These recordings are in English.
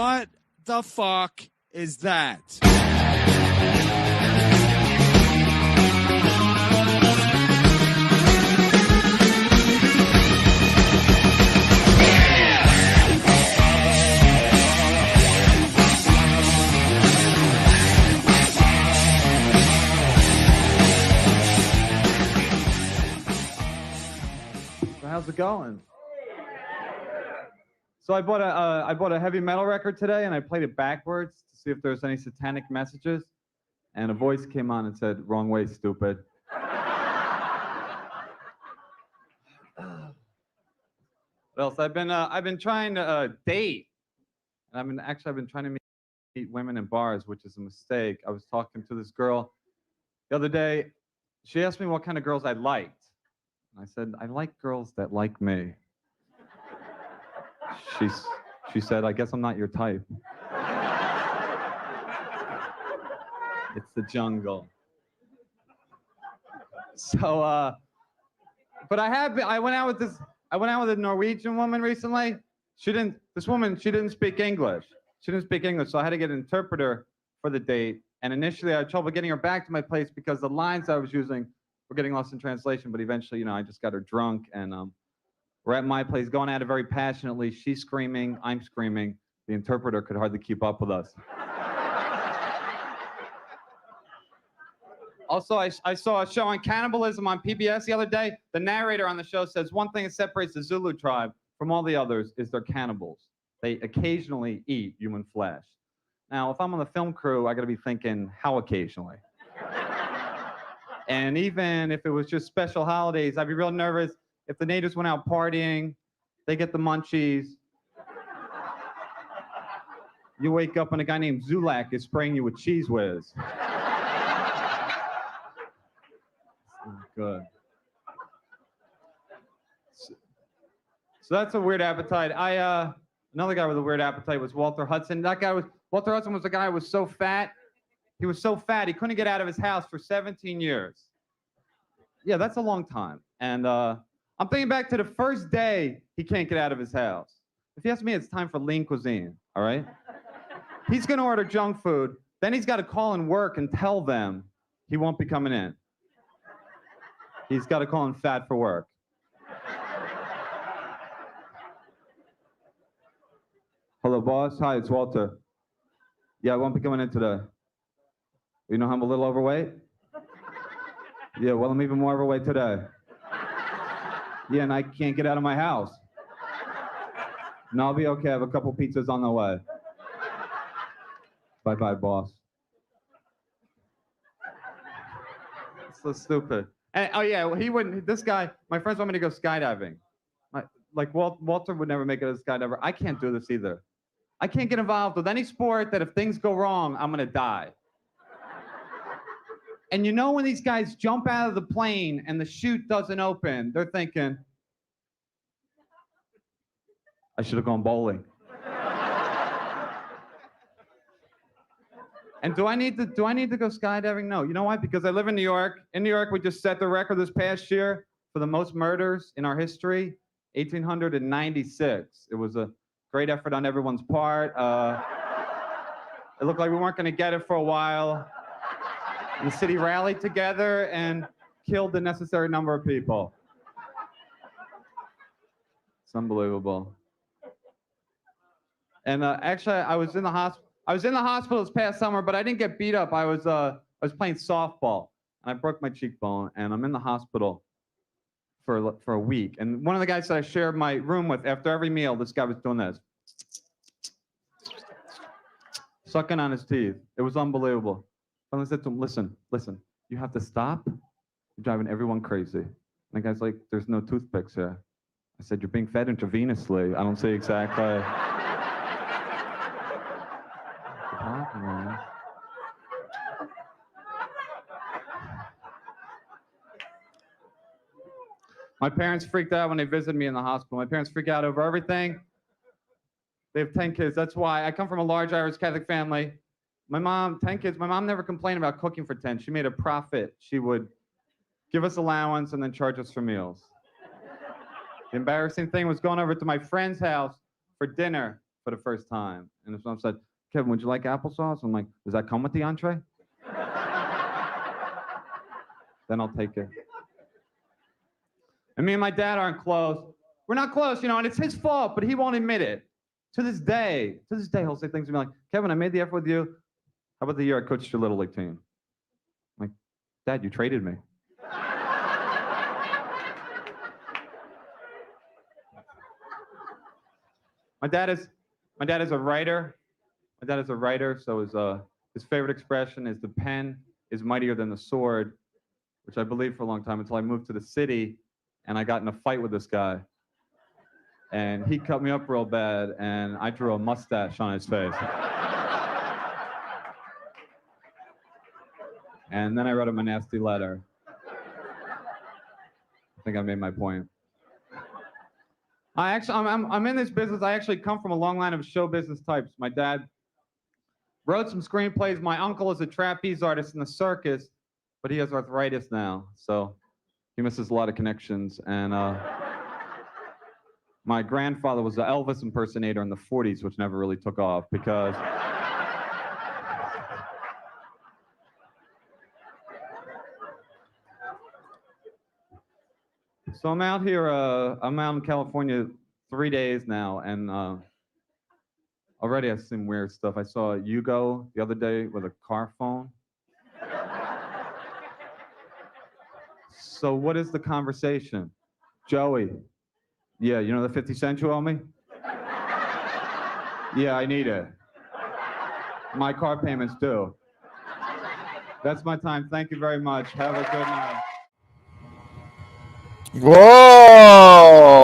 What the fuck is that? How's it going? So I bought a heavy metal record today, and I played it backwards to see if there's any satanic messages. And a voice came on and said, "Wrong way, stupid." What else? I've been trying to date, and I've been trying to meet women in bars, which is a mistake. I was talking to this girl the other day. She asked me what kind of girls I liked. I said, "I like girls that like me." She said, "I guess I'm not your type." It's the jungle. So, but I went out with a Norwegian woman recently. She didn't speak English. So I had to get an interpreter for the date. And initially I had trouble getting her back to my place because the lines I was using were getting lost in translation. But eventually, I just got her drunk, and we're at my place going at it very passionately. She's screaming, I'm screaming. The interpreter could hardly keep up with us. Also, I saw a show on cannibalism on PBS the other day. The narrator on the show says one thing that separates the Zulu tribe from all the others is they're cannibals. They occasionally eat human flesh. Now, if I'm on the film crew, I got to be thinking, how occasionally? And even if it was just special holidays, I'd be real nervous if the natives went out partying, they get the munchies. You wake up and a guy named Zumock is spraying you with Cheese Whiz. Good. So that's a weird appetite. Another guy with a weird appetite was Walter Hudson. Walter Hudson was a guy who was so fat. He was so fat he couldn't get out of his house for 17 years. Yeah, that's a long time. And I'm thinking back to the first day he can't get out of his house. If you ask me, it's time for lean cuisine, all right? He's gonna order junk food, then he's gotta call in work and tell them he won't be coming in. He's gotta call in fat for work. Hello, boss. Hi, it's Walter. Yeah, I won't be coming in today. You know I'm a little overweight? Yeah, well, I'm even more overweight today. Yeah, and I can't get out of my house. No, I'll be okay. I have a couple pizzas on the way. Bye-bye, boss. It's so stupid. And, oh, yeah, well, he wouldn't. This guy, my friends want me to go skydiving. Walter would never make it as a skydiver. I can't do this either. I can't get involved with any sport that if things go wrong, I'm going to die. And when these guys jump out of the plane and the chute doesn't open, they're thinking, I should have gone bowling. And do I need to go skydiving? No. You know why? Because I live in New York. In New York, we just set the record this past year for the most murders in our history, 1,896. It was a great effort on everyone's part. It looked like we weren't going to get it for a while. And the city rallied together and killed the necessary number of people. It's unbelievable. And actually, I was in the hospital this past summer, but I didn't get beat up. I was playing softball, and I broke my cheekbone, and I'm in the hospital for a week. And one of the guys that I shared my room with, after every meal, this guy was doing this, sucking on his teeth. It was unbelievable. And I said to him, listen, you have to stop. You're driving everyone crazy. And the guy's like, there's no toothpicks here. I said, you're being fed intravenously. I don't see exactly. My parents freaked out when they visited me in the hospital. My parents freak out over everything. They have 10 kids. That's why I come from a large Irish Catholic family. My mom, 10 kids. My mom never complained about cooking for 10. She made a profit. She would give us allowance and then charge us for meals. The embarrassing thing was going over to my friend's house for dinner for the first time. And his mom said, Kevin, would you like applesauce? I'm like, does that come with the entree? Then I'll take it. And me and my dad aren't close. We're not close, you know, and it's his fault, but he won't admit it. To this day, he'll say things to me like, Kevin, I made the effort with you. How about the year I coached your Little League team? I'm like, Dad, you traded me. My dad is a writer. My dad is a writer, so his favorite expression is the pen is mightier than the sword, which I believed for a long time until I moved to the city and I got in a fight with this guy. And he cut me up real bad, and I drew a mustache on his face. And then I wrote him a nasty letter. I think I made my point. I'm in this business. I actually come from a long line of show business types. My dad wrote some screenplays. My uncle is a trapeze artist in the circus, but he has arthritis now, so he misses a lot of connections. And my grandfather was an Elvis impersonator in the 40s, which never really took off because so I'm out here, I'm out in California 3 days now, and already I've seen weird stuff. I saw Hugo the other day with a car phone. So what is the conversation? Joey, yeah, you know the 50 cents you owe me? Yeah, I need it. My car payment's due. That's my time. Thank you very much. Have a good night. Whoa!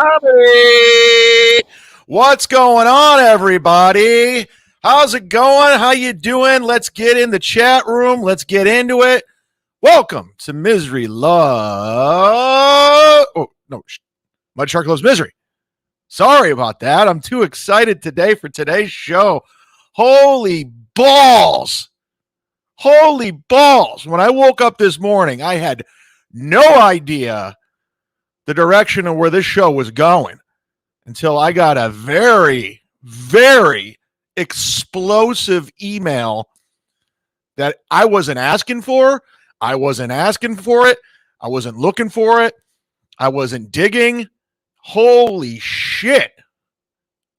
Howdy! What's going on, everybody? How's it going? How you doing? Let's get in the chat room. Let's get into it. Welcome to Misery Love. Oh, no. MUDSHARK Loves Misery. Sorry about that. I'm too excited today for today's show. Holy balls. Holy balls. When I woke up this morning, I had no idea the direction of where this show was going until I got a very, very explosive email that I wasn't asking for. I wasn't asking for it. I wasn't looking for it. I wasn't digging. Holy shit.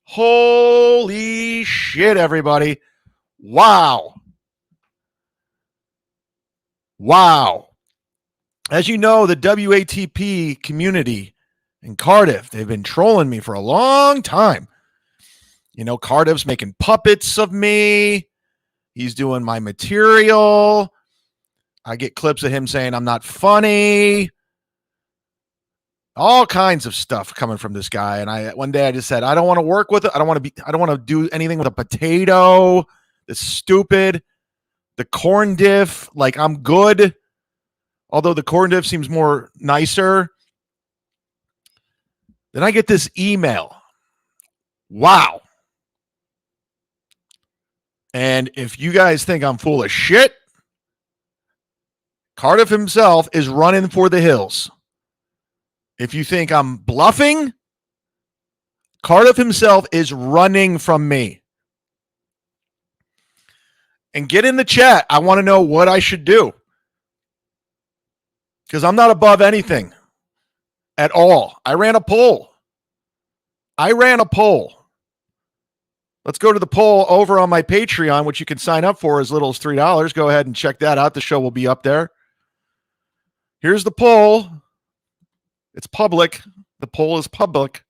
Holy shit, everybody. Wow. Wow. As you know, the WATP community in Cardiff, they've been trolling me for a long time. You know, Cardiff's making puppets of me. He's doing my material. I get clips of him saying I'm not funny. All kinds of stuff coming from this guy. And one day I just said, I don't want to work with it. I don't want to do anything with a potato. It's stupid. The corn diff, like I'm good. Although the corn diff seems more nicer. Then I get this email. Wow. And if you guys think I'm full of shit, Cardiff himself is running for the hills. If you think I'm bluffing, Cardiff himself is running from me. And get in the chat. I want to know what I should do. Because I'm not above anything at all. I ran a poll. Let's go to the poll over on my Patreon, which you can sign up for as little as $3. Go ahead and check that out. The show will be up there. Here's the poll. It's public. The poll is public.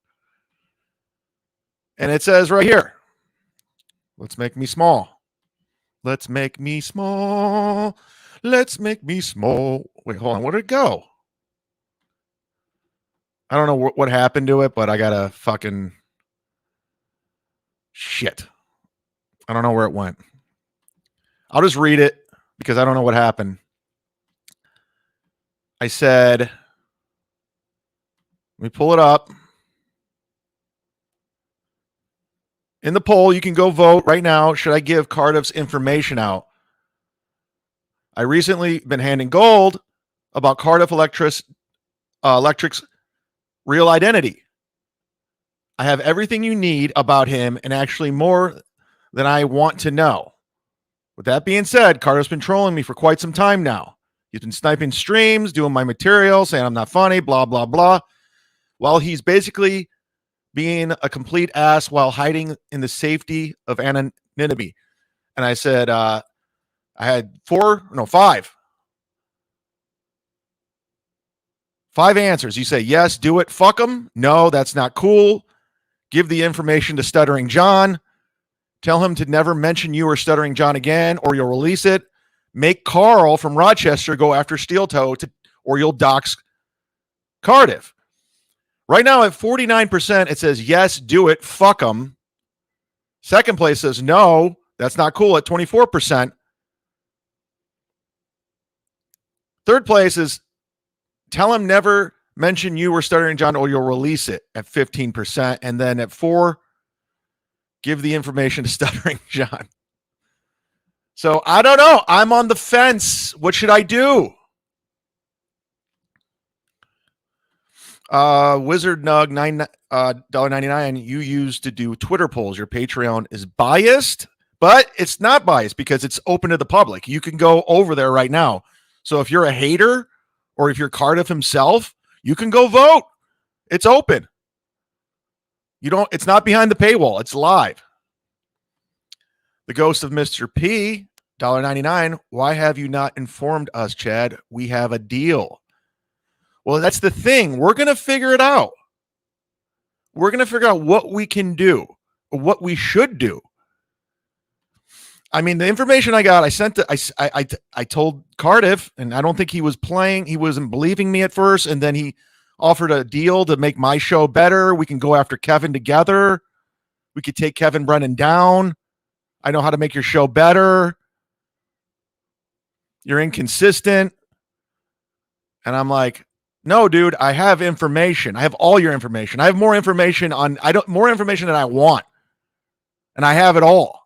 And it says right here, let's make me small. Let's make me small. Let's make me small. Wait, hold on. Where'd it go? I don't know what happened to it, but I got a fucking shit. I don't know where it went. I'll just read it because I don't know what happened. I said, let me pull it up. In the poll, you can go vote right now. Should I give Cardiff's information out? I recently been handing gold about Cardiff Electric's real identity. I have everything you need about him and actually more than I want to know. With that being said, Carter's been trolling me for quite some time now. He's been sniping streams, doing my material, saying I'm not funny, blah, blah, blah. While he's basically being a complete ass while hiding in the safety of anonymity. And I said, I had five answers. You say, yes, do it. Fuck him. No, that's not cool. Give the information to Stuttering John. Tell him to never mention you or Stuttering John again, or you'll release it. Make Carl from Rochester go after Steel Toe, or you'll dox Cardiff. Right now at 49%, it says, yes, do it. Fuck him. Second place says, no, that's not cool at 24%. Third place is, tell him never mention you or Stuttering John or you'll release it at 15%. And then at 4, give the information to Stuttering John. So I don't know. I'm on the fence. What should I do? Wizard Nug $9.99 you used to do Twitter polls. Your Patreon is biased, but it's not biased because it's open to the public. You can go over there right now. So if you're a hater or if you're Cardiff himself, you can go vote. It's open. It's not behind the paywall. It's live. The Ghost of Mr. P, $1.99. Why have you not informed us, Chad? We have a deal. Well, that's the thing. We're going to figure it out. We're going to figure out what we can do, or what we should do. I mean, the information I got, I sent it. I told Cardiff, and I don't think he was playing. He wasn't believing me at first, and then he offered a deal to make my show better. We can go after Kevin together. We could take Kevin Brennan down. I know how to make your show better. You're inconsistent. And I'm like, no, dude, I have information. I have all your information. I have more information more information than I want. And I have it all.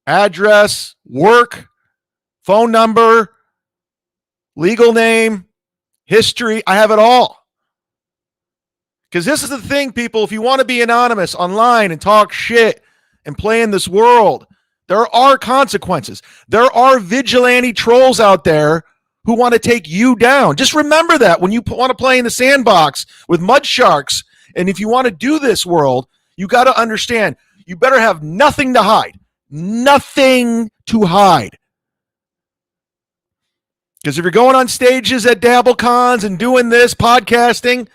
Address, work, phone number, legal name, history. I have it all. Because this is the thing, people. If you want to be anonymous online and talk shit and play in this world, there are consequences. There are vigilante trolls out there who want to take you down. Just remember that when you want to play in the sandbox with MUDSHARKs, and if you want to do this world, you got to understand, you better have nothing to hide. Nothing to hide. Because if you're going on stages at DabbleCons and doing this, podcasting,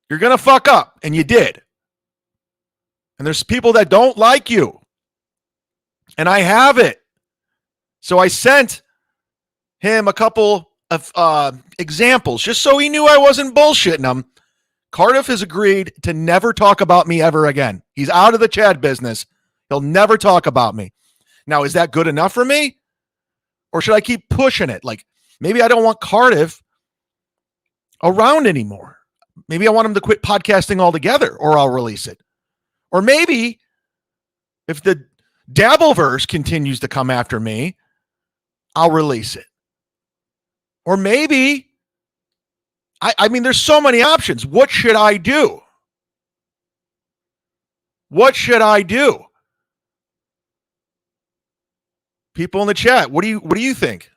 you're going to fuck up, and you did. And there's people that don't like you. And I have it. So I sent him a couple of examples just so he knew I wasn't bullshitting him. Cardiff has agreed to never talk about me ever again. He's out of the Chad business. He'll never talk about me. Now, is that good enough for me? Or should I keep pushing it? Like, maybe I don't want Cardiff around anymore. Maybe I want him to quit podcasting altogether, or I'll release it. Or maybe if the Dabbleverse continues to come after me, I'll release it. Or maybe, I mean, there's so many options. What should I do? What should I do? People in the chat, what do you think?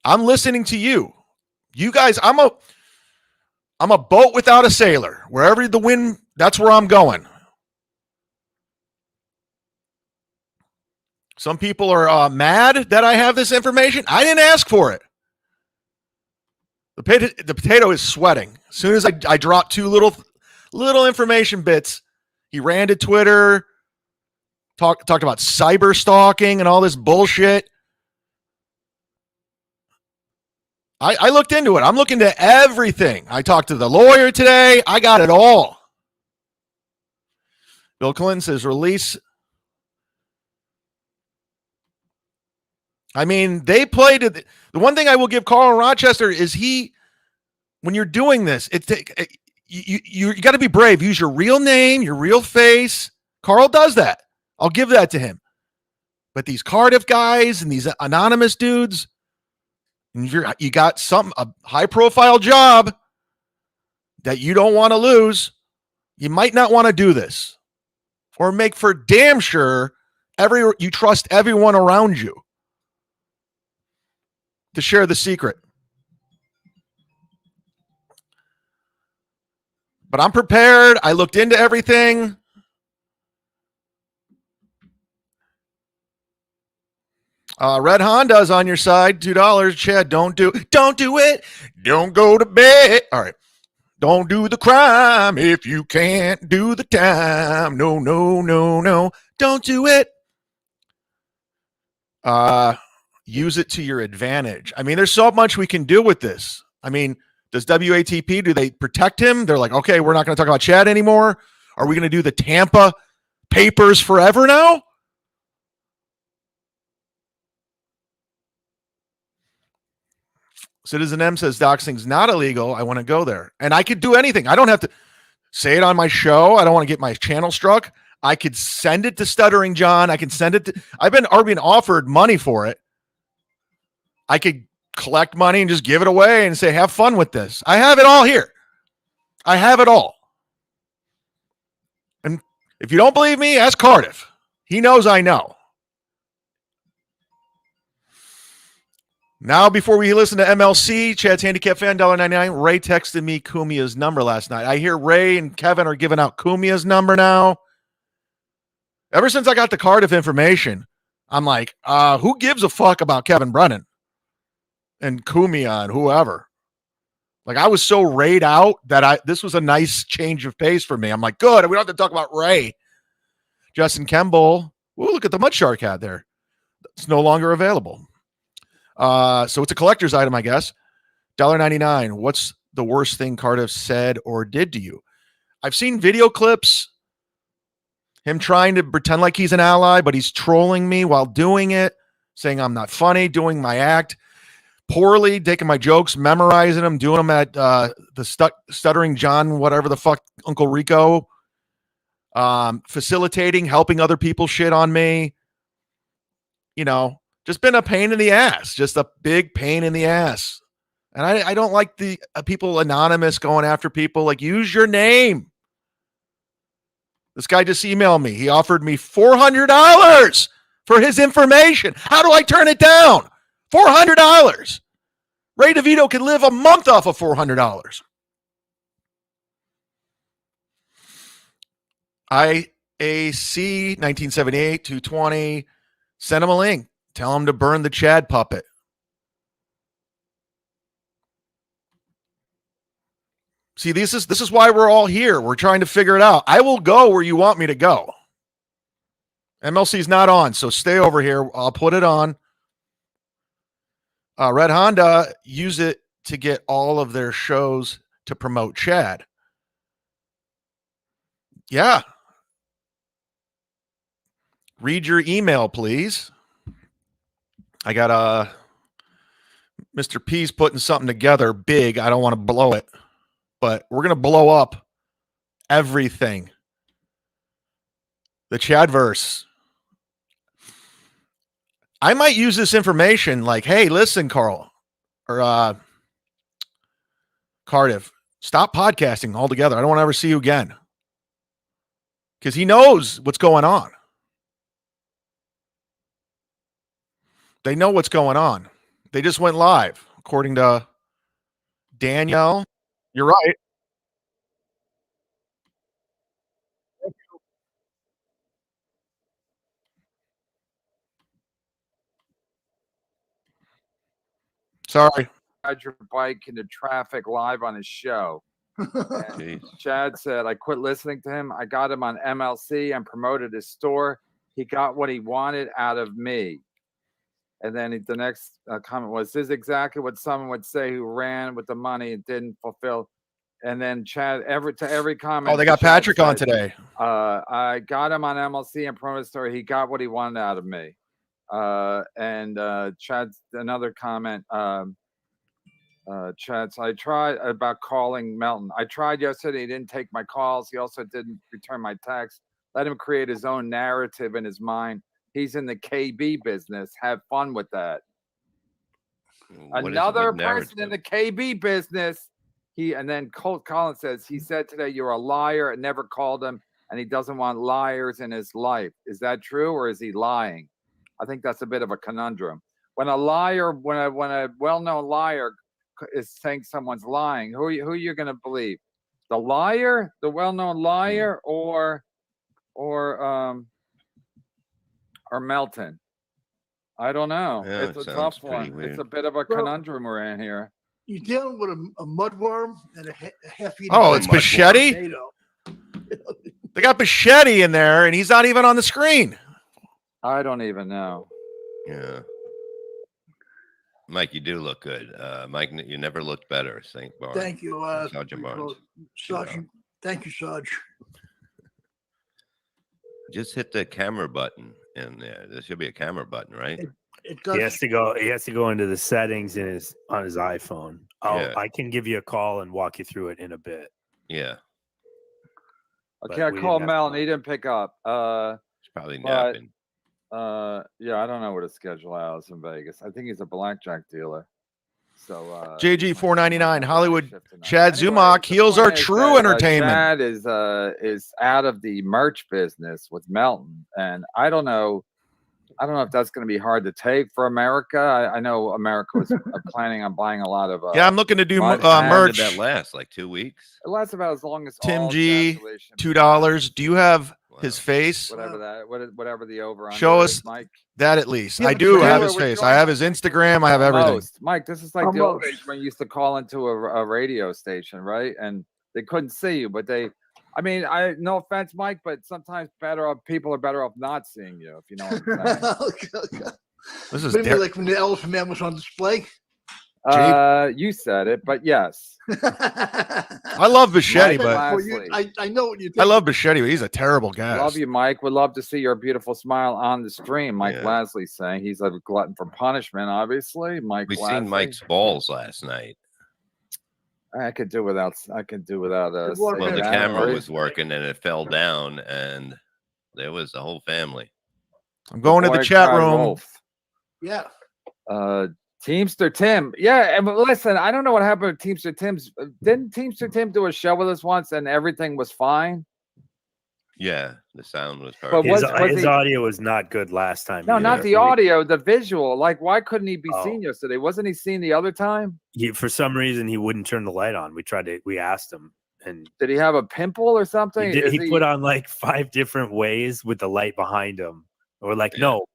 I'm listening to you. You guys, I'm a boat without a sailor. Wherever the wind, that's where I'm going. Some people are mad that I have this information. I didn't ask for it. The potato is sweating. As soon as I dropped two little information bits, he ran to Twitter, talked about cyber stalking and all this bullshit. I looked into it. I'm looking into everything. I talked to the lawyer today. I got it all. Bill Clinton says release. I mean, they played it. The one thing I will give Carl in Rochester is when you're doing this, you got to be brave. Use your real name, your real face. Carl does that. I'll give that to him. But these Cardiff guys and these anonymous dudes, and you got a high profile job, that you don't want to lose, you might not want to do this. Or make for damn sure you trust everyone around you to share the secret. But I'm prepared. I looked into everything. Red Honda's on your side, $2. Chad, don't do it. Don't go to bed. All right. Don't do the crime if you can't do the time. No. Don't do it. Use it to your advantage. I mean, there's so much we can do with this. I mean, does WATP, do they protect him? They're like, okay, we're not going to talk about Chad anymore. Are we going to do the Tampa papers forever now? Citizen M says doxing's not illegal. I want to go there. And I could do anything. I don't have to say it on my show. I don't want to get my channel struck. I could send it to Stuttering John. I can send it to, I've been offered money for it. I could collect money and just give it away and say, have fun with this. I have it all here. I have it all. And if you don't believe me, ask Cardiff. He knows I know. Now, before we listen to MLC, Chad's Handicap Fan, $1.99. Ray texted me Cumia's number last night. I hear Ray and Kevin are giving out Cumia's number now. Ever since I got the Cardiff information, I'm like, who gives a fuck about Kevin Brennan and Cumia and whoever? Like, I was so rayed out that this was a nice change of pace for me. I'm like, good. We don't have to talk about Ray. Justin Kemble. Ooh, look at the MUDSHARK hat there. It's no longer available. So it's a collector's item, I guess. $1.99. What's the worst thing Cardiff said or did to you? I've seen video clips. Him trying to pretend like he's an ally, but he's trolling me while doing it, saying I'm not funny, doing my act poorly, taking my jokes, memorizing them, doing them at the Stuttering John, whatever the fuck, Uncle Rico, facilitating, helping other people shit on me. You know, just been a pain in the ass, just a big pain in the ass. And I don't like the people anonymous going after people. Like, use your name. This guy just emailed me. He offered me $400 for his information. How do I turn it down? $400. Ray DeVito could live a month off of $400. IAC 1978 220. Send him a link. Tell him to burn the Chad puppet. See, this is why we're all here. We're trying to figure it out. I will go where you want me to go. MLC's not on, so stay over here. I'll put it on. Red Honda, use it to get all of their shows to promote Chad. Yeah. Read your email, please. I got Mr. P's putting something together big. I don't want to blow it, but we're going to blow up everything. The Chadverse. I might use this information like, hey, listen, Carl, or Cardiff, stop podcasting altogether. I don't want to ever see you again. Because he knows what's going on. They know what's going on. They just went live, according to Danielle. You're right. Sorry. Ride your bike into traffic live on his show. And Chad said, I quit listening to him. I got him on MLC and promoted his store. He got what he wanted out of me. And then the next comment was, this is exactly what someone would say who ran with the money and didn't fulfill. And then Chad, every comment. Oh, they got Chad Patrick said, on today. I got him on MLC and promoted his store. He got what he wanted out of me. And Chad's another comment. Chad, I tried about calling Melton. I tried yesterday. He didn't take my calls. He also didn't return my text. Let him create his own narrative in his mind. He's in the KB business. Have fun with that. Another person in the KB business And then Colt Collins says he said today you're a liar and never called him, and he doesn't want liars in his life. Is that true, or is he lying? I think that's a bit of a conundrum. When a well-known liar is saying someone's lying, who are you going to believe? The liar, the well-known liar, or Melton? I don't know. Yeah, It's it a sounds tough pretty one. weird. It's a bit of a conundrum we're in here. You're dealing with a mudworm and a half-eaten. Oh, it's Bichetti? tornado. They got Bichetti in there, and he's not even on the screen. I don't even know. Yeah. Mike, you do look good. Mike, you never looked better. St. Barnes. Thank you, Sergeant Barnes. Sergeant. Thank you, Sarge. Just hit the camera button in there. There should be a camera button, right? It does. He has to go into the settings on his iPhone. I can give you a call and walk you through it in a bit. Yeah. Okay, I called Mel and he didn't pick up. It's probably napping. Yeah, I don't know what his schedule is in Vegas. I think he's a blackjack dealer. So JG 499 Hollywood Chad Zumock, heels are true entertainment. Chad is out of the merch business with Melton, and I don't know if that's going to be hard to take for America. I know America was planning on buying a lot of. Yeah, I'm looking to do merch. Did that last like 2 weeks? It lasts about as long as Tim G. $2. Do you have his face? Whatever the over. Show us Mike. That at least. Yeah, I do but have his face. I have his Instagram. I have everything. Mike, this is like the old days when you used to call into a radio station, right? And they couldn't see you, but no offense, Mike, but sometimes people are better off not seeing you, if you know what I'm saying. This is maybe like when the Elephant Man was on display. You said it, but yes. I love Bichetti, but I know what you think. I love Bichetti, but he's a terrible guy. Love you, Mike. Would love to see your beautiful smile on the stream. Mike Lasley saying he's a glutton for punishment, obviously. We seen Mike's balls last night. I could do without us. Well, the camera was working and it fell down, and there was the whole family. I'm going to the chat room. Wolf. Yeah. Teamster Tim. Yeah, and listen, I don't know what happened with Teamster Tim's. Didn't Teamster Tim do a show with us once and everything was fine? Yeah, the sound was perfect. But his audio was not good last time. No, not the audio, the visual. Like, why couldn't he be seen yesterday? Wasn't he seen the other time? For some reason, he wouldn't turn the light on. We asked him. And did he have a pimple or something? He put on like 5 different ways with the light behind him. Or like, no,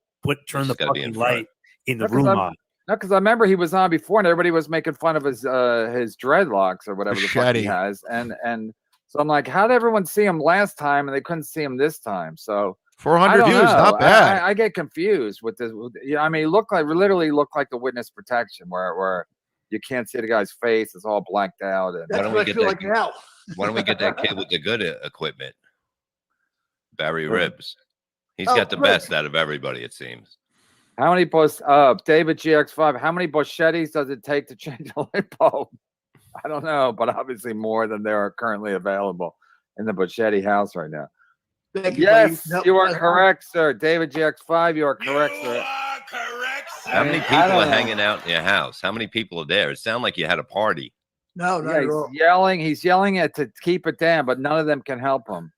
turn the fucking light in the room on. No, because I remember he was on before and everybody was making fun of his dreadlocks or whatever the fuck he has. And so I'm like, how did everyone see him last time and they couldn't see him this time? So 400 views, not bad. I get confused with this. I mean, literally looked like the witness protection where you can't see the guy's face. It's all blacked out. And that's what I feel like now. Why don't we get that kid with the good equipment? Barry Ribs. He's got the best out of everybody, it seems. How many David GX5, how many Bochettis does it take to change a light bulb? I don't know, but obviously more than there are currently available in the Bochetti house right now. Yes, you are correct, sir. David GX5, you are correct, sir. How many people are hanging out in your house? How many people are there? It sounded like you had a party. No, not at all. He's yelling to keep it down, but none of them can help him.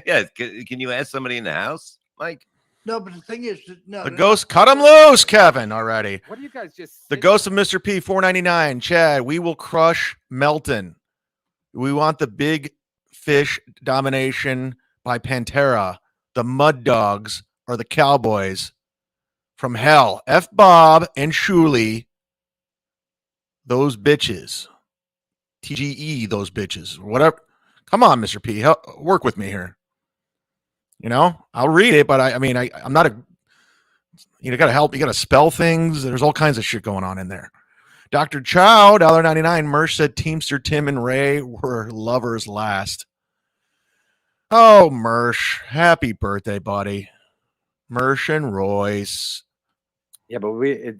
Yeah, can you ask somebody in the house, Mike? No, but the thing is, the ghost cut him loose, Kevin. Already. What do you guys just? The ghost of Mr. P, 499. Chad, we will crush Melton. We want the big fish domination by Pantera. The Mud Dogs are the Cowboys from hell. F. Bob and Shuley. Those bitches. TGE. Those bitches. Whatever. Come on, Mr. P. Work with me here. You know, I'll read it, but I'm not you got to help. You got to spell things. There's all kinds of shit going on in there. Dr. Chow, $1.99. Mersh said Teamster Tim and Ray were lovers last. Oh, Mersh. Happy birthday, buddy. Mersh and Royce. Yeah, but we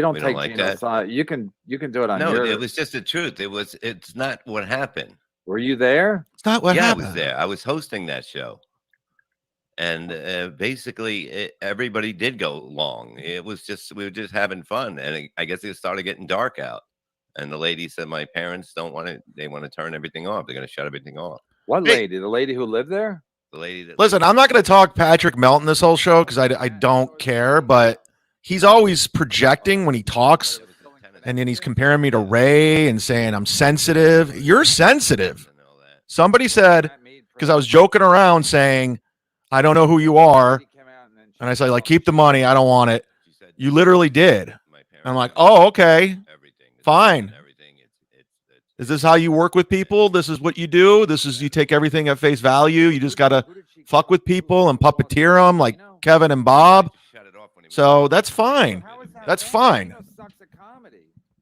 don't take like Gino's side. You can do it on No, it was just the truth. It's not what happened. Were you there? It's not what happened. I was there. I was hosting that show. And basically, everybody did go long. It was just, we were just having fun. And I guess it started getting dark out. And the lady said, my parents don't want it. They want to turn everything off. They're going to shut everything off. What Hey. lady? The lady who lived there? The lady that Listen, I'm not going to talk Patrick Melton this whole show because I don't care, but he's always projecting when he talks, and then he's comparing me to Ray and saying I'm sensitive. You're sensitive. Somebody said, because I was joking around saying, I don't know who you are, and I said, like, keep the money. I don't want it. You literally did. And I'm like, oh, okay, fine. Is this how you work with people? This is what you do? This is you take everything at face value? You just got to fuck with people and puppeteer them like Kevin and Bob? So that's fine. That's fine.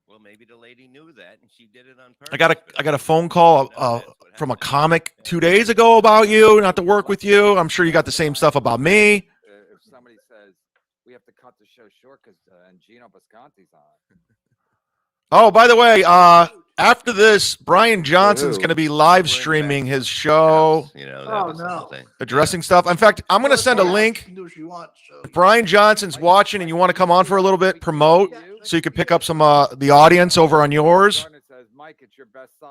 Well, maybe the lady knew that and she did it on purpose. I got a phone call from a comic 2 days ago about you, not to work with you. I'm sure you got the same stuff about me. If somebody says we have to cut the show short because Gino Bisconti's on. Oh, by the way, after this, Bryan Johnson's going to be live streaming his show, You know, Oh, was the no. whole thing. addressing stuff. In fact, I'm going to send a link. You can do what you want, so. If Bryan Johnson's watching and you want to come on for a little bit, promote so you can pick up some the audience over on yours.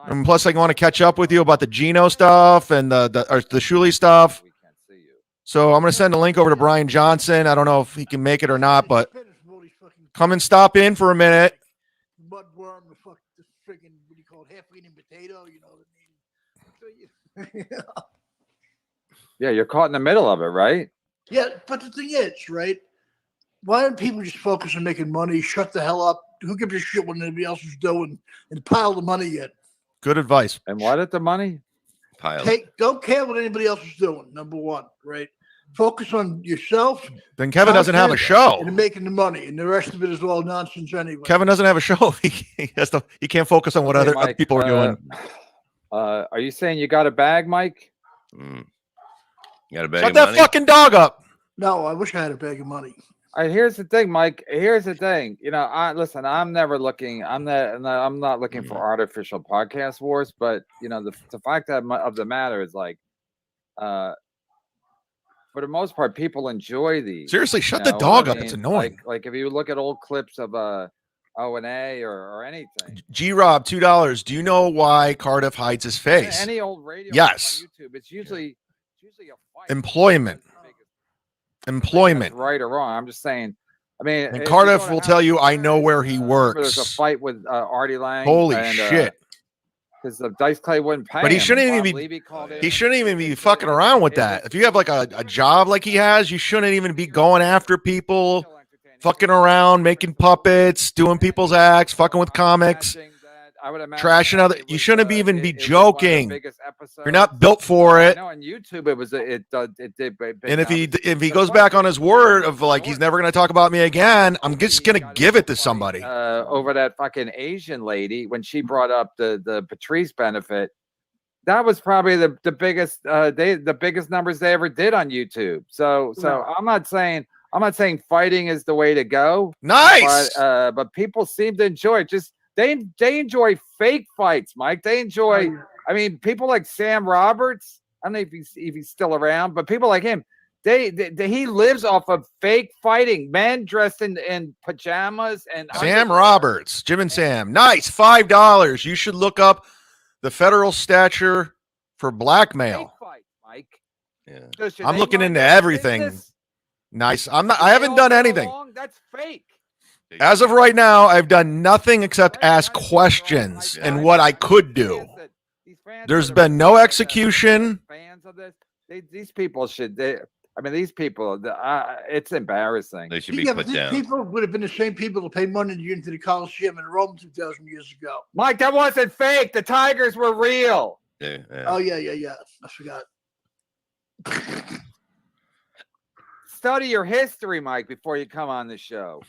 And plus, I want to catch up with you about the Gino stuff and the Shuley stuff. So I'm going to send a link over to Bryan Johnson. I don't know if he can make it or not, but come and stop in for a minute. Mudworm, the freaking, what do you call it, half-eaten potato, you know what I mean? So, Yeah, you're caught in the middle of it, right? yeah, but the thing is, right? Why don't people just focus on making money, shut the hell up? Who gives a shit what anybody else is doing and pile the money in? Good advice. And what at the money? Don't care what anybody else is doing, number one, right? Focus on yourself. Then Kevin doesn't have a show. And making the money, and the rest of it is all nonsense anyway. Kevin doesn't have a show. He can't focus on what Okay, other Mike, people are doing. Are you saying you got a bag, Mike? You got a bag Shut of that money? fucking dog up. No, I wish I had a bag of money. Here's the thing, Mike. Here's the thing. You know, listen. I'm never looking. I'm not looking for artificial podcast wars. But you know, the fact of the matter is, like, for the most part, people enjoy these. Seriously, shut the dog up. It's annoying. Like if you look at old clips of O&A or anything. G-Rob, $2. Do you know why Cardiff hides his face? Any old radio Yes. on YouTube, it's usually a fight. Employment. That's right or wrong. I'm just saying. I mean, And Cardiff will tell you, I know where he works. There's a fight with Artie Lang. Holy and, shit. Because the Dice Clay wouldn't pay But he him. shouldn't Bob even Levy called in. He shouldn't even be fucking around with that. If you have like a job like he has, you shouldn't even be going after people, fucking around, making puppets, doing people's acts, fucking with comics, trashing other. You shouldn't even be joking. You're not built for it. I know on YouTube it was it did. And if he goes back on his word of like he's never going to talk about me again, I'm just going to give it to somebody. Over that fucking Asian lady when she brought up the Patrice benefit, that was probably the biggest the biggest numbers they ever did on YouTube. So I'm not saying fighting is the way to go. Nice, but people seem to enjoy it. Just they enjoy fake fights, Mike. They enjoy. I mean, people like Sam Roberts. I don't know if he's still around, but people like him, he lives off of fake fighting. Men dressed in pajamas and Sam Roberts, Jim and Sam. Nice, $5. You should look up the federal statute for blackmail. Fight, Mike. Yeah. So I'm looking into everything. Nice. I haven't done anything. That's fake. As of right now, I've done nothing except ask questions and what I could do. There's been no execution. Fans of this, these people should. These people. It's embarrassing. They should be Yeah, put but these down. people would have been the same people to pay money to get into the Coliseum in Rome 2,000 years ago. Mike, that wasn't fake. The Tigers were real. Yeah. Oh, yeah. I forgot. Study your history, Mike, before you come on the show.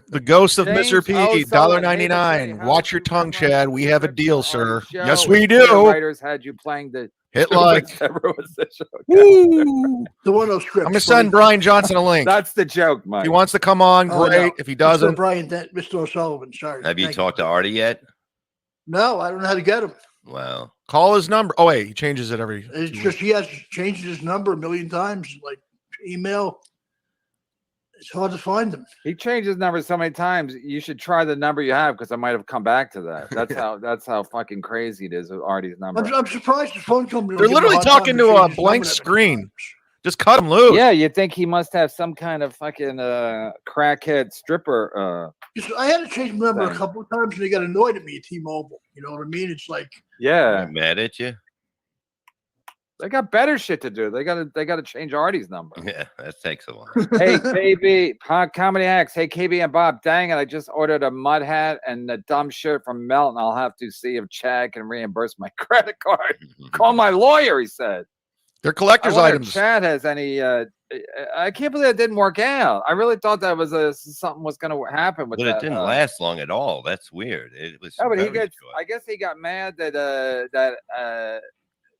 The ghost of James Mr. P, O'Sullivan, $1.99. how Watch did your you tongue, come on Chad. the We have a deal, show? sir. Yes, we The do. writers had you playing the Hit like. the show. Woo. The one of those scripts. I'm gonna send Bryan Johnson a link. That's the joke, If Mike. he wants to come on, Oh, great. no. If he doesn't, Mr. O'Sullivan. Sorry. Have you Thank talked to Artie yet? No, I don't know how to get him. Wow. call his number. Oh wait, he changes it every. It's 2 just weeks. he has changed his number a million times, like email. It's hard to find them. He changed his number so many times. You should try the number you have because I might have come back to that. That's how fucking crazy it is with Artie's number. I'm surprised the phone company. They're literally talking to a blank screen. Just cut him loose. Yeah, you'd think he must have some kind of fucking crackhead stripper. I had to change my number thing. a couple of times, and they got annoyed at me at T-Mobile. You know what I mean? It's like, Yeah, They're mad at you. they got better shit to do. They gotta change Artie's number. Yeah, that takes a while. Hey KB, Comedy Hacks. Hey KB and Bob, dang it! I just ordered a mud hat and a dumb shirt from Melton. I'll have to see if Chad can reimburse my credit card. Call my lawyer, he said. They're collector's I wonder items. if Chad has any. I can't believe it didn't work out. I really thought that was something was going to happen with But that. it didn't last long at all. That's weird. It was. No, but very short. I guess he got mad that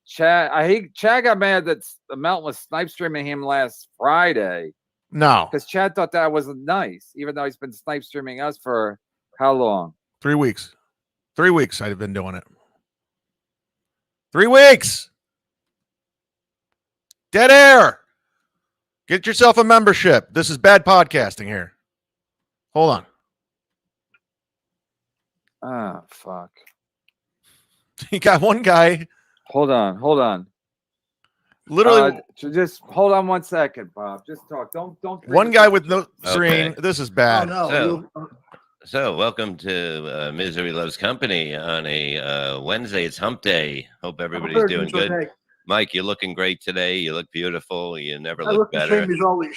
Chad. Chad got mad that the Melton was snipe streaming him last Friday No, because Chad thought that wasn't nice, even though he's been snipe streaming us for how long? 3 weeks. 3 weeks I've been doing it. 3 weeks. Dead air. Get yourself a membership. This is bad podcasting here. Hold on. Ah, fuck. You got one guy Hold on. literally Just hold on 1 second, Bob. Just talk. Don't. one guy with no Okay. screen. This is oh bad. no. So, welcome to Misery Loves Company on a Wednesday. It's Hump Day. Hope everybody's doing good. Okay. Mike, you're looking great today. You look beautiful. You never I look look the better. same as always.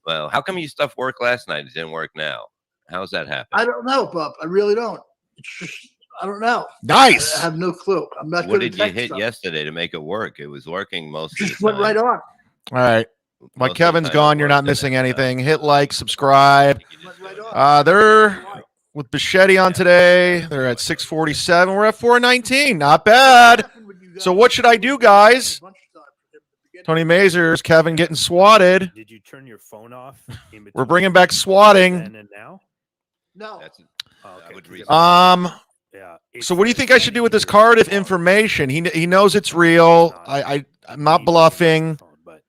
Well, how come you stuff worked last night? It didn't work now. How's that happen? I don't know, Bob. I really don't. It's just I don't know. Nice. I have no clue. I'm not What good did at you tech hit stuff. yesterday to make it work? It was working most of Just the went time. right on. All right. Most While of the Kevin's time gone, it you're worked, not and missing then, anything. Hit like, subscribe. Went right on. They're with Bichetti on today. They're at 647. We're at 419. Not bad. So what should I do, guys? Tony Mazers, Kevin getting swatted. Did you turn your phone off? In We're between bringing back swatting. then and now? No. That's Oh, I okay, would 'cause read- it- Yeah. it's So what do you like think I should do with this card of information? He knows it's real. I'm not bluffing. But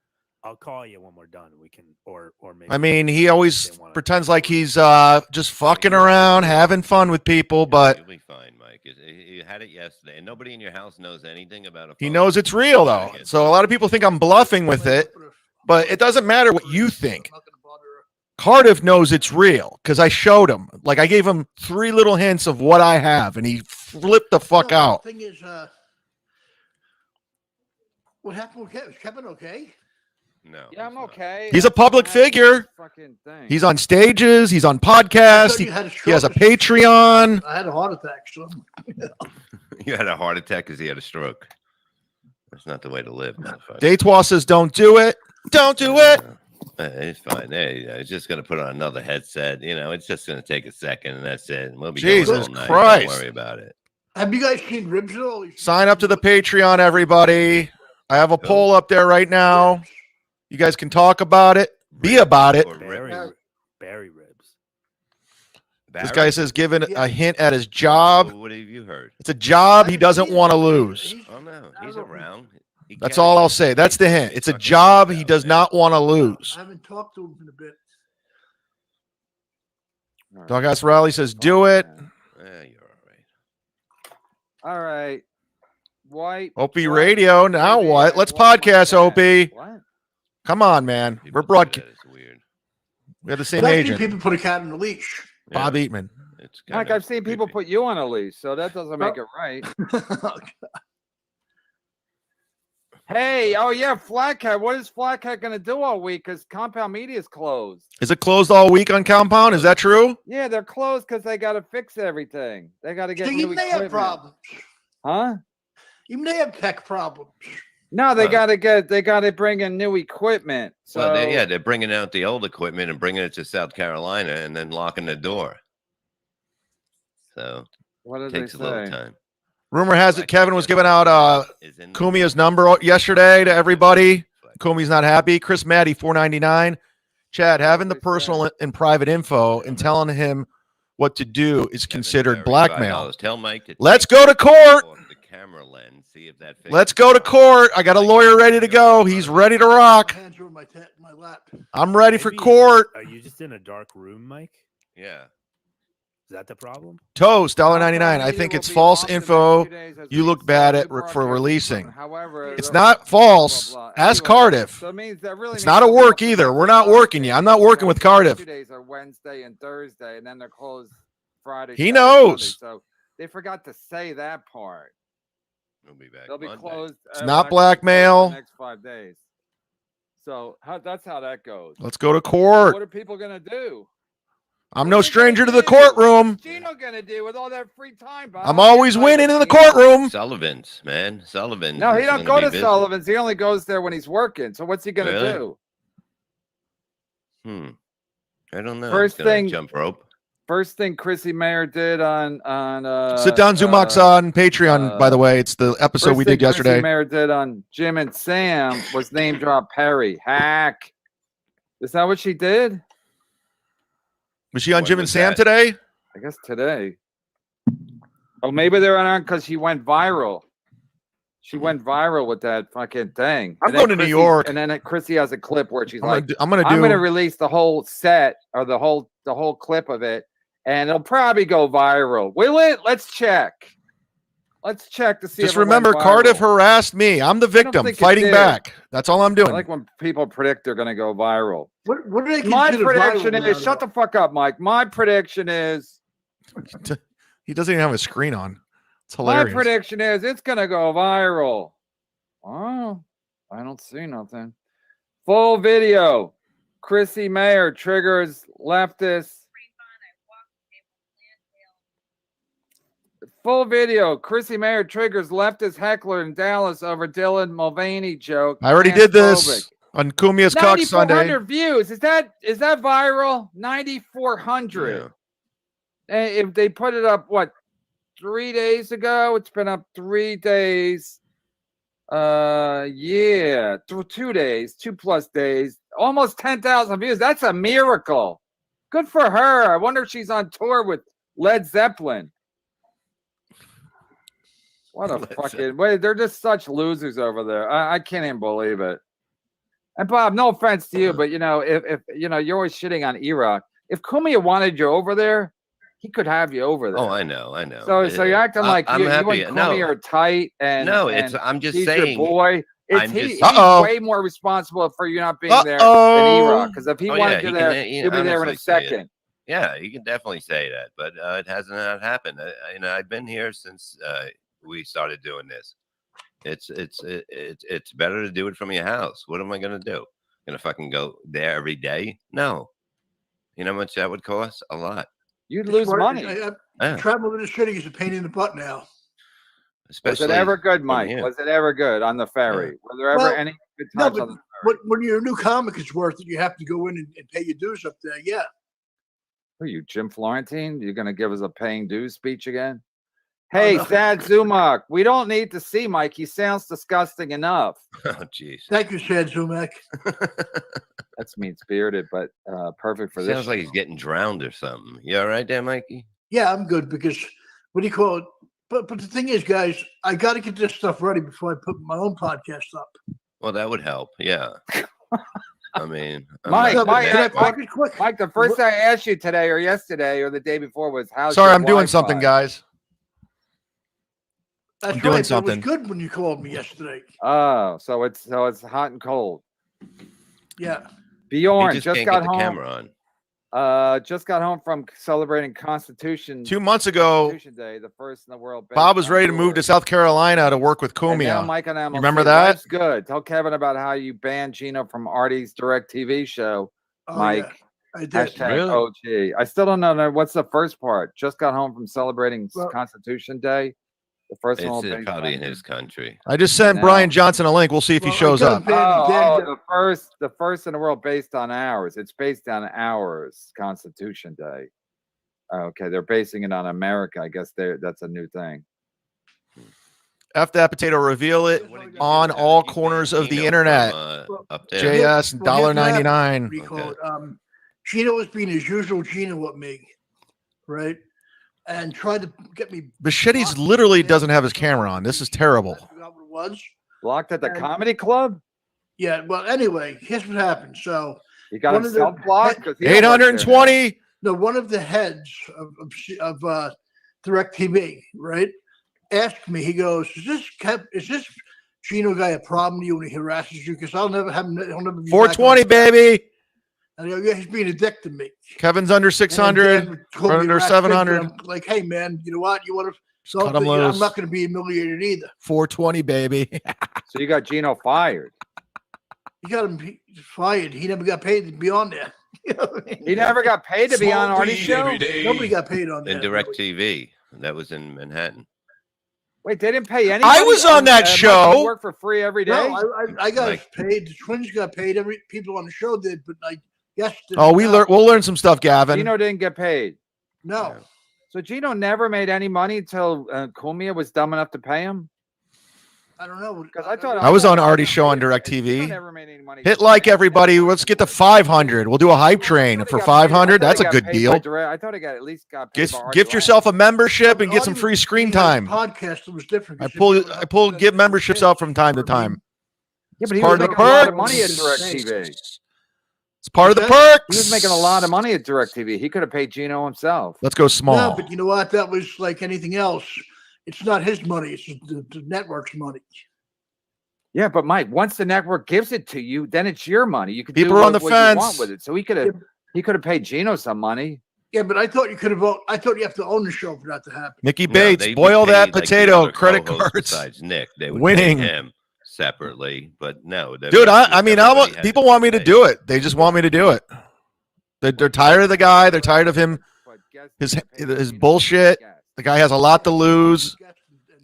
I'll call you when we're done. We can or maybe. I mean, he always pretends like he's just fucking around, having fun with people, but you'll be fine, Mike. You had it yesterday, and nobody in your house knows anything about a he phone. knows it's real though. So a lot of people think I'm bluffing with it, but it doesn't matter what you think. Cardiff knows it's real because I showed him. Like I gave him 3 little hints of what I have, and he flipped the fuck out. The thing is, what happened with Kevin? Is Kevin okay? No. Yeah, I'm he's not. okay. He's a public figure. Fucking thing. He's on stages. He's on I thought podcasts. you had a He has a stroke. Patreon. I had a heart attack. So You had a heart attack because he had a stroke. That's not the way to live, motherfucker. Daytwa says, "Don't do it. Don't do it." It's fine. Hey, it's just gonna put on another headset. You know, it's just gonna take a second, and that's it. And we'll be going Jesus all night. Christ. Don't worry about it. have you guys seen ribs at all? Sign up to the Patreon, everybody. I have a poll up there right now. You guys can talk about it, be about it. Or Barry ribs. This Barry? guy says, given a hint at his job. What have you heard? It's a job he doesn't want to lose. Oh no, he's around. He That's can't- all I'll say. That's the hint. It's a Fucking job he out, does man. not want to lose. I haven't talked to him in a bit. Doghouse Rally says, do it. You're all right. All right. White. Opie Radio. Now what? Let's podcast, Opie. What? Come on, man. People We're say broadcasting. that it's weird. We have the same But I've seen agent, people put a cat in the leash. Bob Eatman. It's Mike, kinda I've seen people creepy. put you on a leash, so that doesn't make it right. Hey, oh yeah, Flat Cat. What is Flat Cat gonna do all week? Because Compound Media is closed. Is it closed all week on Compound? Is that true? Yeah, they're closed because they got to fix everything. They got to get So new even they have equipment. problems. Huh? Even they have tech problems. No, they Huh. got to bring in new equipment. So Well, they're bringing out the old equipment and bringing it to South Carolina and then locking the door. So what did it they takes a little say? time. Rumor has it Kevin was giving out Cumia's number yesterday to everybody. Cumia's not happy. Chris Maddie, $4.99. Chad, having the personal and private info and telling him what to do is considered blackmail. Tell Mike to Let's take go to court. off the camera lens. See if that. Let's go to court. I got a lawyer ready to go. He's ready to rock. My hands are on my lap. I'm ready for Maybe court. Are you just in a dark room, Mike? Yeah. Is that the problem? Toast, $1.99. I think it's false info. You look bad at for releasing. However, It's not false. Ask Cardiff. So it means that really It's not a work either. We're not working you. I'm not working with Cardiff. 2 days are Wednesday and Thursday, and then they're closed Friday. He Saturday, knows. Sunday. So they forgot to say that part. We'll be back. They'll be Monday. closed. It's not blackmail. The next 5 days. So that's how that goes. Let's go to court. What are people gonna do? I'm no stranger to the courtroom. Gino gonna do with all that free time, Bob? I'm always winning in the courtroom. Sullivan's, man. Sullivan's. No, he is don't gonna go be to Sullivan's. He only goes there when he's working. So what's he gonna Really? do? I don't know. First He's gonna thing- jump rope. First thing Chrissy Mayer did on Sit down, Zumock's on Patreon, by the way. It's the episode first we thing did yesterday. Chrissy Mayer did on Jim and Sam was name drop Perry. Hack. Is that what she did? Was she on When Jim and was Sam that? today? I guess today. Oh, maybe they're on because she went viral. She went viral with that fucking thing. I'm And then going to New Chrissy- York. And then Chrissy has a clip where she's I'm like, gonna I'm do. gonna release the whole set or the whole clip of it, and it'll probably go viral. Will it? Let's check. Let's check to see. Just if it went remember, viral. Cardiff harassed me. I'm the victim, think it fighting did. back. That's all I'm I doing. like when people predict they're gonna go viral. What do they My consider prediction viral is now, shut though? the fuck up, Mike. My prediction is He doesn't even have a screen on. It's my hilarious. prediction is it's gonna go viral. Oh, I don't see nothing. Full video. Chrissy Mayer triggers leftist. Full video. Chrissy Mayer triggers leftist heckler in Dallas over Dylan Mulvaney joke. I already did this Transphobic. on Cumia's Cock Sunday. 9,400 views. Is that viral? 9,400. And if they put it up, what, 3 days ago? It's been up 3 days. Yeah, 2 days, 2+ days, almost 10,000 views. That's a miracle. Good for her. I wonder if she's on tour with Led Zeppelin. What a fucking way. They're just such losers over there. I can't even believe it. And Bob, no offense to you, but you know, if you know, you're always shitting on Iraq. If Cumia wanted you over there, he could have you over there. Oh, I know. So you're acting like I'm you happy. and Cumia are tight, and No, and I'm just he's saying. your boy. He's way more responsible for you not being there than Iraq. Because if he wanted you there, he'll be there in a second. Yeah, you can definitely say that, but it hasn't happened. I've been here since we started doing this. It's better to do it from your house. What am I gonna do? Gonna fucking go there every day? No. You know how much that would cost? A lot. You'd lose money. Travel to the city is a pain in the butt now. Especially was it ever good, Mike? here. Was it ever good on the ferry? Were there ever any good No, times but on the ferry? when you're a new comic, it's worth it. You have to go in and pay your dues up there. Yeah. Who are you, Jim Florentine? You're going to give us a paying dues speech again? Hey, Sad Zumock, we don't need to see Mike. He sounds disgusting enough. Oh, jeez. Thank you, Sad Zumock. That's mean-spirited, but perfect for this. Sounds like he's getting drowned or something. You all right there, Mikey? Yeah, I'm good because what do you call it? But the thing is, guys, I got to get this stuff ready before I put my own podcast up. Well, that would help. Yeah. I mean, Mike, Mike, Mike, the first thing I asked you today or yesterday or the day before was how's Sorry, your I'm doing Wi-Fi? something, guys. That's I'm doing right, something. It was good when you called me yesterday. Oh, so it's hot and cold. Yeah. Bjorn He just can't got get home. the camera on. Just got home from celebrating Constitution. 2 months ago, Constitution Day, the first in the world. Bob was ready to move to South Carolina to work with And now Cumia. Mike on MLC. You remember that? Life's good. Tell Kevin about how you banned Gino from Artie's direct TV show. Oh, Mike. yeah, I did. Hashtag OG. I still don't know what's the first part. Just got home from celebrating Well- Constitution Day. The first one. It's probably in his country. I just sent No. Brian Johnson a link. We'll see if he Well, I shows got up. him banned again. The first in the world based on ours. It's based on ours. Constitution Day. Okay, they're basing it on America. I guess that's a new thing. F that potato, reveal it on all corners of the internet. Up there. JS, Well, here's what $1.99. happened. Gino was being his usual Gino with me, right? and tried to get me. Bichitti's literally doesn't have his camera on. This is terrible. I forgot what it was. Blocked at the comedy club? Yeah. Well, anyway, here's what happened. So You got One him of the- self-blocked? 820. no, one of the heads of DirecTV, right, asked me. He goes, "Is this Gino guy a problem to you when he harasses you? Because I'll never have him. He'll never be back 420, on." baby. And I go, "Yeah, he's being a dick to me." Kevin's under 600. And told me under last 700. week, I'm like, hey man, you know what? You want to? cut him I'm loose. not going to be humiliated either. 420, baby. So you got Gino fired. You got him fired. He never got paid to be on there. You know what I mean? He never got paid to be on Artie's show? Nobody got paid on In there. DirecTV. That was in Manhattan. Wait, they didn't pay anybody? I was on that Mike, show. You work for free every day? No, I got Like- paid. The twins got paid. Every people on the show did, but like, yes. Oh, we'll learn some stuff, Gavin. Gino didn't get paid. No. So Gino never made any money until Cumia was dumb enough to pay him? I don't know. Because I thought I was on thought- Artie's show on Gino DirecTV. never made any money. Hit like, everybody. Let's get to 500. We'll do a hype train for 500. That's a good deal. I thought he got at least got paid. by Artie Gift Lang. yourself a membership and get some Artie free was screen being on time. the Podcast it was different. I pull give memberships out from time to time. Yeah, but he part was of the making a lot of perks. money at DirecTV. It's part of the He perks. He was making a lot of money at DirecTV. He could have paid Gino himself. Let's go small. No, but you know what? That was like anything else. It's not his money. It's the network's money. Yeah, but Mike, once the network gives it to you, then it's your money. You can People do are on what the you fence. want with it. So he could have paid Gino some money. Yeah, but I thought you could have. I thought you have to own the show for that to happen. Mickey No, Bates, they'd be boil that paid like the potato, other credit co-host cards. Besides Nick, they would Winning. pay him separately, but no. Dude, people want me to do it. They just want me to do it. They're tired of the guy. They're tired of him. But guess His who paid his Gino? bullshit. Guess. The guy has a lot to lose.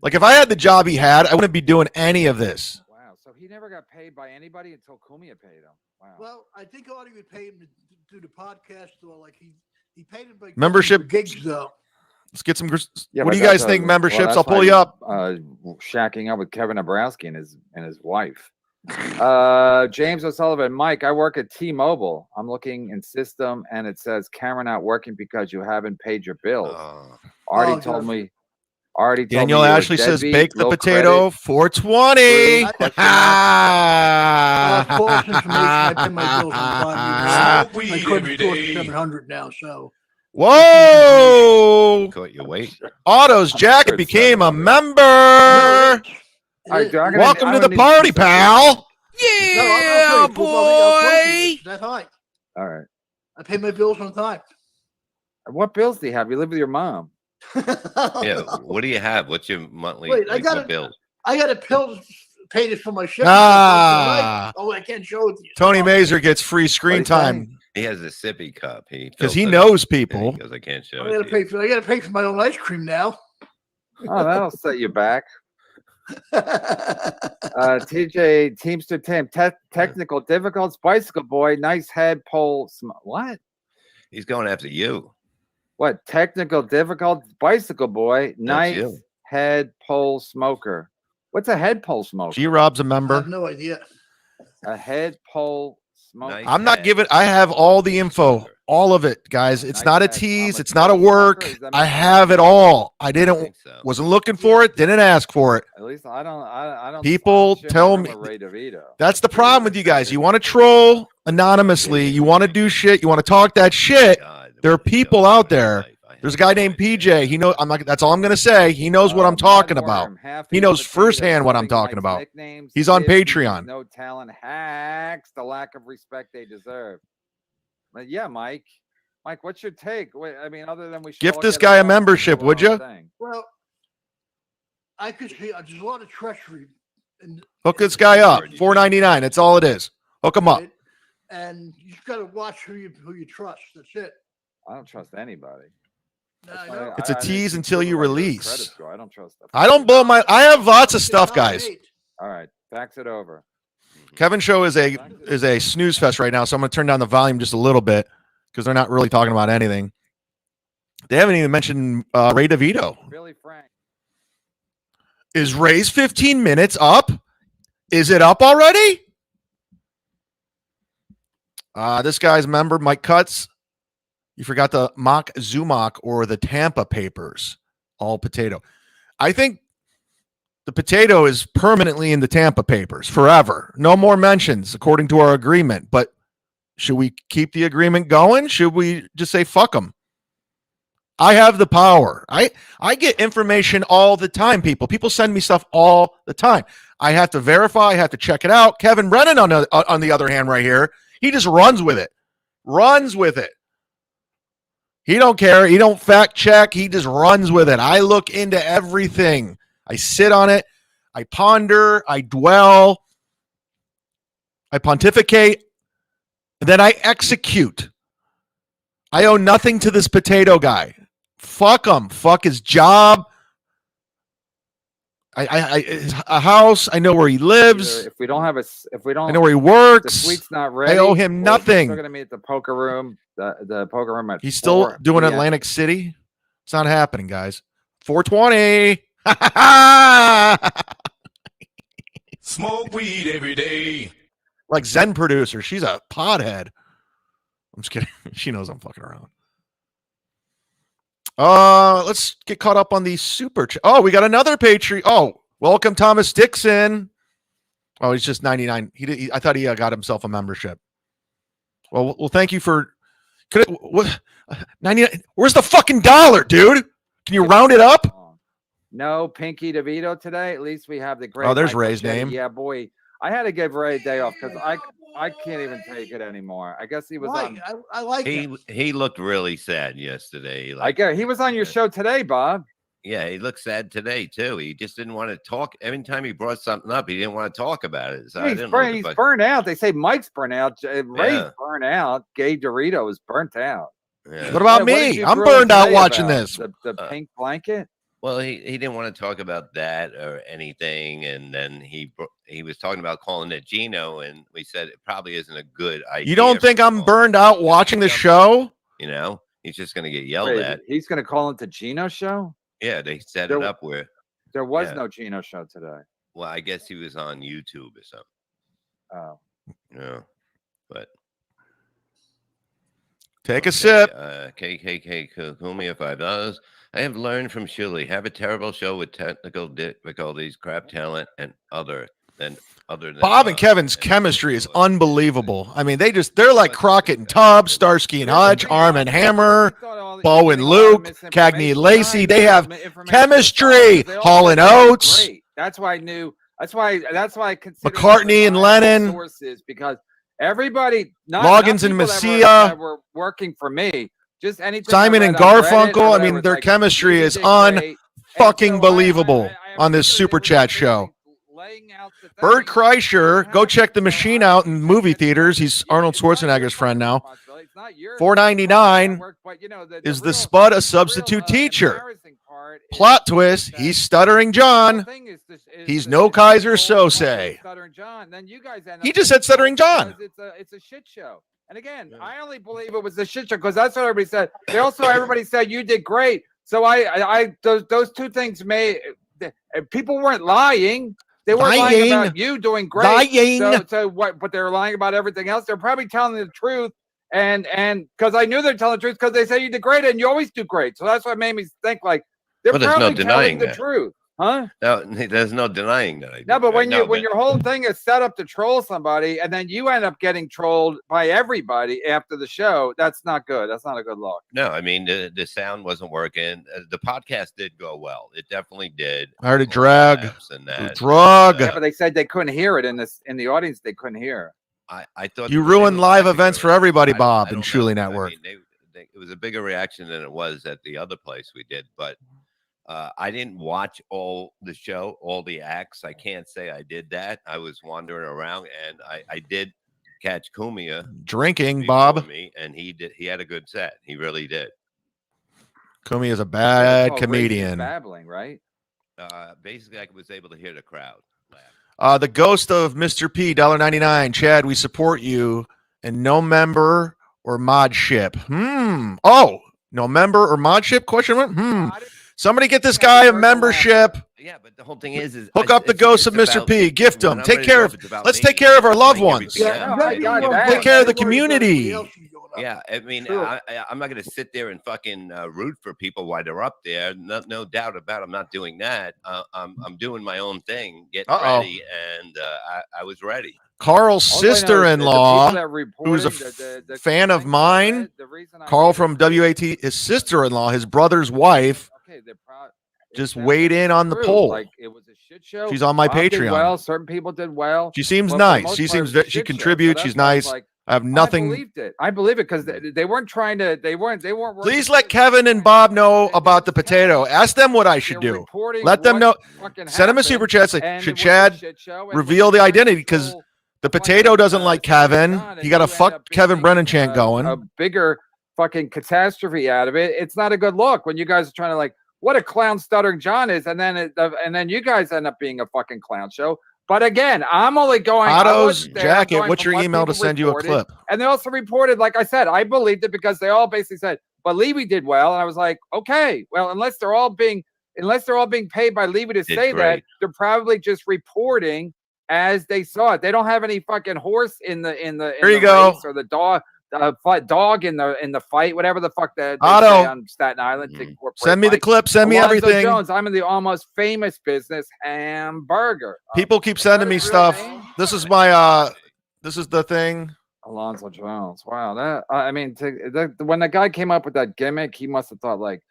Like if I had the job he had, I wouldn't be doing any of this. Wow. So he never got paid by anybody until Cumia paid him. Wow. Well, I think Artie would pay him to do the podcast, or like he paid him by Membership- gigs though. Let's get some. Yeah, What but do you guys that's think? well, Memberships? that's I'll pull why you up. Shacking up with Kevin Abrowski and his wife. James O'Sullivan, Mike, I work at T-Mobile. I'm looking in system and it says camera not working because you haven't paid your bills. Artie Oh, told God. me. Artie told Daniel me you're a Ashley says, deadbeat, "Bake the low potato, 420." Rude, question False information. I pay my bills on time. My credit score is 700 now. So Whoa! Caught your weight. Autos Jacket Good became a stuff. member. All right, I'm gonna- Welcome I'm to gonna the need party, some- pal. Yeah, boy. That's high. All right. I pay my bills on time. What bills do you have? You live with your mom. Yeah. What do you have? What's your monthly Wait, I like, got what it. bill? I got a pill paid for my ship. Ah. Oh, I can't show it to you. Tony Mazer gets free screen What'd he say? time He has a sippy cup. because he fills it knows up, and people. He goes, I can't show I it. gotta to pay you." for. I gotta pay for my own ice cream now. Oh, that'll set you back. TJ Teamster Tim, technical difficult bicycle boy, nice head pole. What? He's going after you. What? Technical difficult bicycle boy, nice you. head pole smoker. What's a head pole smoker? G Rob's a I member. have no idea. A head pole smoker. Nice. I'm not head. giving. I have all the info, all of it, guys. It's Nice not a head. tease. I'm a It's not a smoker. work. Does that I mean- have it all. I I didn't. think so. Wasn't looking for it. Didn't ask for it. At least I don't. People share tell my me- room with Ray DeVito. That's the problem with you guys. You want to troll anonymously. You want to do shit. You want to talk that shit. God, There are what he people does out in his there. life, I have There's a guy no named idea. PJ. He knows. I'm not. That's all I'm gonna say. He knows what I'm talking about. He knows firsthand what I'm talking about. He's on Patreon. No talent hacks the lack of respect they deserve. But yeah, Mike. Mike, what's your take? I mean, other than we should Gift all this get guy a along, membership, do would our ya? thing. Well, I could see there's a lot of treachery. In, Hook this guy up. $4.99. That's all it is. Hook him up. right? And you just gotta watch who you trust. That's it. I don't trust anybody. Nah, That's I why know. It's a I tease need until proof you of my good release. credit score. I don't trust that. I don't blow my. I have lots of stuff, guys. All right, fax it over. Kevin's show is a snooze fest right now, so I'm going to turn down the volume just a little bit because they're not really talking about anything. They haven't even mentioned Ray DeVito. Billy Frank. Is Ray's 15 minutes up? Is it up already? This guy's member, Mike Cuts. You forgot the mock Zumock or the Tampa papers, all potato. I think the potato is permanently in the Tampa papers forever. No more mentions according to our agreement. But should we keep the agreement going? Should we just say fuck them? I have the power. I get information all the time, people. People send me stuff all the time. I have to verify. I have to check it out. Kevin Brennan, on the other hand, right here, he just runs with it. Runs with it. He don't care. He don't fact check. He just runs with it. I look into everything. I sit on it. I ponder. I dwell. I pontificate. And then I execute. I owe nothing to this potato guy. Fuck him. Fuck his job. A house. I know where he lives. If we don't, I know where he works. The suite's not ready. I owe him nothing. We're still gonna meet at the poker room. The poker room at He's still 4 doing p.m. Atlantic City. It's not happening, guys. 420. Smoke weed every day. Like Zen producer. She's a pothead. I'm just kidding. She knows I'm fucking around. Let's get caught up on the super. Oh, we got another Patreon. Oh, welcome Thomas Dixon. Oh, he's just 99. I thought he got himself a membership. Well, thank you for. What? 99. Where's the fucking dollar, dude? Can you round it up? No Pinky DeVito today. At least we have the great. Oh, there's Michael Ray's J. name. Yeah, boy. I had to give Ray a day off because I can't even take it anymore. I guess he was on. I like it. He looked really sad yesterday. I get he was on your show today, Bob. Yeah, he looked sad today too. He just didn't want to talk. Every time he brought something up, he didn't want to talk about it. So He's burnt out. They say Mike's burnt out. Ray's burnt out. Gay Dorito is burnt out. Yeah. What about me? I'm burned out watching this. The pink blanket. Well, he didn't want to talk about that or anything, and then he was talking about calling it Gino, and we said it probably isn't a good idea. You don't think I'm burned out watching the show? You know, he's just going to get yelled Wait, at. He's going to call it the Gino show? Yeah, they set it up where there was no Gino show today. Well, I guess he was on YouTube or something. Oh, yeah, but take a sip. KKK Cumia $5. I have learned from Shirley. Have a terrible show with technical difficulties, crap talent, and other than Bob and Kevin's chemistry is unbelievable. I mean, they're like Crockett and Tubbs, Starsky and Hutch, Arm and Hammer, Bo and Luke, Cagney and Lacey. They have chemistry. Hall and Oates. That's why I knew. That's why I consider McCartney and Lennon. Sources because everybody, Loggins and Messia were working for me. Just anything. Simon and Garfunkel. I mean, their chemistry is fucking believable on this super chat show. Bert Kreischer, go check the machine out in movie theaters. He's Arnold Schwarzenegger's friend now. $4.99. Is the Spud a substitute teacher? Plot twist: he's Stuttering John. He's no Kaiser Sose. He just said Stuttering John. It's a shit show. And again, I only believe it was a shit show because that's what everybody said. Everybody said you did great. So those two things made people weren't lying. They weren't lying about you doing great. Lying. So what? But they're lying about everything else. They're probably telling the truth. And because I knew they're telling the truth because they say you did great and you always do great. So that's what made me think like they're probably telling the truth. Huh? No, there's no denying that. No, but when your whole thing is set up to troll somebody and then you end up getting trolled by everybody after the show, that's not good. That's not a good look. No, I mean the sound wasn't working. The podcast did go well. It definitely did. I heard it drag. Yeah, but they said they couldn't hear it in the audience. They couldn't hear. I thought you ruined live events for everybody, Bob, and Shuley Network. I mean, it was a bigger reaction than it was at the other place we did, but. I didn't watch all the show, all the acts. I can't say I did that. I was wandering around, and I did catch Cumia drinking, Bob. Me, and he did. He had a good set. He really did. Cumia is a bad comedian. Babbling, right? Basically, I was able to hear the crowd laugh. The ghost of Mr. P, $1.99. Chad, we support you, and no member or mod ship. Oh, no member or mod ship? Question mark. Somebody get this guy a membership. Yeah, but the whole thing is hook up the ghost of Mr. P. Gift him. Take care of. Let's take care of our loved ones. Take care of the community. Yeah, I mean, True. I'm not going to sit there and fucking root for people while they're up there. No doubt about it. I'm not doing that. I'm doing my own thing, getting ready, and I was ready. Carl's sister-in-law, who's a fan of mine, Carl from WAT, his sister-in-law, his brother's wife, just weighed in on the poll. Like, it was a shit show. She's on my Bob did Patreon. well, certain people did well. She seems But for the nice. most She part, it seems was a she shit show. contributes. So She's that's why I nice. was like, I have nothing. I believed it. I believe it because they weren't trying to. They weren't. Please let Kevin and Bob know about the potato. Ask them what I should do. Let them know. Send them a super chat. Say, should Chad reveal the identity? Because the potato doesn't like Kevin. He got a fuck Kevin Brennan chant going. A bigger fucking catastrophe out of it. It's not a good look when you guys are trying to like what a clown Stuttering John is, and then you guys end up being a fucking clown show. But again, I'm only going. Otto's jacket. What's your email to send you a clip? And they also reported, like I said, I believed it because they all basically said, "But Levy did well," and I was like, "Okay, well, unless they're all being paid by Levy to say that, they're probably just reporting as they saw it. They don't have any fucking horse in the There you go. race or the dog." Dog in the fight, whatever the fuck that Otto, say on Staten Island. send me the clip. Send me Alonzo everything. Jones, I'm in the almost famous business hamburger. People keep sending me stuff. This is my this is the thing. Alonzo Jones. Wow, that I mean, when the guy came up with that gimmick, he must have thought like,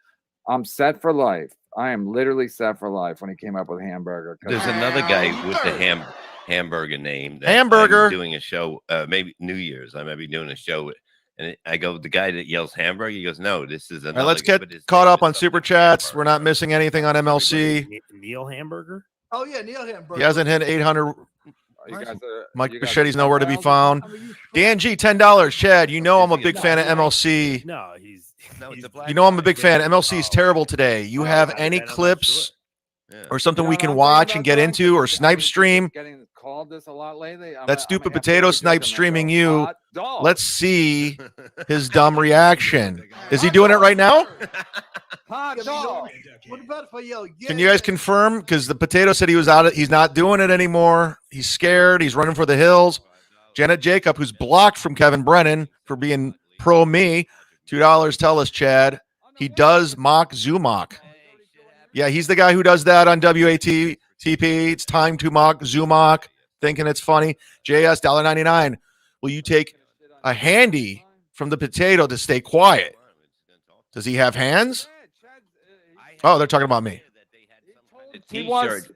"I'm set for life. I am literally set for life." When he came up with hamburger. There's another guy with the hamburger name. That Hamburger. I'm doing a show, maybe New Year's. I might be doing a show, and I go, the guy that yells hamburger. He goes, "No, this is another." All right, let's guy, get caught up on super chats. We're not missing anything on MLC. Neil Hamburger. Oh yeah, Neil Hamburger. He hasn't hit 800. You guys Mike Machetti's nowhere to be found. Dan G, $10. Chad, you know I'm a big fan of MLC. No, he's You know I'm a big fan. MLC is terrible today. You have any clips or something we can watch and get into, or snipe stream? Getting called this a lot lately. That stupid potato snipe streaming you. Let's see his dumb reaction. Is he doing it right now? What about if I yell? Yeah, Can you guys confirm? Because the potato said he was out. He's not doing it anymore. He's scared. He's running for the hills. Janet Jacob, who's blocked from Kevin Brennan for being pro me, $2. Tell us, Chad. He does mock Zumock. Yeah, he's the guy who does that on WATTP. It's time to mock Zumock, thinking it's funny. JS $1.99. Will you take a handy from the potato to stay quiet? Does he have hands? Oh, they're talking about me. T-shirt.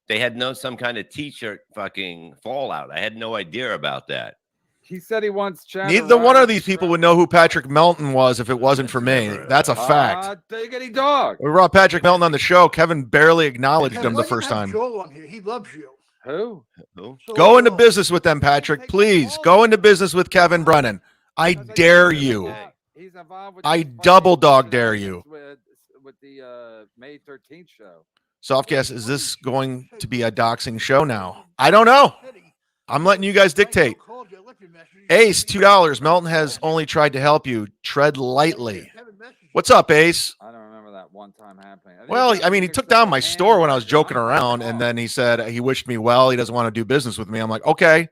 They had some kind of T-shirt fucking fallout. I had no idea about that. He said he wants Chad. Neither one of these people would know who Patrick Melton was if it wasn't for me. That's a fact. Diggity dog. We brought Patrick Melton on the show. Kevin barely acknowledged him the first time. Joel on here. He loves you. Who? Go into business with them, Patrick. Please go into business with Kevin Brennan. I dare you. I double dog dare you. With the May 13th show. Softcast, is this going to be a doxing show now? I don't know. I'm letting you guys dictate. Ace, $2. Melton has only tried to help you. Tread lightly. What's up, Ace? I don't remember that one time happening. Well, I mean, he took down my store when I was joking around, and then he said he wished me well. He doesn't want to do business with me. I'm like, okay.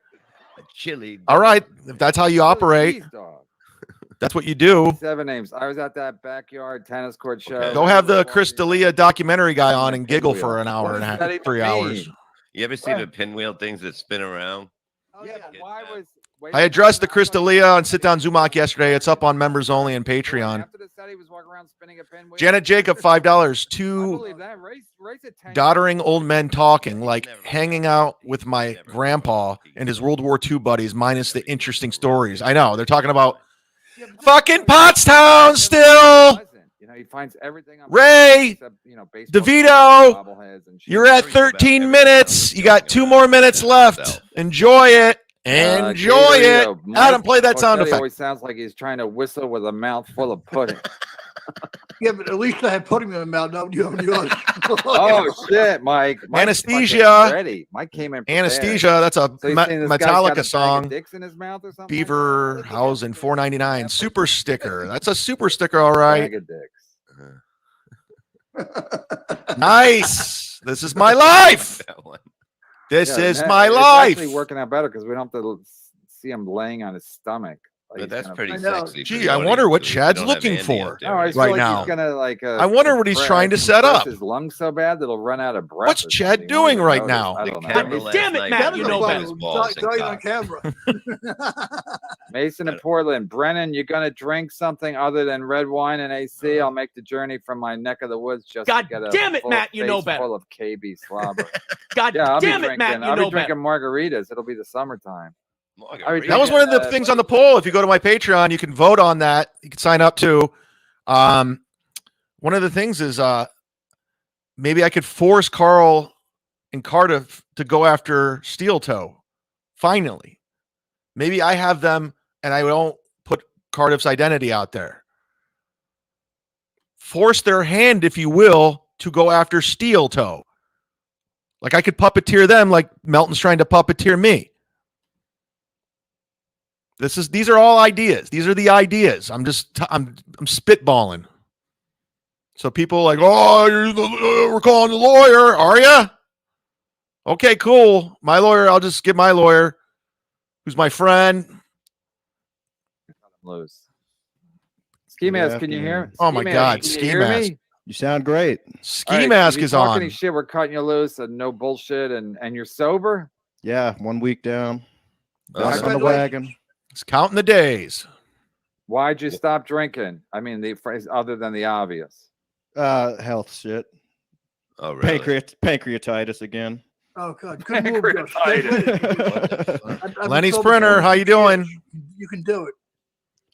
Chili. All right. If that's how you operate, that's what you do. 7 names. I was at that backyard tennis court show. Go have the Chris D'Elia documentary guy on and giggle for an hour and a half, 3 hours. You ever see the pinwheel things that spin around? Yeah, why was I addressed the Chris D'Elia on Sit Down Zumock yesterday. It's up on members only and Patreon. After the set, he was walking around spinning a pinwheel. Janet Jacob, $5. I Two believe that. Race at 10. doddering old men talking, like hanging out with my grandpa and his World War II buddies, minus the interesting stories. I know. They're talking about fucking Pottstown still. You know, he finds everything on Ray, except, you know, DeVito, bobbleheads and shit. you're at 13 minutes. You got 2 more minutes left. Enjoy it. Enjoy it. Adam, play that sound He effect. always sounds like he's trying to whistle with a mouth full of pudding. Yeah, but at least I have pudding in my mouth. No, yours. Oh shit, Mike. Mike's Anesthesia. fucking ready. Mike came in. prepared. Anesthesia. That's a So he's saying this guy's got a Metallica bag of song. dicks in his mouth or something. Beaver Housing, $4.99. Super sticker. That's a super sticker. All right. Bag of dicks. Nice. This is my life. This Yeah, is that- my it's life. actually working out better because we don't have to see him laying on his stomach. But that's pretty I know. sexy. for Gee, the I audience wonder what if you Chad's don't have looking Andy for. up there No, I just anymore. Right feel like now. he's gonna like. I wonder what he's trying to set compress up. his lungs so bad that he'll run out of breath. What's or Chad something. doing Won't right even now? notice. I The don't know. camera God last damn it, night Matt, was you all know about better. his balls and Dying on cock. camera. Mason and Portland. Brennan, you're gonna drink something other than red wine and AC. I'll make the journey from my neck of the woods just God to get a damn it, full Matt, you know face better. full of KB slobber. God Yeah, I'll be damn it, drinking. Matt, you I'll know be drinking better. margaritas. It'll be the summertime. Margarita. That was one of the things on the poll. If you go to my Patreon, you can vote on that. You can sign up too. One of the things is maybe I could force Carl and Cardiff to go after Steel Toe. Finally, maybe I have them and I don't put Cardiff's identity out there. Force their hand, if you will, to go after Steel Toe. Like I could puppeteer them like Melton's trying to puppeteer me. These are all ideas. These are the ideas. I'm spitballing. So people are like, oh, we're calling the lawyer. Are you? Okay, cool. My lawyer, I'll just get my lawyer, who's my friend. Loose. Ski Mask, can you hear? Oh my God, can you Ski hear Mask. me? You sound great. Ski All right, Mask if you is talk on. Any shit, we're cutting you loose and no bullshit, and you're sober. Yeah, 1 week down. Oh, Back on the wagon. It's counting the days. Why'd you stop drinking? I mean, the phrase other than the obvious. Health shit. Oh, really? Pancreatitis again. Oh God, good move, Joe. Stay with it. I've Lenny been sober Sprinter, for how you doing? You can do it.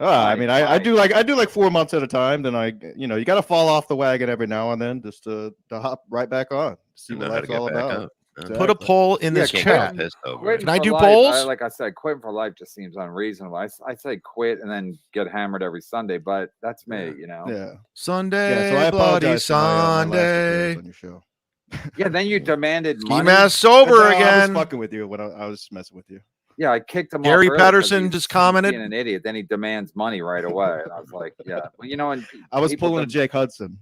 I mean, I do like 4 months at a time. Then you got to fall off the wagon every now and then just to hop right back on. See what life's all about. Put a poll in this chat. Quitting Can I for do life, polls? like I said, quitting for life just seems unreasonable. I say quit and then get hammered every Sunday, but that's me, you know. Yeah. Sunday, So I bloody apologize for my last Sunday. appearance on your show. Yeah, then you demanded Ski money. Mask sober No, I was again. fucking with you when I was messing with you. Yeah, I kicked him. Gary off early 'cause Patterson he's just commented. being an idiot. Then he demands money right away, and I was like, yeah, well, you know, and I was people pulling a Jake Hudson.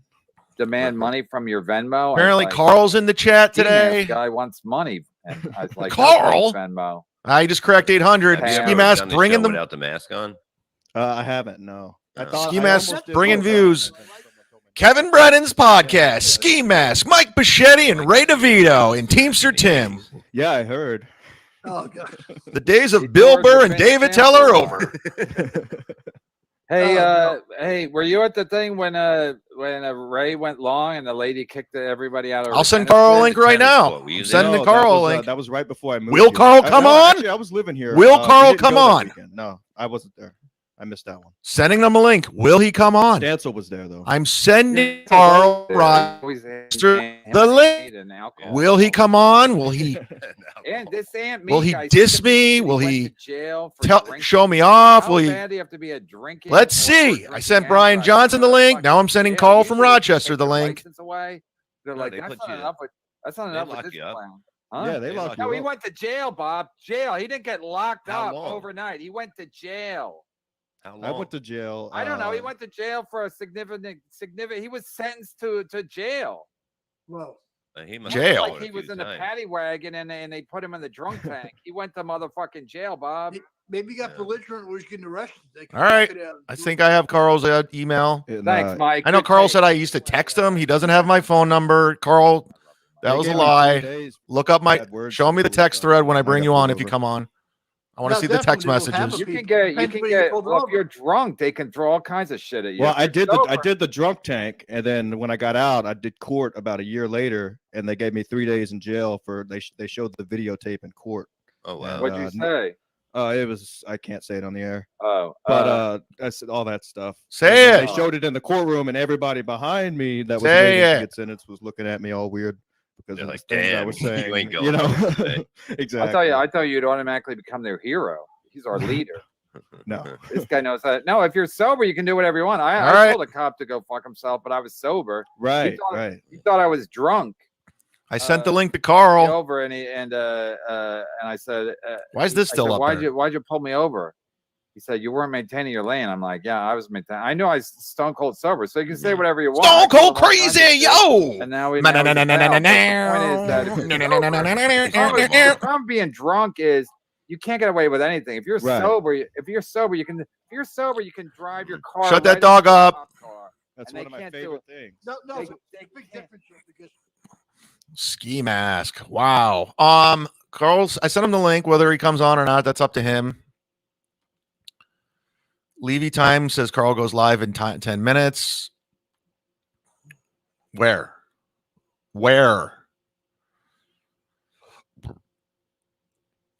demand money from your Venmo. Apparently, like, Carl's in the chat Ski Mask today. guy wants money, and I was like, Carl? Venmo. I just cracked 800. Have you Ski ever Mask done the bringing show them. without the mask on. I haven't. No. I No. thought Ski I Mask almost did bringing both views. times. Kevin Brennan's podcast. Ski Mask. Mike Bichetti and Ray DeVito and Teamster Tim. Yeah, I heard. Oh God. The days of Bill Burr and David Teller are over. Hey, Oh, hey, were you at the thing when Ray went long and the lady kicked everybody out of? I'll send tennis Carl a court? link right now. Were you I'm sending No, the Carl a that was, link. that was right before I moved. Will here. Carl come on? Actually, I was living here. Will we Carl didn't come go that on? weekend. No, I wasn't there. I missed that one. Sending them a link. Will he come on? Stancil was there though. I'm sending Carl Rochester the link. Will he come on? Will he And this Aunt Will he guy, diss he me? Will went he to jail for drinking. show me off? How Will he? bad do you have to be a drinking? Let's or see. drinking I sent and Brian driving? Johnson the link. Fucking Now I'm sending jail. Carl from Usually they Rochester take the your link. license away. They're No, like, they that's put not you- enough. That's not they enough with lock this you up. clown. Huh? Yeah, they locked you No, he up. went to jail, Bob. Jail. He didn't get locked How up long? overnight. He went to jail. How I long? went to jail. I don't know. He went to jail for a significant. He was sentenced to jail. Well, He must Jail. have Like gone a he was few in a times. paddy wagon and they put him in the drunk tank. He went to motherfucking jail, Bob. maybe he got Yeah. belligerent when he was getting arrested. They can All right. check it out. I think I have Carl's email. Thanks, Mike. I know Good Carl take. said I used to text him. He doesn't have my phone number. Carl, that was a lie. Look up my. Show me the text thread when I bring you on if you come on. I want to No, see the text definitely, they'll have messages. a- You can get. Depends when you pulled Well, if over. you're drunk, they can throw all kinds of shit at you. Well, If I you're did sober- the drunk tank, and then when I got out, I did court about a year later, and they gave me 3 days in jail for they showed the videotape in court. Oh wow. What'd you say? It was I can't say it on the air, Oh, but I said all that stuff. Say And then it. They showed it in the courtroom, and everybody behind me that was Say waiting it. to get sentenced was looking at me all weird because They're of like, the things I "Damn, was you saying. ain't going You know, home today." exactly. I thought you'd automatically become their hero. He's our leader. No. This guy knows that. No, if you're sober, you can do whatever you want. All I right. told a cop to go fuck himself, but I was sober. Right, thought- right. He thought I was drunk. I sent the link to He Carl. over and I said, Why is this I still said, up there? why'd you pull me over? He said, you weren't maintaining your lane. I'm like, yeah, I was maintaining. I know I was stone cold sober, so you can say whatever you want. I Stone told cold him all kinds of crazy, shit, yo! And now we. Now he's a pal. But the point is that if you're sober, the problem being drunk is you can't get away with anything. If you're Right. sober, you can you're sober, you can drive your car. Shut that right dog into a up. cop car, That's and one they of my can't do favorite it. things. No, They- but they big can't. difference though, because Ski mask. Wow. Carl's. I sent him the link. Whether he comes on or not, that's up to him. Levy time says Carl goes live in 10 minutes. Where?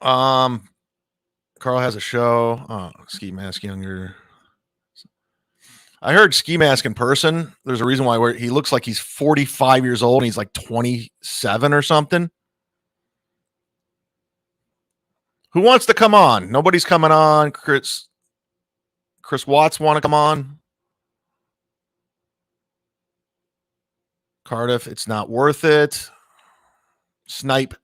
Carl has a show. Oh, Ski Mask Younger. I heard Ski Mask in person. There's a reason why he looks like he's 45 years old and he's like 27 or something. Who wants to come on? Nobody's coming on. Chris Watts want to come on. Cardiff, it's not worth it. Snipe.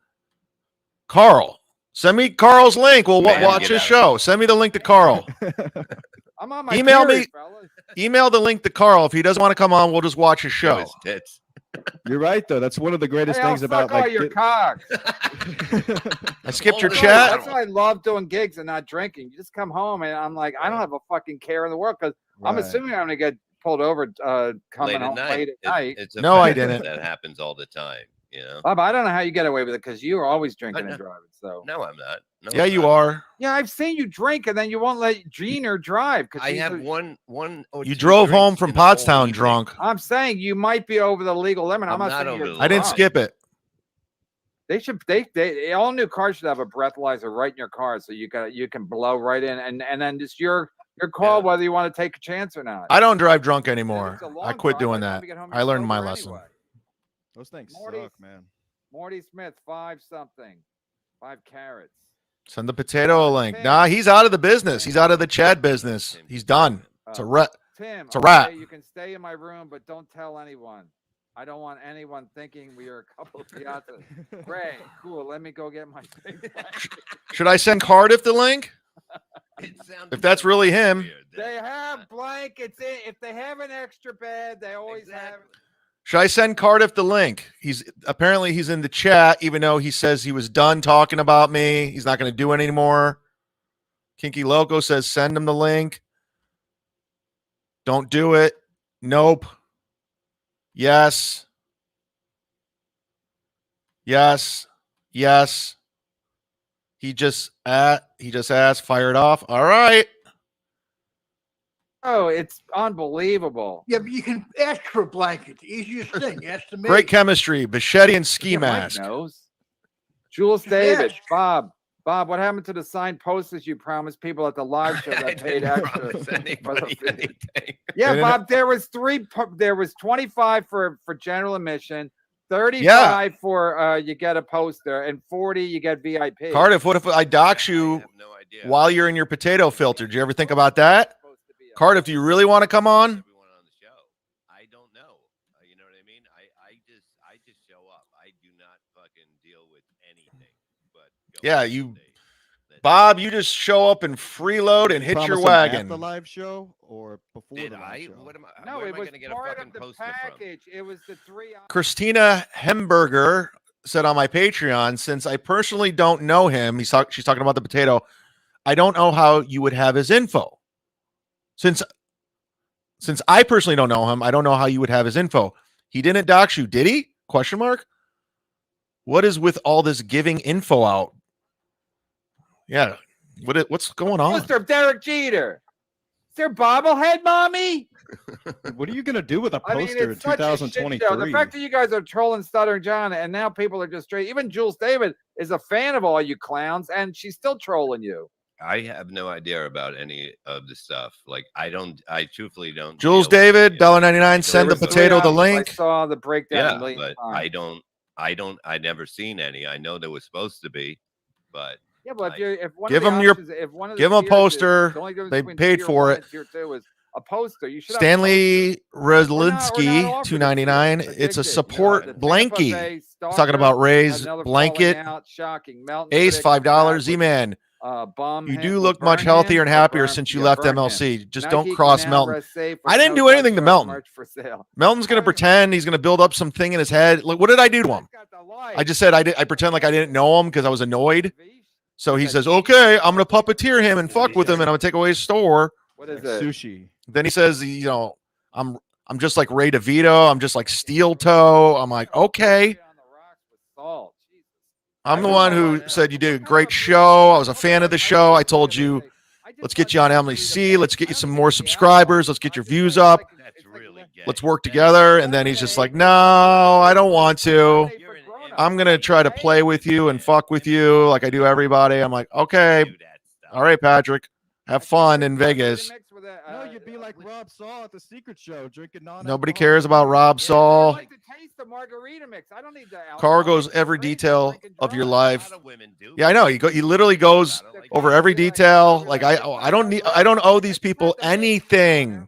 Carl, send me Carl's link. We'll watch his show. Send me the link to Carl. I'm on my Email period, me. fellas. Email the link to Carl. If he doesn't want to come on, we'll just watch his show. His tits. You're right, though. That's one of the greatest Hey, things I'll about suck all like. your cock. I skipped your That's chat. That's why I love doing gigs and not drinking. You just come home and I'm like, I don't have a fucking care in the world because I'm Right. assuming I'm gonna get pulled over coming home late at night. It's a No, I fact didn't. That happens all the time. You know. Bob, I don't know how you get away with it because you are always drinking and driving. So No, I'm not. No, Yeah, I'm you not. are. yeah, I've seen you drink and then you won't let Gina drive because I have one. Or You two drove home drinks from in the whole Pottstown evening. drunk. I'm saying you might be over the legal limit. I'm I'm not not saying over you're the I didn't drunk. skip it. They should. They all new cars should have a breathalyzer right in your car, so you can blow right in, and then just your call whether you want to take a chance or not. I don't drive drunk And anymore. if it's a I long quit drive, doing by the time that. you get home, I you're learned my sober lesson. anyway. Those things Morty- suck, man. Morty Smith, 5 something, 5 carats. Send the potato link. Nah, he's out of the business. He's out of the Chad business. He's done. It's a Tim, It's a wrap. okay, you can stay in my room, but don't tell anyone. I don't want anyone thinking we are a couple of piazzas. Great, cool. Let me go get my thing. Should I send Cardiff the link? It sounded If that's really him. weird that- They have blankets in. If they have an extra bed, they always have. Should I send Cardiff the link? He's in the chat, even though he says he was done talking about me. He's not going to do it anymore. Kinky Loco says send him the link. Don't do it. Nope. Yes. Yes. Yes. He just asked, fired off. All right. Oh, it's unbelievable. yeah, but you can ask for a blanket. The easiest thing. Ask the maid. Great chemistry. Bichetti and Ski Yeah, Mike Mask. knows. Jules David, Yes. Bob, what happened to the signed posters you promised people at the live show I that paid didn't extra? promise for the anybody fee? anything. Yeah, They didn't- Bob, there was 25 for general admission, 35 for you get a poster, and 40 you get VIP. Cardiff, what if I dox I you have no idea. while you're in your potato filter? Did you ever think about that? Cardiff, do you really want to come on? Everyone on the show. I don't know. You know what I mean? I just show up. I do not fucking deal with anything. But go Yeah, on you- stage. That's Bob, you just show up and freeload and hit your Promise them at wagon. the live show or before Did the live I? show? What am I? No, where it am I was gonna get a part fucking of the poster from? package. It was the 3 Christina Hemberger said on my Patreon, since I personally don't know him, she's talking about the potato. I don't know how you would have his info. Since I personally don't know him, I don't know how you would have his info. He didn't dox you, did he? Question mark. What is with all this giving info out? Yeah. What's going on? poster of Derek Jeter. Is there bobblehead, mommy? What are you gonna do with a I mean, poster in it's such a shit show. The 2023? fact that you guys are trolling Stuttering John, and now people are just straight. Even Jules David is a fan of all you clowns, and she's still trolling you. I have no idea about any of the stuff. Like I truthfully don't. Jules deal with David, any of it. $1.99. Send the There was potato 3 the hours. link. I saw the breakdown. Yeah, a million but times. I never seen any. I know there was supposed to be, but Yeah, but Like, if one give of the them your- options, if one of the give them a tiers poster. is, the only difference They between paid tier for 1 it. and tier 2 is a poster. You should have a Stanley poster. We're not Rezlinsky, offered $2.99. it. It's a Addicted. support The Tampa blankie. Bay He's Stalker talking about has Ray's another blanket. falling out. Shocking. Melton Ace, predicts $5. that Z-Man, bomb you him. do Will look much burn healthier him and or happier burn- since you yeah, left burn him. MLC. Just Nike don't can cross now Melton. rest safe with I didn't no do anything to touch Melton. merch for sale. Melton's going to pretend he's going to build up something in his head. Like, what did I do to him? He's got the light. I just said I pretend like I didn't know him because I was annoyed. So he Okay. says, okay, I'm going to puppeteer him and fuck with him and I'm going to take away his store. What is Like it? sushi. Then he says, you know, I'm just like Ray DeVito. I'm just like Steel Toe. I'm like, okay. On the rocks with salt. Jesus. I'm the one who said you did a great show. I was a fan of the show. I told you, let's get you on MLC. Let's get you some more subscribers. Let's get your views up. That's really gay. Let's work together. And then he's just like, no, I don't want to. I'm going to try to play with you and fuck with you like I do everybody. I'm like, okay. All right, Patrick. Have fun in Vegas. No, you'd be like Rob Saul at the Secret Show drinking non. Nobody cares about Rob I Saul. like to taste the margarita mix. I don't need the alcohol. Carl goes every detail of your life. Yeah, I know. He literally goes over every detail. Like I don't owe these people anything.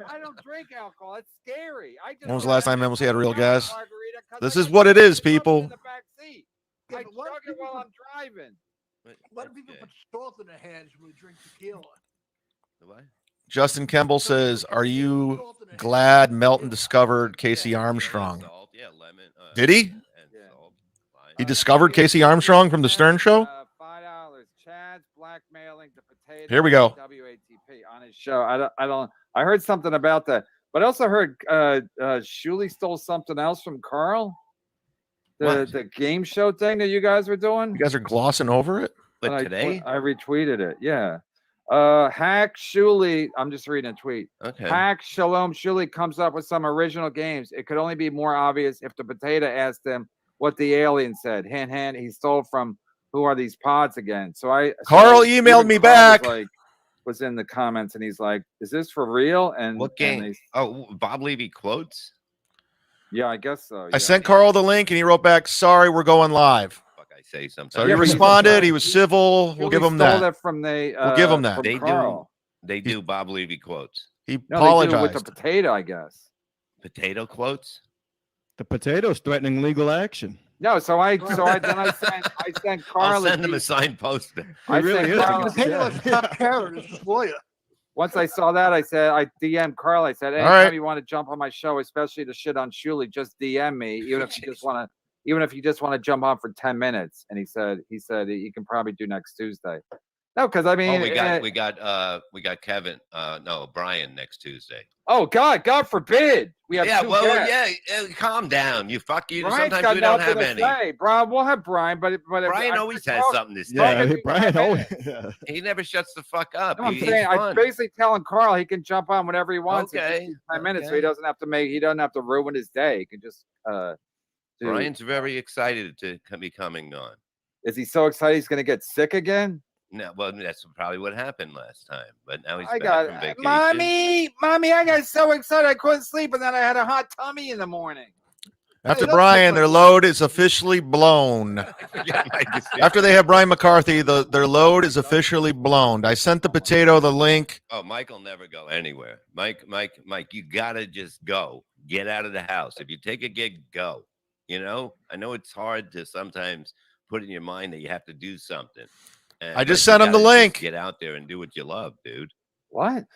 I don't drink alcohol. It's scary. When was the last time MLC had a real guest? This is what it is, people. I chug it while I'm driving. Why do people put salt in their hands when we drink tequila? Justin Kemble says, "Are you glad Melton discovered Casey Armstrong? Yeah, lemon. Did he? He discovered Casey Armstrong from the Stern Show? $5. Chad's blackmailing the potato. Here we go. WATP on his show. I heard something about that, but I also heard Shuley stole something else from Carl. The game show thing that you guys were doing. You guys are glossing over it. But today, I retweeted it. Yeah. Hack Shuley. I'm just reading a tweet. okay. Hack Shalom Shuley comes up with some original games. It could only be more obvious if the potato asked him what the alien said. Hint, hint. He stole from Who Are These Pods again? Carl emailed me back. Was in the comments and he's like, "Is this for real?" And What game? Bob Levy quotes. Yeah, I guess so. I sent Carl the link and he wrote back, "Sorry, we're going live." Fuck, I say something. So he responded. He was civil. We'll give him that. We'll give him that. They do Bob Levy quotes. He No, they do apologized. with the potato, I guess. Potato quotes. The potato's threatening legal action. No, then I sent Carl. I'll send him a signed poster. I really sent is. Carl. Potato is top carrot. This is lawyer. Once I saw that, I DM'd Carl. I said, anytime right. you want to jump on my show, especially the shit on Shuley, just DM me. Even if you just want to jump on for 10 minutes. And he said he can probably do next Tuesday. No, because I mean, we got Kevin. Bryan next Tuesday. Oh God forbid we have. Yeah, two well, guests. calm down. You fuck you. Brian's Sometimes got we don't nothing have to any. say. Brian, we'll have Brian, but Brian always has something to say. Yeah, Brian always. Yeah. He never shuts the fuck up. No, I'm He's saying, I'm fun. basically telling Carl he can jump on whenever he wants. Okay, In 10 minutes, so he doesn't have to ruin his day. He can just. Brian's very excited to be coming on. Is he so excited he's going to get sick again? No, well, that's probably what happened last time. But now he's I back got from vacation. mommy, I got so excited I couldn't sleep, and then I had a hot tummy in the morning. After Hey, Brian, their load is officially blown. After they have Brian McCarthy, their load is officially blown. I sent the potato the link. Oh, Mike will never go anywhere. Mike, you gotta just go. Get out of the house. If you take a gig, go. You know, I know it's hard to sometimes put in your mind that you have to do something. I just sent him the link. Get out there and do what you love, dude. What?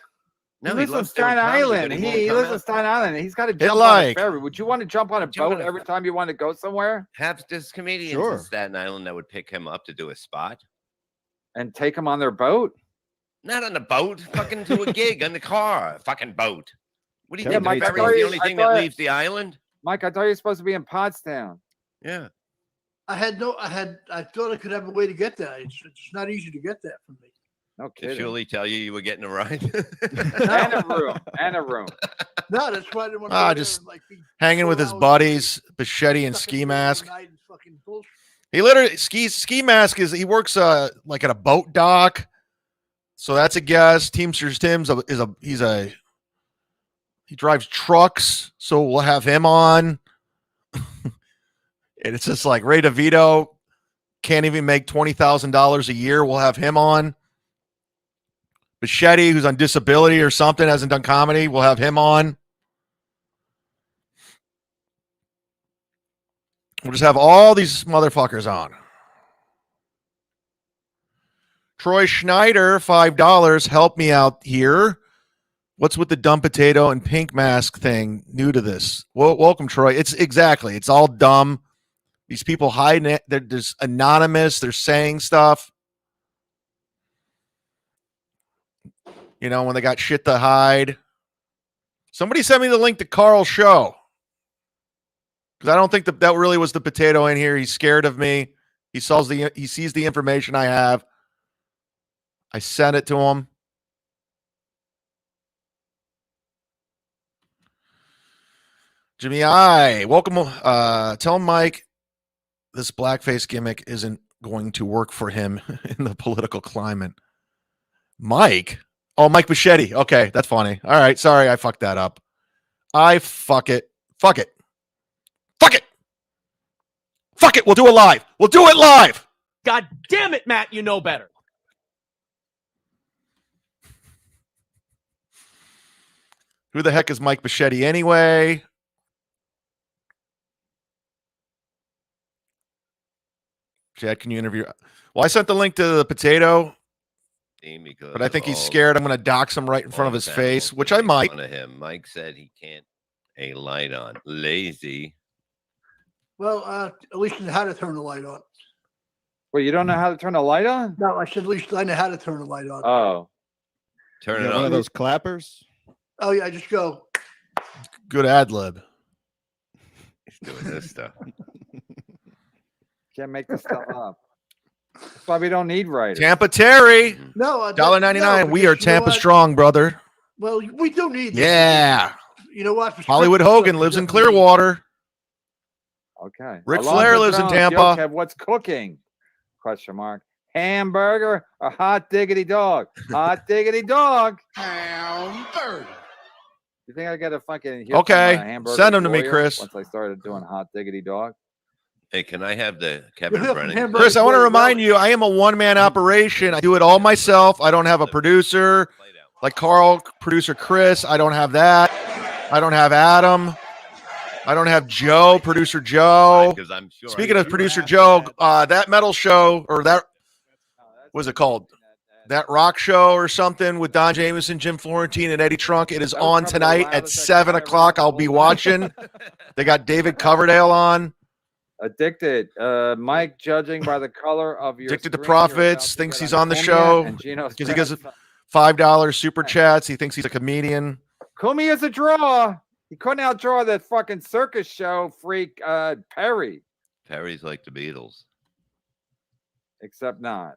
No, he lives on Staten Island. He lives on Staten Island. He's got to jump on a ferry. Would you want to jump on a boat every time you want to go somewhere? Have this comedians in Staten Island that would pick him up to do a spot and take him on their boat. Not on the boat, fucking do a gig on the car, fucking boat. What do you think? Mike, The ferry's the only thing that leaves the island? Mike, I thought you were supposed to be in Pottstown. Yeah. I thought I could have a way to get there. It's not easy to get there for me. No Did kidding. Shirley tell you were getting a ride? and a room. No, that's why I didn't want to go just there and, be hanging with his 4 hours buddies, Bichetti and stuck Ski in the middle of Mask. the night and fucking bullshit. He literally Ski Mask he works like at a boat dock. So that's a guest. Teamsters Tim's he drives trucks, so we'll have him on. And it's just like Ray DeVito can't even make $20,000 a year. We'll have him on. Bichetti, who's on disability or something, hasn't done comedy. We'll have him on. We'll just have all these motherfuckers on. Troy Schneider, $5. Help me out here. What's with the dumb potato and pink mask thing? New to this. Well, welcome, Troy. It's all dumb. These people hiding it. They're just anonymous. They're saying stuff. You know, when they got shit to hide. Somebody sent me the link to Carl's show. Because I don't think that really was the potato in here. He's scared of me. He sees the information I have. I sent it to him. Jimmy I. Welcome. Tell Mike this blackface gimmick isn't going to work for him in the political climate. Mike? Oh, Mike Bichetti. Okay, that's funny. All right, sorry, I fucked that up. Fuck it. Fuck it. We'll do it live. God damn it, Matt, you know better. Who the heck is Mike Bichetti anyway? Chad, can you interview? Well, I sent the link to the potato, but I think he's scared I'm going to dox him right in front of his face, which I might. Mike said he can't a light on. Lazy. Well, at least I know how to turn the light on. Well, you don't know how to turn a light on? No, I said at least I know how to turn the light on. Oh. Turn it on. One of those clappers? Oh, yeah, just go. Good ad lib. He's doing this stuff. Can't make this stuff up. That's why we don't need writers. Tampa Terry. No, $1.99. no, We are because you know Tampa what? strong, brother. Well, we do need this. Yeah. You know what? Hollywood Hogan lives in Clearwater. Okay. Ric Flair lives in Tampa. Kev, what's cooking? Question mark. Hamburger or hot diggity dog? Hot diggity dog. Hamburger. You think I got a fucking okay? Hamburger Send them to me, warrior Chris. Once I started doing hot diggity dog. Hey, can I have the Kevin Brennan? Chris, I want to remind you, I am a one-man operation. I do it all myself. I don't have a producer like Carl, producer Chris. I don't have that. I don't have Adam. I don't have Joe, producer Joe. I'm sure Speaking of producer Joe, that metal show, or that, what's it called? That rock show or something with Don Jameson, Jim Florentine, and Eddie Trunk. It is on tonight at 7 o'clock. I'll be watching. They got David Coverdale on. Addicted. Mike judging by the color of your Addicted to screen, Profits. you're about to Thinks get he's on the Cumia show and Gino's because he gets friends. $5 super chats. He thinks he's a comedian. Cumia is a draw. He couldn't outdraw that fucking circus show freak Perry. Perry's like the Beatles. Except not.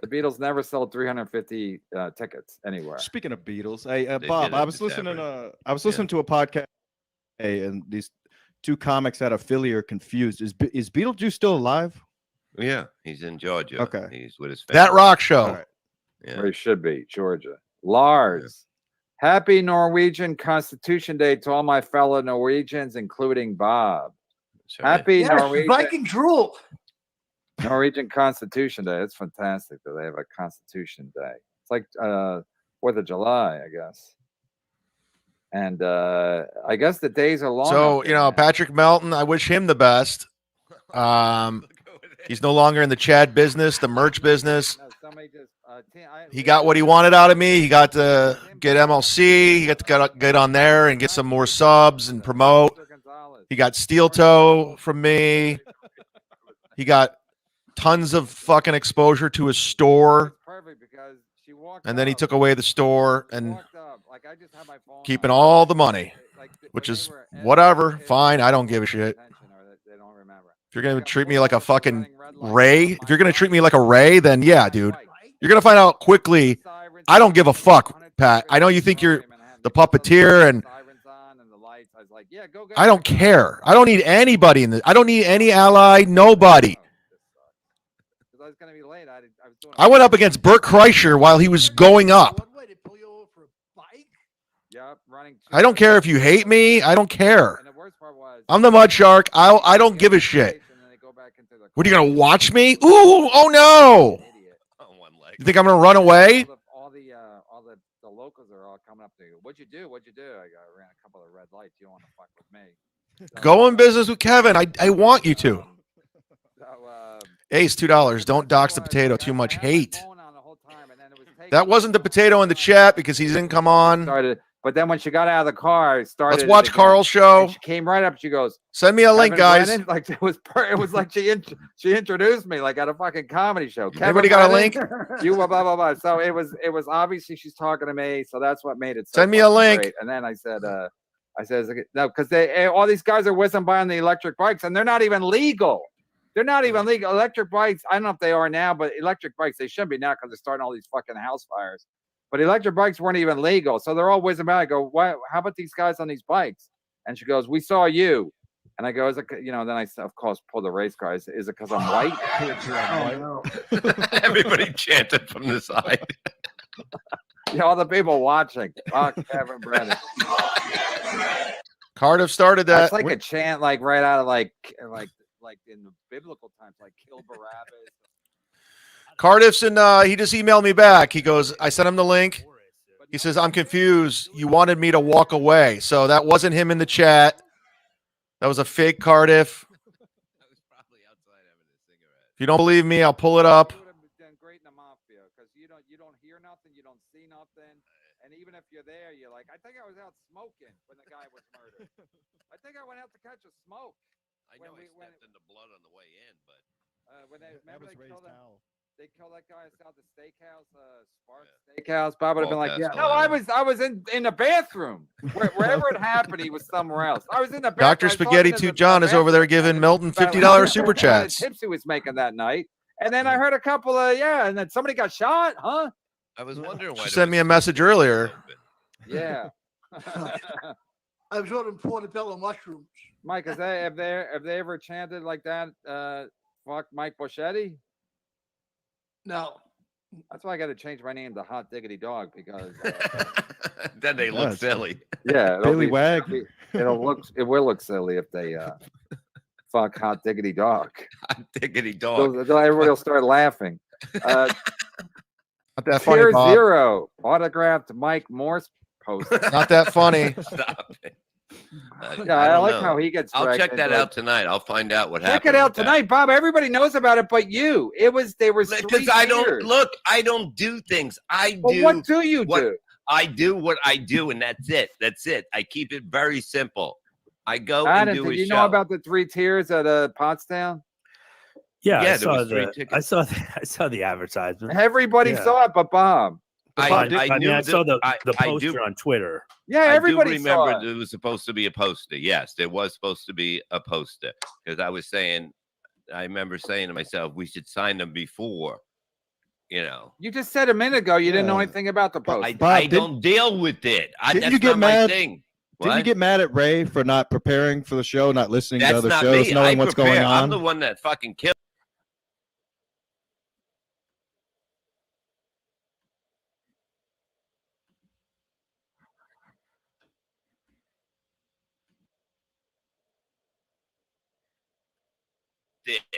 The Beatles never sold 350 tickets anywhere. Speaking of Beatles, hey Bob, I was listening to a podcast, and these two comics out of Philly are confused. Is Beetlejuice still alive? Yeah, he's in Georgia. Okay, he's with his family. That rock show. Right. Yeah. Where he should be, Georgia. Lars, happy Norwegian Constitution Day to all my fellow Norwegians, including Bob. Right. Happy Yes, Norwegian. Vikings rule. Norwegian Constitution Day. It's fantastic that they have a Constitution Day. It's like 4th of July, I guess. And I guess the days are long. So, you know, Patrick Melton, I wish him the best. He's no longer in the Chad business, the merch business. He got what he wanted out of me. He got to get MLC. He got to get on there and get some more subs and promote. He got steel toe from me. He got tons of fucking exposure to his store. And then he took away the store and keeping all the money, which is whatever. Fine. I don't give a shit. If you're going to treat me like a fucking Ray, if you're going to treat me like a Ray, then yeah, dude. You're going to find out quickly. I don't give a fuck, Pat. I know you think you're the puppeteer, and I don't care. I don't need anybody in this. I don't need any ally, nobody. I went up against Bert Kreischer while he was going up. I don't care if you hate me. I don't care. I'm the MUDSHARK. I don't give a shit. What, are you going to watch me? Ooh, oh no. You think I'm going to run away? All the locals are all coming up to you. What'd you do? What'd you do? I ran a couple of red lights. You don't want to fuck with me. Go in business with Kevin. I want you to. Ace, $2. Don't dox the potato. Too much hate. That wasn't the potato in the chat because he didn't come on. But then when she got out of the car, it started. Let's watch Carl's show. And she came right up. She goes, "Send me a link, guys." Brennan? Like it was like she introduced me like at a fucking comedy show. Everybody got a link? You blah blah blah. So it was obviously she's talking to me. So that's what made it. So Send me a link. Great. And then I said no, because all these guys are whizzing by on the electric bikes and they're not even legal. They're not even legal. Electric bikes. I don't know if they are now, but electric bikes they should be now because they're starting all these fucking house fires. But electric bikes weren't even legal. So they're all whizzing by. I go, why? How about these guys on these bikes? And she goes, we saw you. And I go, is it, then I, of course, pull the race car. Is it because I'm white? Everybody chanted from the side. All the people watching. Fuck Kevin Brennan. Cardiff started that. It's like a chant, like right out of like in the biblical times, like kill Barabbas. Cardiff's and he just emailed me back. He goes, I sent him the link. He says, I'm confused. You wanted me to walk away. So that wasn't him in the chat. That was a fake Cardiff. If you don't believe me, I'll pull it up. You would have done great in the mafia because you don't hear nothing, you don't see nothing, and even if you're there, you're like, I think I was out smoking when the guy was murdered. I think I went out to catch a smoke. I know I stepped in the blood on the way in, but when they killed that guy outside the steakhouse, Sparks Steakhouse. Bob would have been like, yeah. No, I was in the bathroom. Wherever it happened, he was somewhere else. I was in the bathroom. Dr. Spaghetti 2 John is over there giving Milton $50 super chats. Tips he was making that night. And then I heard a couple of, and then somebody got shot, huh? I was wondering why. She sent me a message earlier. Yeah. I was ordering portobello mushrooms. Mike, have they ever chanted like that? Fuck Mike Boschetti? No. That's why I got to change my name to Hot Diggity Dog because then they look silly. Yeah, Billy Wag. It will look silly if they fuck Hot Diggity Dog. Hot Diggity Dog. Everybody will start laughing. Not that funny, Tier Bob. 0 autographed Mike Morse post. Not that funny. Stop it. I like how he gets. I'll check that out tonight. I'll find out what happened. Check it out tonight, Bob. Everybody knows about it, but you. They were because I don't look. I don't do things. Well, what do you do? I do what I do, and that's it. That's it. I keep it very simple. I go and do a show. You know about the 3 tiers at Pottstown? Yeah, Yeah, I saw the advertisement. Everybody saw it, but Bob. I saw the poster on Twitter. Yeah, everybody saw saw it. It was supposed to be a poster. Yes, there was supposed to be a poster because I remember saying to myself, we should sign them before. You just said a minute ago you didn't know anything about the poster. I don't deal with it. Didn't you get mad? Didn't you get mad at Ray for not preparing for the show, not listening That's to other not shows, me. knowing what's going on? I'm the one that fucking killed.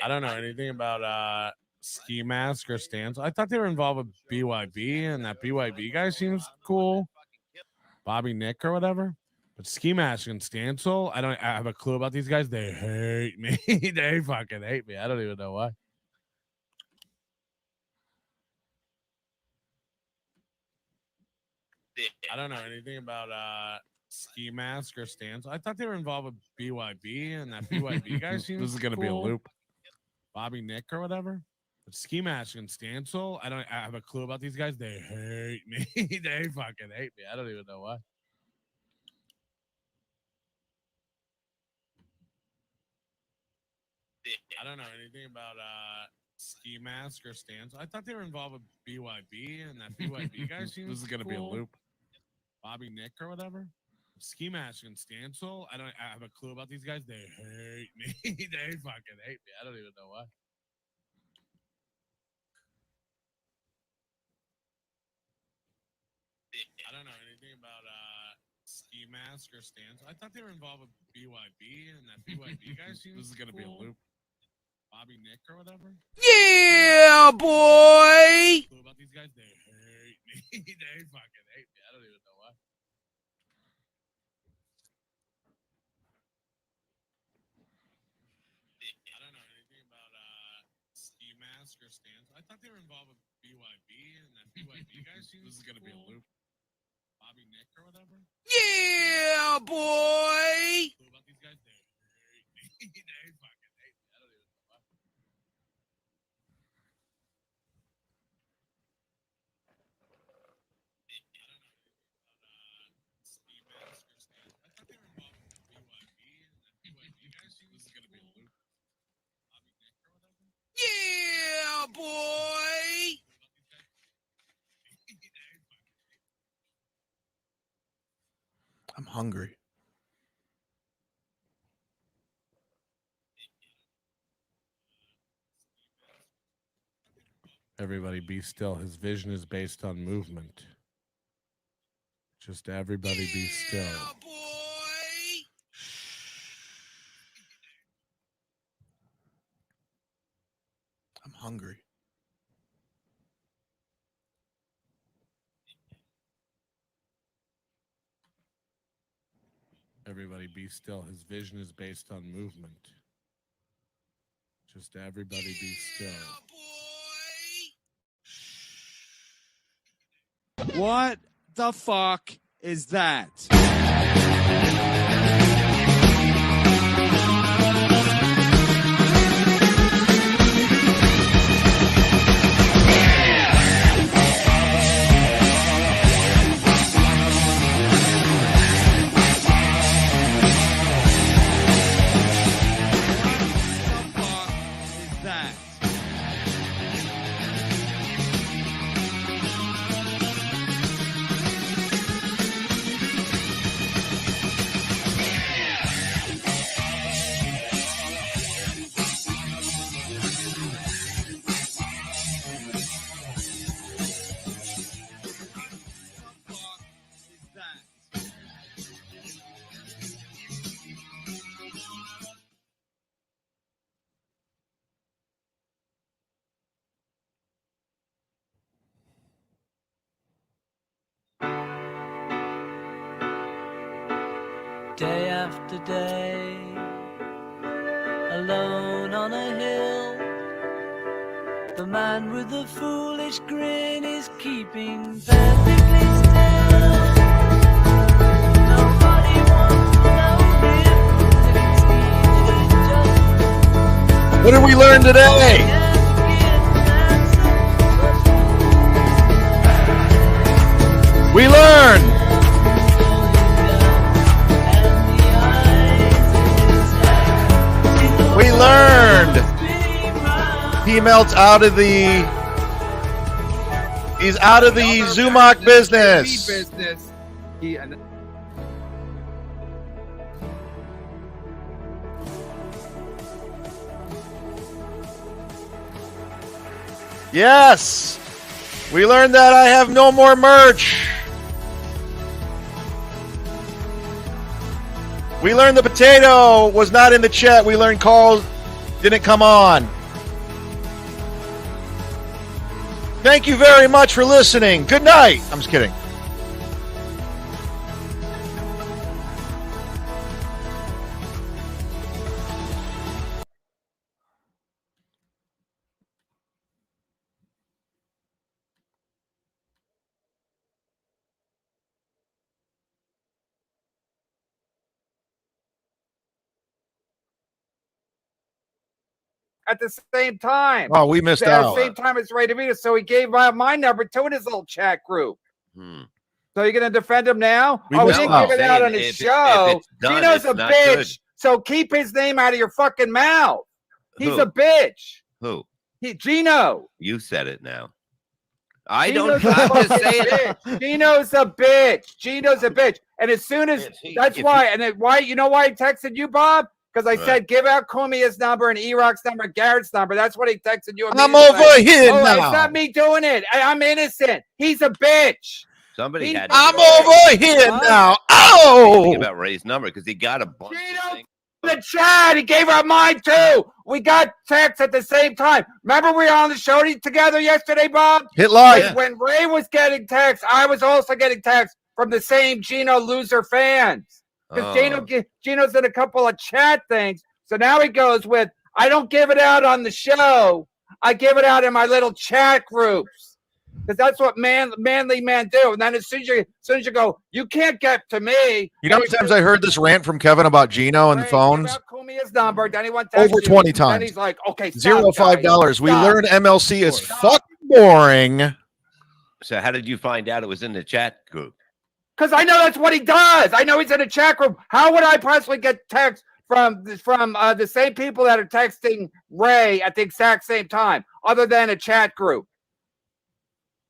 I don't know anything about Ski Mask or Stance. I thought they were involved with BYB, and that BYB guy seems cool. Bobby Nick or whatever. But Ski Mask and Stancil, I have a clue about these guys. They hate me. They fucking hate me. I don't even know why. I don't know anything about Ski Mask or Stance. I thought they were involved with BYB, and that BYB guy seems This is going to be a loop. Bobby Nick or whatever. But Ski Mask and Stancil, I have a clue about these guys. They hate me. They fucking hate me. I don't even know why. I don't know anything about Ski Mask or Stance. I thought they were involved with BYB, and that BYB guy seems This is going to be a loop. Bobby Nick or whatever. Ski Mask and Stancil, I have a clue about these guys. They hate me. They fucking hate me. I don't even know why. I don't know anything about Ski Mask or Stance. I thought they were involved with BYB, and that BYB guy seems This is going to be a loop. Bobby Nick or whatever. Yeah, boy. Clue about these guys. They hate me. They fucking hate me. I don't even know why. I don't know anything about Ski Mask or Stance. I thought they were involved with BYB, and that BYB guy seems This is going to be a loop. Yeah, boy. Yeah, boy. I'm hungry. Everybody be still. His vision is based on movement. Just everybody be still. I'm hungry. Everybody be still. His vision is based on movement. Just everybody be still. What the fuck is that? Day after day, alone on a hill, the man with the foolish grin is keeping perfectly still. Nobody wants to know him. What did we learn today? We learned he melts out of the he's out of the Zumock business. Yes, we learned that I have no more merch. We learned the potato was not in the chat. We learned Carl didn't come on. Thank you very much for listening. Good night. I'm just kidding. At the same time. Oh, we missed at out. the same time as Ray DeVito. So he gave my number to in his little chat group. So you're going to defend him now? We We missed didn't out. give it out on his show. it's done, Gino's it's a not bitch. good. So keep his name out of your fucking mouth. He's Who? a bitch. Who? Gino. You said it now. I Gino's don't a have to fucking say it. bitch. Gino's a bitch. Gino's a bitch. And as soon as that's if why, and then why, you know why I texted you, Bob? Because I Right. said give out Cumia's number and E-Rock's number, Garrett's number. That's what he texted you. I'm immediately. over here Oh, now. It's not me doing it. I'm innocent. He's a bitch. Somebody had. I'm over here now. Oh! Think about Ray's number because he got a bunch of things. The chat, he gave out mine too. We got texts at the same time. Remember we were on the show together yesterday, Bob? Hit live. When Ray was getting texts, I was also getting texts from the same Gino loser fans. Because Gino's in a couple of chat things. So now he goes with, I don't give it out on the show. I give it out in my little chat groups. because that's what manly men do. And then as soon as you go, you can't get to me. You know how many times I heard this rant from Kevin about Gino and the phones? Give out Cumia's number. Then he went Over 20 Then times. he's like, okay, stop, $5. We Stop. learned MLC is fucking boring. So how did you find out it was in the chat group? Because I know that's what he does. I know he's in a chat group. How would I possibly get text from the same people that are texting Ray at the exact same time, other than a chat group?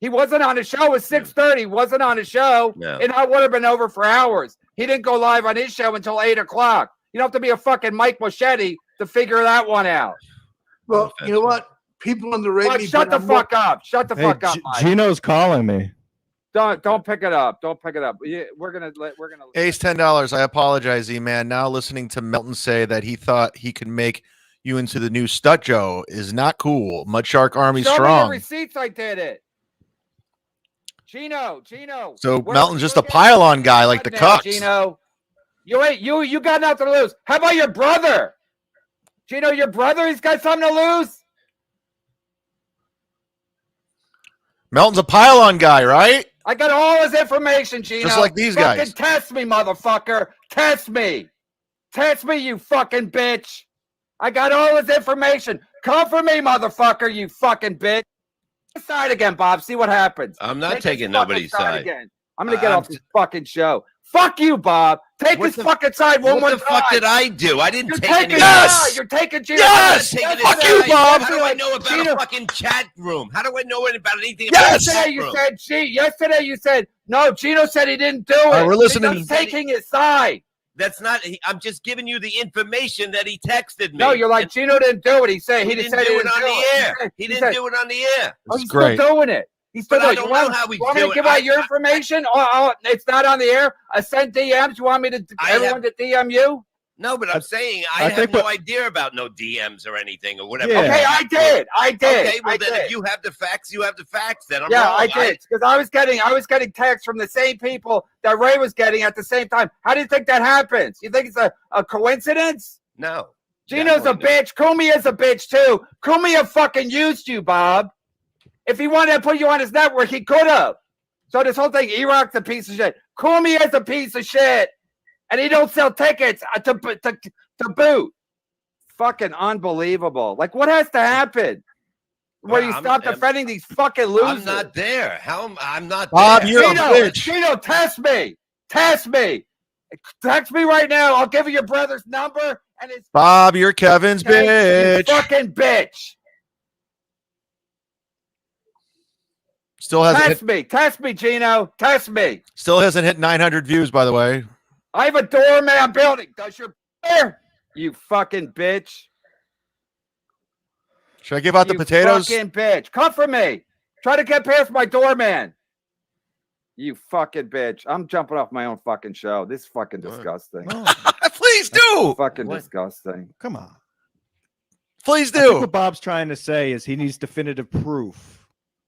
He wasn't on the show. It was 6:30. He wasn't on the show. No. And I would have been over for hours. He didn't go live on his show until 8 o'clock. You don't have to be a fucking Mike Moschetti to figure that one out. Well, you know what? People on the radio. Mike, shut the fuck up. Shut the fuck up, Mike. Gino's calling me. Don't pick it up. Don't pick it up. We're gonna. Ace $10. I apologize, E-Man. Now listening to Melton say that he thought he could make you into the new Stut Joe is not cool. MUDSHARK Army Show strong. me the receipts. I did it. Gino. So Melton's just a pile-on guy like the Cucks. Gino, you got nothing to lose. How about your brother? Gino, your brother, he's got something to lose. Melton's a pile-on guy, right? I got all his information, Gino. Just like these guys. Fucking test me, motherfucker. Test me. Test me, you fucking bitch. I got all his information. Come for me, motherfucker, you fucking bitch. Take side again, Bob. See what happens. I'm not Take taking his fucking nobody's side. again. I'm going to get off this fucking show. Fuck you, Bob. Take his fucking side one more time. What the fuck did I do? I didn't take taking any. Yes! You're taking Gino. Yes! Fuck you, Bob. How do I know about Gino. a fucking chat room? How do I know about anything Yes! about a chat room? Yesterday you said no. Gino said he didn't do it. right, we're listening. He's taking his side. That's not. I'm just giving you the information that he texted me. No, you're like Gino didn't do it. He said He didn't do it on the air. He didn't do it on the air. That's he's great. still doing it. He's still But I doing it. don't know how we want me do to it. give out your information? Oh, it's not on the air. I sent DMs. You want me to everyone to DM you? No, but I'm saying I have think no what- idea about no DMs or anything or whatever. Yeah. Okay, I did. Okay, well I then did. if you have the facts, you have the facts. Then I'm Yeah, wrong. I did because I was getting texts from the same people that Ray was getting at the same time. How do you think that happens? You think it's a coincidence? No. Gino's a definitely bitch. Cumia's a bitch too. Cumia fucking used you, Bob. If he wanted to put you on his network, he could have. So this whole thing, E-Rock's a piece of shit. Cumia's a piece of shit, and he don't sell tickets to boot. Fucking unbelievable. Like, what has to happen? Where you stop defending these fucking losers. I'm not there. I'm not Bob, there. you're a bitch. Gino, test me. Test me. Text me right now. I'll give you your brother's number and his Bob, you're Kevin's bitch. You fucking bitch. Still hasn't Test me, Gino. Test me. Still hasn't hit 900 views, by the way. I have a doorman building. Does your brother? You fucking bitch. Should I give out the You potatoes? fucking bitch. Come for me. Try to get past my doorman. You fucking bitch. I'm jumping off my own fucking show. This is fucking disgusting. Please do. Fucking disgusting. Come on. Please I think do. what Bob's trying to say is he needs definitive proof.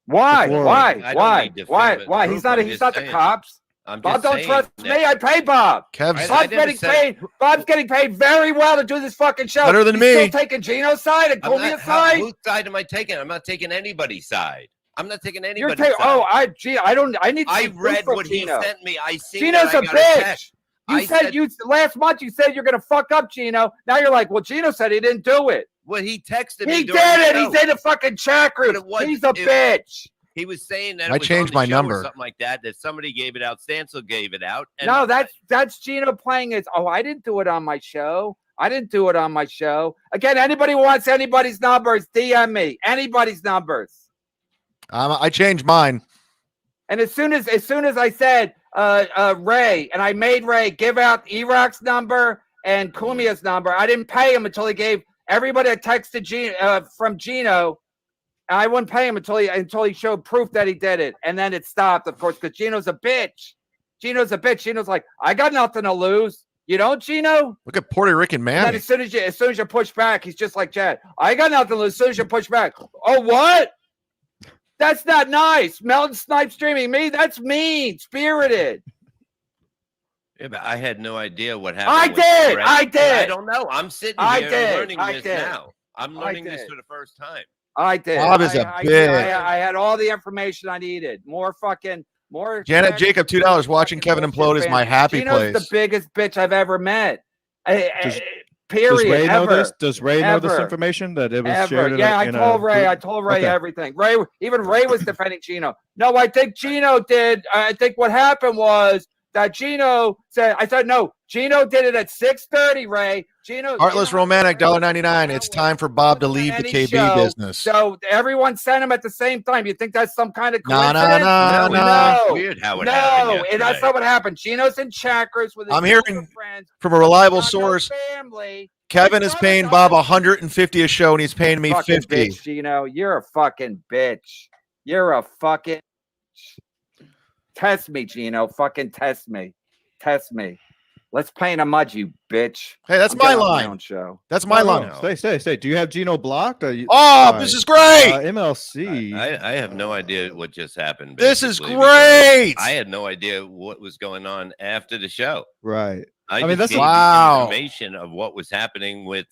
Why? Before- Why? I don't Why? need Why? definitive Why? proof. He's not I'm the just saying. cops. I'm Bob just don't saying trust that- me. I pay Bob. Kev's I Bob's never getting said- paid. Bob's getting paid very well to do this fucking show. Better than He's me. Still taking Gino's side and I'm not- Cumia's side. Whose side am I taking? I'm not taking anybody's side. I'm not taking You're anybody's taking. side. Oh, I need. To I see proof read from what Gino. he sent me. I seen Gino's it. I a got bitch. text. You I said last month. You said you're gonna fuck up Gino. Now you're like, well, Gino said he didn't do it. Well, he texted me. He during did the it. show. He's in the fucking chat group. But it was- He's a it- bitch. He was saying that I it was changed on the my show or number. something like that. That somebody gave it out. Stancil gave it out. And No, that's Gino playing his. Oh, I didn't do it on my show. I didn't do it on my show. Again, anybody wants anybody's numbers, DM me. Anybody's numbers. I changed mine. And as soon as I said Ray, and I made Ray give out E-Rock's number and Cumia's number, I didn't pay him until he gave everybody a text to from Gino. And I wouldn't pay him until he showed proof that he did it. And then it stopped, of course, because Gino's a bitch. Gino's a bitch. Gino's like, I got nothing to lose. You don't, Gino? Look at Puerto Rican And man. then as soon as you push back, he's just like Chad. I got nothing to lose. As soon as you push back. Oh, what? That's not nice. Melton Snipe streaming me. That's mean spirited. Yeah, but I had no idea what happened. I with did. Brett. I did. I don't know. I'm sitting I here did. learning I this did. now. I'm learning this did. for the first time. I did. Bob is a bitch. I had all the information I needed. More. Janet Jacob, $2. Watching Kevin implode is my happy Gino's place. the biggest bitch I've ever met. Does Period. Ray know Ever. this? Does Ray know this Ever. information that it was Ever. shared? Yeah, I told Ray. I group? told Ray Okay. everything. Even Ray was defending Gino. No, I think Gino did. I think what happened was that Gino said. I said no. Gino did it at 6:30. Ray. Heartless Romantic, $1.99. It's time for Bob to leave the KB business. So everyone sent him at the same time. You think that's some kind of No, coincidence? no. Weird how it happened. No, and that's not what happened. Gino's in Chakras with his I'm hearing friends. from a reliable Got no source. family. Kevin is paying Bob $150 a show, and he's paying me Fucking 50. bitch, Gino. You're a fucking bitch. You're a fucking test me, Gino. Fucking test me. Test me. Let's play in a mud, you bitch. Hey, that's I'm my getting off line. own show. That's my line. No. Stay. Do you have Gino blocked? This is great. MLC. I have no idea what just happened. This is basically, because great. I had no idea what was going on after the show. Right. I mean, just that's gave wow. information of what was happening with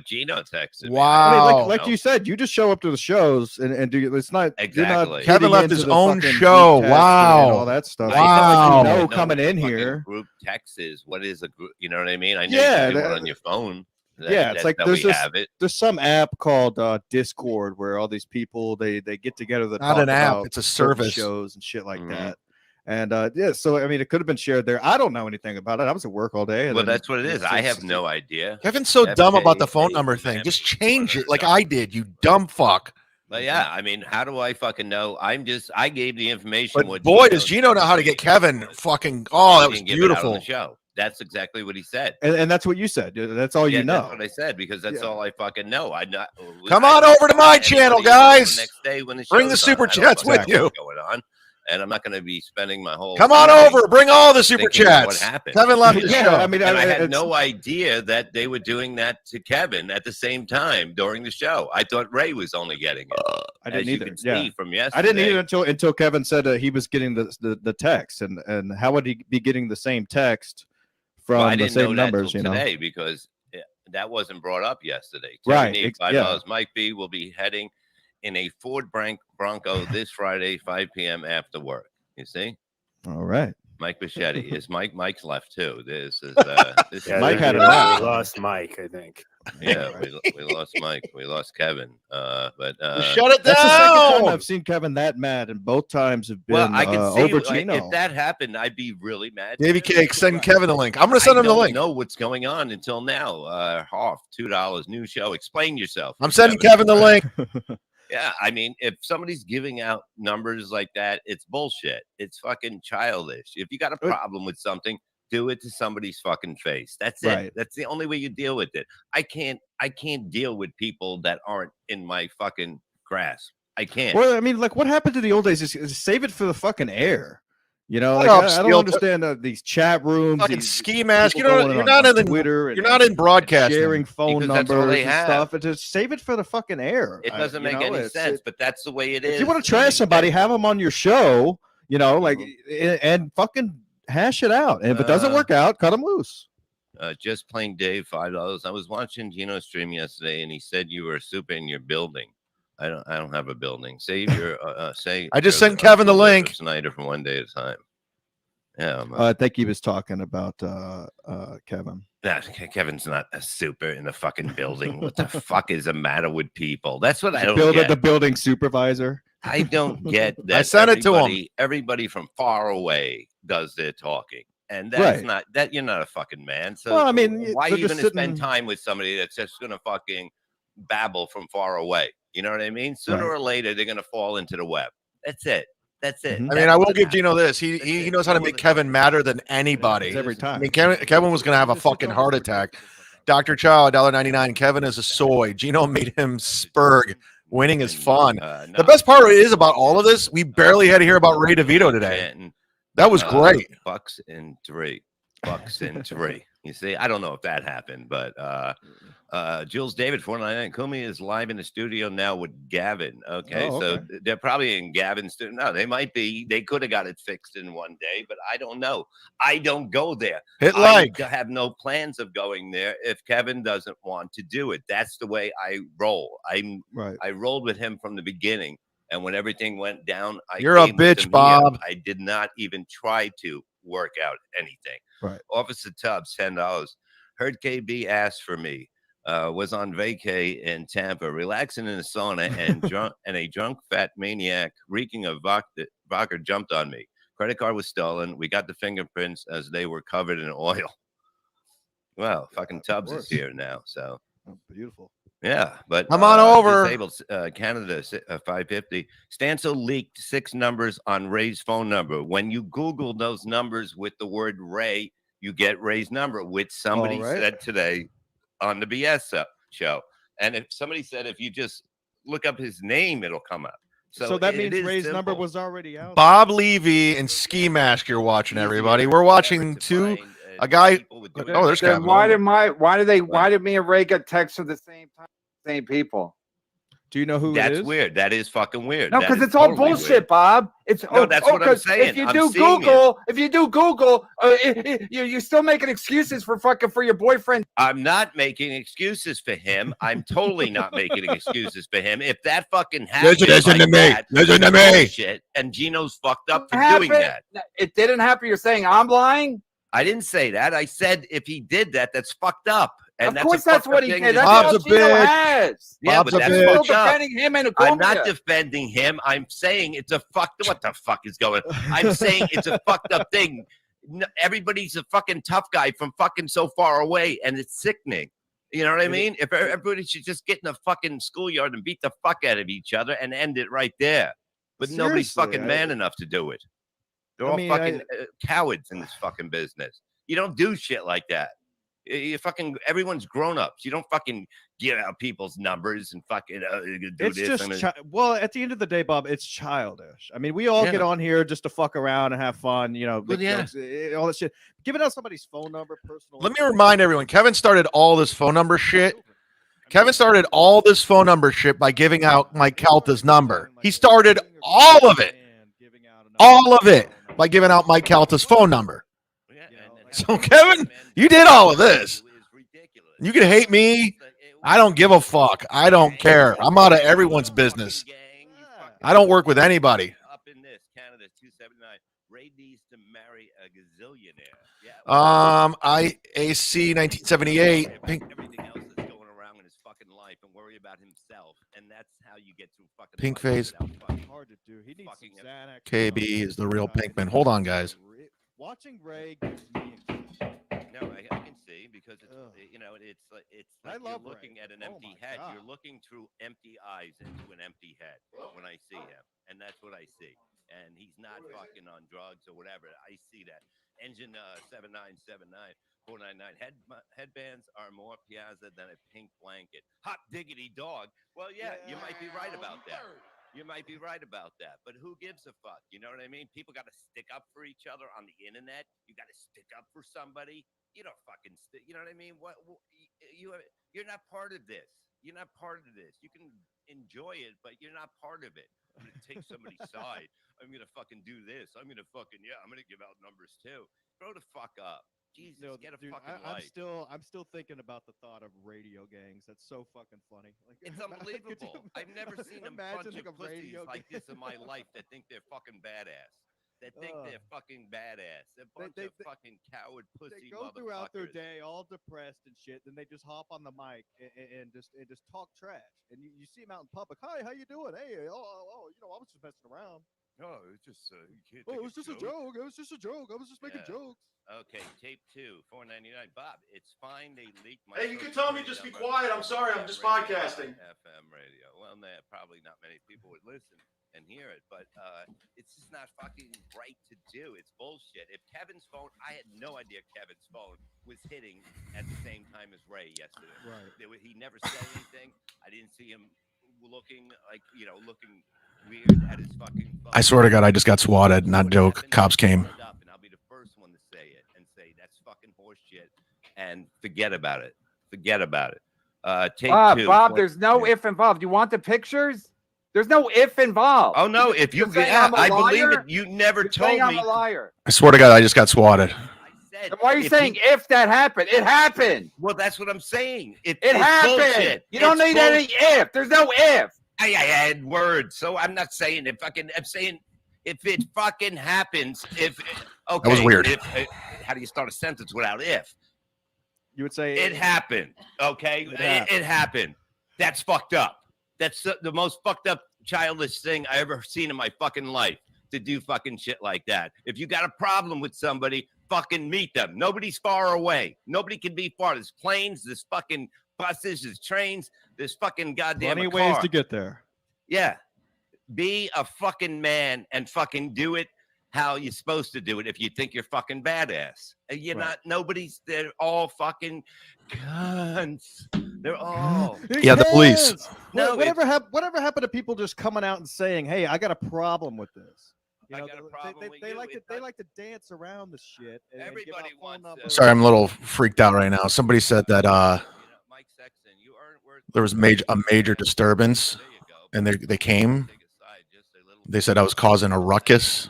Gino texted me. Wow. I mean, like you said, you just show up to the shows and do. It's not Exactly. You're not Kevin getting left into his the own fucking show. group text Wow. and all that stuff. Wow. It's like, you know, I coming in what fucking here. Group text is. What is a group? You know what I mean? I know Yeah, you can do that- one on your phone. It's like that there's we this, have it. there's some app called Discord where all these people they get together to Not talk an app, about it's a certain service. shows and shit like Mhm. that. And so I mean, it could have been shared there. I don't know anything about it. I was at work all day. and Well, then that's what it is. I have no idea. Kevin's so FK, dumb about the phone number thing. Just change it like I did, you dumb fuck. But yeah, I mean, how do I fucking know? I gave the information. But what boy, does Gino know how to get Kevin fucking. Oh, that was didn't give it out on beautiful. the show. That's exactly what he said. And that's what you said. That's all Yeah, you know. That's what I said because that's all I fucking know. Come on over to my channel, guys. The next day when the Bring the show's super on, I don't chats fucking with know you. what's going on, and I'm not going to be spending my whole. Come on evening over. Bring all the super thinking of What chats. happened? Kevin left the Yeah, show. I mean, And I had it's- no idea that they were doing that to Kevin at the same time during the show. I thought Ray was only getting it. I didn't as you either. can Yeah. see from yesterday. I didn't either until Kevin said he was getting the text, and how would he be getting the same text from Well, I the didn't same know that numbers? till You know, today because that wasn't brought up yesterday. Right, Terry yeah. $5. Mike B will be heading in a Ford Bronco this Friday, 5 p.m. after work. You see, all right. Mike Bichetti is Mike's left too. This is this Yeah, is Mike had we a nap. lost Mike, I think. yeah. We lost Mike. We lost Kevin. But Shut it That's the second time down. I've seen Kevin that mad, and both times have been well, I can see over like, Gino. if that happened, I'd be really mad. Davey Cake, send Kevin the link. I'm going to send him the I link. don't know what's going on until now. Hoff, $2, new show. Explain yourself. I'm sending Kevin the link. Yeah, I mean, if somebody's giving out numbers like that, it's bullshit. It's fucking childish. If you got a problem with something, do it to somebody's fucking face. That's it. Right. That's the only way you deal with it. I can't deal with people that aren't in my fucking grasp. I can't. Well, I mean, like, what happened to the old days? Is save it for the fucking air. You know, Shut like, up, I don't Steel. understand these chat rooms. Fucking these ski mask. You people know, going you're on not in the Twitter. You're not in broadcasting. sharing phone Because that's all numbers they and have. stuff. And just save it for the fucking air. It doesn't make any sense, but that's the way it is. If you want to trash somebody, have them on your show. You know, like and fucking hash it out. And if it doesn't work out, cut them loose. Just plain Dave, $5. I was watching Gino's stream yesterday, and he said you were super in your building. I don't have a building. Save your say. I just sent Kevin the link. Snyder from one day at a time. Yeah, I think he was talking about Kevin. nah, Kevin's not a super in the fucking building. What the fuck is the matter with people? That's what I don't get. The building supervisor. I don't get that. I sent it to him. Everybody from far away does their talking. And that's Right. not that you're not a fucking man. So Well, I mean, why are they're you just going to spend sitting- time with somebody that's just going to fucking babble from far away? You know what I mean? Sooner Right. or later, they're going to fall into the web. That's it. That's it. Mhm. I mean, I will give Gino this. He knows how to make Kevin madder than anybody. Every time. I mean, Kevin was going to have a fucking heart attack. Dr. Chow, $1.99. Kevin is a soy. Gino made him spurg. Winning is fun. No, The best part is about all of this, we barely had to hear about Ray DeVito today. Canton, That was great. Bucks in 3. Bucks in 3. You see, I don't know if that happened, but Jules David 499 Cumia is live in the studio now with Gavin. Okay, so they're probably in Gavin's studio. No, they might be. They could have got it fixed in one day, but I don't know. I don't go there. I have no plans of going there if Kevin doesn't want to do it. That's the way I roll. I rolled with him from the beginning, and when everything went down, You're a bitch, Bob. I did not even try to work out anything. Right. Officer Tubbs, $10. Heard KB asked for me. Was on vacay in Tampa, relaxing in the sauna, and a drunk fat maniac reeking of vodka jumped on me. Credit card was stolen. We got the fingerprints as they were covered in oil. Well, fucking Tubbs is here now, so beautiful. Yeah, but come on over. Disabled Canada 550. Stancil leaked 6 numbers on Ray's phone number. When you Google those numbers with the word Ray, you get Ray's number, which somebody said today on the BS show. And if somebody said if you just look up his name, it'll come up. So that means Ray's number was already out. Bob Levy and Ski Mask, you're watching, everybody. We're watching a guy. Oh, there's Kevin. Why did me and Ray get texts at the same time? Same people. Do you know who that's it is? Weird. That is fucking weird. No, because it's all totally bullshit, weird. Bob. It's no, that's what I'm saying. If you do Google, you're still making excuses for your boyfriend. I'm not making excuses for him. I'm totally not making excuses for him. If that fucking happened, listen to me. Shit, and Gino's fucked up for doing that. It didn't happen. You're saying I'm lying? I didn't say that. I said if he did that, that's fucked up. And of course, that's what he did. That's all Gino has. Yeah, Bob's but that's still defending him and I'm not defending him. I'm saying it's a fucked. What the fuck is going on? I'm saying it's a fucked up thing. Everybody's a fucking tough guy from fucking so far away, and it's sickening. You know what I mean? If everybody should just get in the fucking schoolyard and beat the fuck out of each other and end it right there. But nobody's fucking man enough to do it. They're all fucking cowards in this fucking business. You don't do shit like that. You fucking everyone's grown ups. You don't fucking give out people's numbers and fucking do it's this. Just well, at the end of the day, Bob, it's childish. I mean, we all get on here just to fuck around and have fun, you know, jokes, all that shit. Giving out somebody's phone number, personal. Let me remind everyone, Kevin started all this phone number shit. Kevin started all this phone number shit by giving out Mike Calta's number. He started all of it by giving out Mike Calta's phone number. So, Kevin, you did all of this. You can hate me. I don't give a fuck. I don't care. I'm out of everyone's business. I don't work with anybody. Up in this, Canada 279. Ray needs to marry a gazillionaire. IAC 1978. Everything else that's going around in his fucking life and worry about himself. And that's how you get through fucking Pink face. Hard to do. He needs some Xanax. KB is the real Pinkman. Hold on, guys. Watching Ray gives me no, I can see because it's you know it's like you're looking at an empty head. God. You're looking through empty eyes into an empty head when I see him, and that's what I see. And he's not fucking on drugs or whatever. I see that. Engine 7979 499 headbands are more Piazza than a pink blanket. Hot diggity dog. Well, yeah, you might be right about that. You might be right about that, but who gives a fuck? You know what I mean? People got to stick up for each other on the internet. You got to stick up for somebody. You don't fucking stick. You know what I mean? You're not part of this. You're not part of this. You can enjoy it, but you're not part of it. I'm gonna take somebody's side. I'm gonna fucking do this. I'm gonna fucking I'm gonna give out numbers too. Grow the fuck up. Jesus, get a fucking life. I'm still thinking about the thought of radio gangs. That's so fucking funny. Like, it's unbelievable. I've never seen a bunch of pussies like this in my life that think they're fucking badass. That think they're fucking badass. They're a bunch of fucking coward pussy. They go throughout their day all depressed and shit. Then they just hop on the mic and just talk trash. And you see them out in public. Hi, how you doing? Hey, I was just messing around. Oh, it's just you can't. Oh, it was just a joke. It was just a joke. I was just making jokes. Okay, tape 2, $4.99. Bob, it's fine. They leaked my. Hey, you can tell me just be quiet. I'm sorry. I'm just podcasting. FM radio. Well, probably not many people would listen and hear it, but it's just not fucking right to do. It's bullshit. If Kevin's phone, I had no idea Kevin's phone was hitting at the same time as Ray yesterday. Right. He never said anything. I didn't see him looking like looking weird at his fucking phone. I swear to God, I just got swatted. Not joke. Cops came. And I'll be the first one to say it and say that's fucking horseshit. and forget about it. Forget about it. Take two. Bob, there's no if involved. You want the pictures? There's no if involved. Oh no! If you, I believe it. You never told me. I'm a liar. I swear to God, I just got swatted. Said, then why are you saying if that happened? It happened. Well, that's what I'm saying. It happened. Bullshit. You don't need any if. There's no if. I had words, so I'm not saying it fucking. I'm saying if it fucking happens. If okay, that was weird. How do you start a sentence without if? You would say it happened. Okay, it happened. That's fucked up. That's the most fucked up childish thing I ever seen in my fucking life, to do fucking shit like that. If you got a problem with somebody, fucking meet them. Nobody's far away. Nobody can be far. There's planes, there's fucking buses, there's trains, there's fucking goddamn plenty a ways car. to get there. Yeah. Be a fucking man and fucking do it how you're supposed to do it if you think you're fucking badass. You're not, they're all fucking cunts. They're all. Yeah, the police. No, whatever happened to people just coming out and saying, hey, I got a problem with this? You know, they like to dance around the shit. And everybody wants. Sorry, I'm a little freaked out right now. Somebody said that there was a major disturbance, and they came. They said I was causing a ruckus.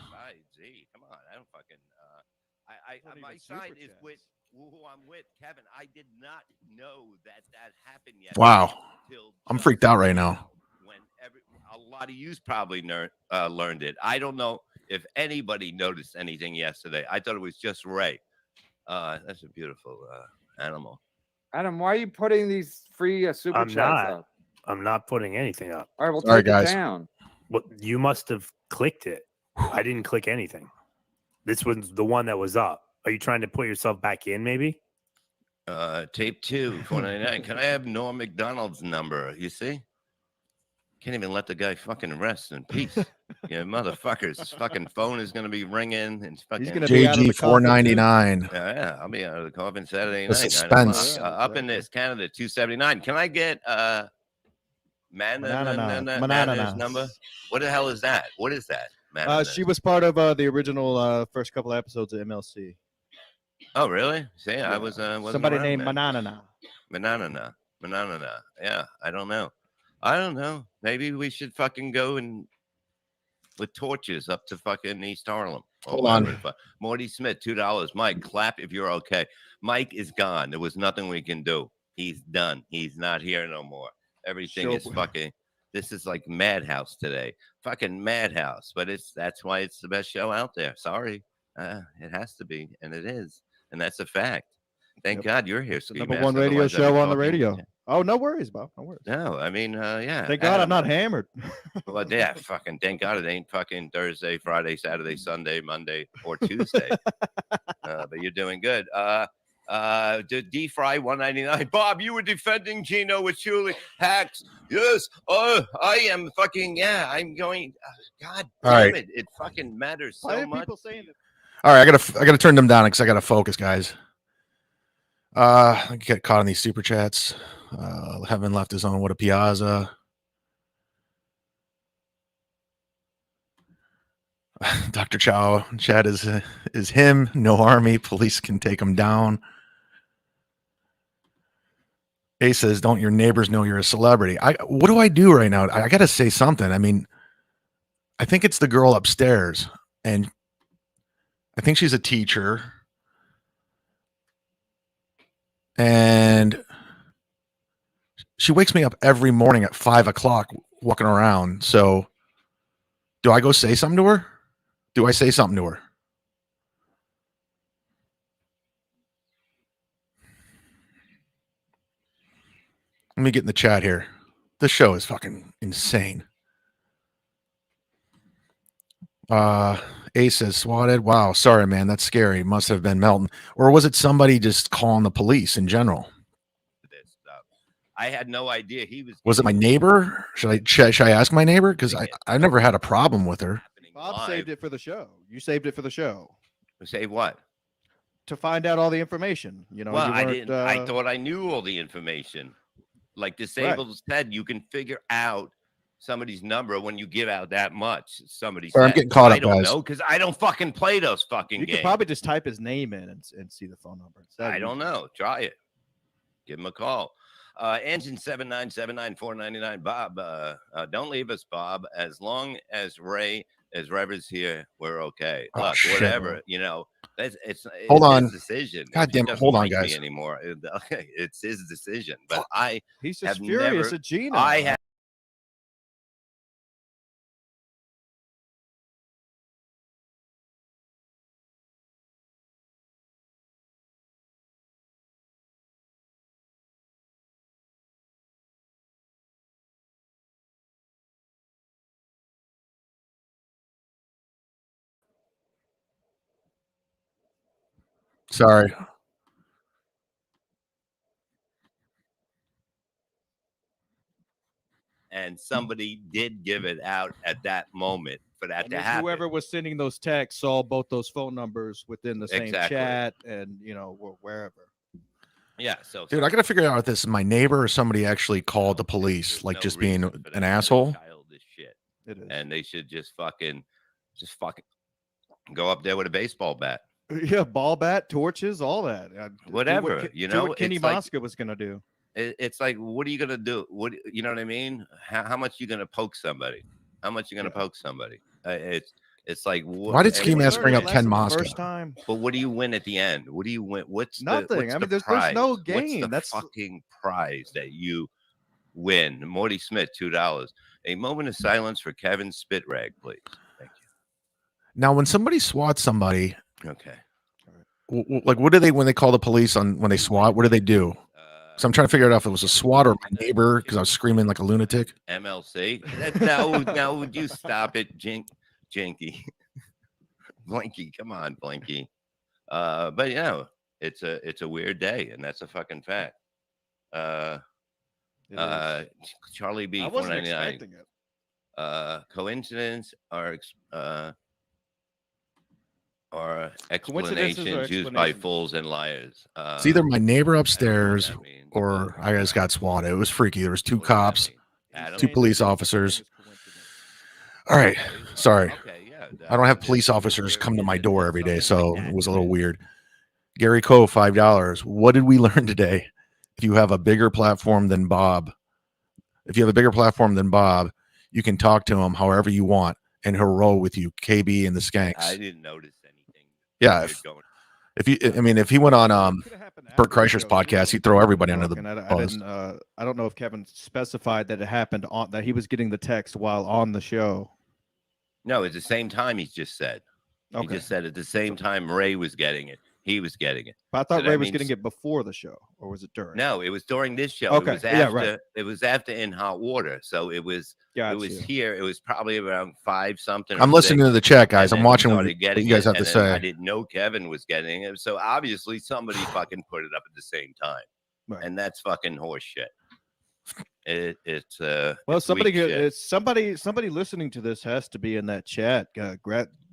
My side is with who I'm with, Kevin. I did not know that happened yet. Wow, I'm freaked out right now. When a lot of you probably learned it. I don't know if anybody noticed anything yesterday. I thought it was just Ray. That's a beautiful animal. Adam, why are you putting these free super chats up? I'm not putting anything up. All right, well, take it down. Well, you must have clicked it. I didn't click anything. This was the one that was up. Are you trying to put yourself back in, maybe? Tape 2, 499. Can I have Norm McDonald's number? You see? Can't even let the guy fucking rest in peace. You motherfuckers. His fucking phone is going to be ringing. And fucking JG 499. Yeah, I'll be out of the coffin Saturday The night. suspense. Up in this, Canada, 279. Can I get Manana's number? What the hell is that? What is that? She was part of the original first couple of episodes of MLC. Oh, really? See, I was somebody named Manana. Manana. Yeah, I don't know. Maybe we should fucking go and with torches up to fucking East Harlem. Hold on. Morty Smith, $2. Mike, clap if you're okay. Mike is gone. There was nothing we can do. He's done. He's not here no more. Everything is fucking. This is like Madhouse today. Fucking Madhouse. But that's why it's the best show out there. Sorry. It has to be. And it is. And that's a fact. Thank God you're here. The number one radio show on the radio. Oh, no worries, Bob. No worries. No, I mean, yeah. Thank God I'm not hammered. Well, yeah, fucking thank God it ain't fucking Thursday, Friday, Saturday, Sunday, Monday, or Tuesday. But you're doing good. D Fry 199. Bob, you were defending Gino with Shuli hacks. Yes, I am fucking I'm going. God damn it! It fucking matters so much. People saying it? All right, I gotta turn them down because I gotta focus, guys. I get caught in these super chats. Haven't left his own. What a piazza. Dr. Chow, chat is him. No army. Police can take him down. A says, "Don't your neighbors know you're a celebrity?" What do I do right now? I got to say something. I mean, I think it's the girl upstairs, and I think she's a teacher, and she wakes me up every morning at 5 o'clock, walking around. So, do I go say something to her? Do I say something to her? Let me get in the chat here. This show is fucking insane. Ace says swatted. Wow, sorry, man. That's scary. Must have been Melton. Or was it somebody just calling the police in general? I had no idea he was. Was it my neighbor? Should I ask my neighbor? Because I never had a problem with her. Bob saved it for the show. You saved it for the show. Save what? To find out all the information. You know. Well, you I didn't. I thought I knew all the information. Like Disabled said, you can figure out somebody's number when you give out that much. Somebody Sorry, I'm said, getting caught I up, don't guys. know because I don't fucking play those fucking You games. could probably just type his name in and see the phone number. I don't know. Try it. Give him a call. Engine 7979499. Bob, don't leave us, Bob. As long as Ray is Rever's here, we're okay. Oh, Look, shit. whatever, you know. It's Hold his on. decision. God If he damn it. doesn't Hold on, like me guys. anymore. Okay, it's his decision. But He's have just furious never. at Gino. I have. Sorry. And somebody did give it out at that moment for that And to if happen. whoever was sending those texts saw both those phone numbers within the same Exactly. chat and wherever. Yeah. So, Dude, I got to figure out if this is my neighbor or somebody actually called the police, there's like no just reason being for that an kind of asshole. childish shit. It is. And they should just fucking go up there with a baseball bat. Yeah, ball bat, torches, all that. Whatever, do what Kenny it's like- Mosca was gonna do. It's like, what are you gonna do? What, you know what I mean? How much you gonna poke somebody? How much you gonna poke somebody? It's like, Why did Ski Mask bring up Ken Mosca? First time. But what do you win at the end? What do you win? What's Nothing. what's I mean, the there's no prize? game. What's the That's fucking prize that you win. Morty Smith, $2. A moment of silence for Kevin Spitrag, please. Thank Now, when somebody swats somebody, you. Okay. like what do they when they call the police on when they swat? What do they do? So I'm trying to figure out if it was a SWAT or my neighbor because I was screaming like a lunatic. MLC. Now, would you stop it, Jinky? Blinky, come on, Blinky. But you know, it's a weird day, and that's a fucking fact. Charlie B. I wasn't 499. expecting it. Coincidence or Coincidences explanations or used by explanations. fools and liars. It's either my neighbor upstairs that means, or I just got swatted. It was freaky. There was two What does that cops, mean? Adam? two police officers. All right, sorry. Okay, yeah. I don't have police officers come to my door every day, so it was a little weird. Gary Coe, $5. What did we learn today? If you have a bigger platform than Bob, you can talk to him however you want, and he'll roll with you. KB and the Skanks. I didn't notice anything. Yeah, weird if he went on Bert Kreischer's podcast, he'd throw everybody under the bus. I don't know if Kevin specified that it happened on that he was getting the text while on the show. No, it's the same time he just said. He Okay. just said at the same time Ray was getting it. He was getting it. But I thought So that Ray was means- getting it before the show, or was it during? No, it was during this show. Okay, It was yeah, after. right. It was after In Hot Water. So it was. Gotcha. It was here. It was probably around 5 something. I'm listening to the chat, guys. and I'm then watching we what started getting you guys it, have to and then I say. didn't know Kevin was getting it. So obviously somebody fucking put it up at the same time, Right. and that's fucking horse shit. It's Well, it's somebody weak shit. it's somebody listening to this has to be in that chat.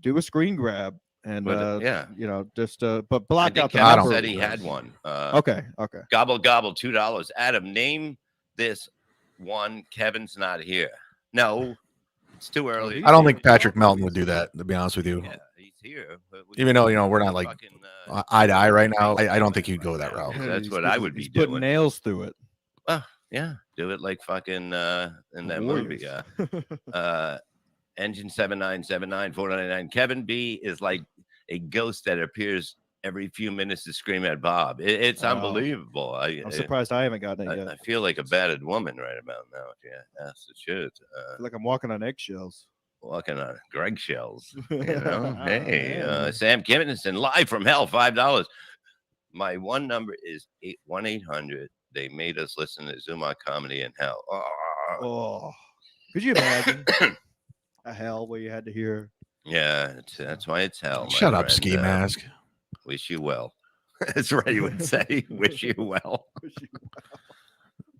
Do a screen grab and But, yeah. just but I block think out the Kevin number. said he had one. Okay. Gobble gobble, $2. Adam, name this one. Kevin's not here. No, it's too early. I don't think Patrick Melton would do that, to be honest with you. Yeah, he's here. But we Even can though, we're not like fucking, eye to eye right now. I don't think he'd go that route. That's He's what putting- I would be he's putting doing. nails through it. Yeah, do it like fucking in that movie. Engine 7979499. Kevin B is like a ghost that appears every few minutes to scream at Bob. It's Wow. unbelievable. I'm surprised I haven't gotten it yet. I feel like a battered woman right about now. Yeah, that's the truth. I feel like I'm walking on eggshells. Walking on Greg shells. You Yeah, know? Hey, man. Sam Kimmison, live from hell, $5. My one number is 1-800. They made us listen to Zumock Comedy in Hell. Oh, could you imagine a hell where you had to hear? Yeah, that's why it's hell. my Shut up, friend. Ski Mask. Wish you well. That's what you would say. Wish you well.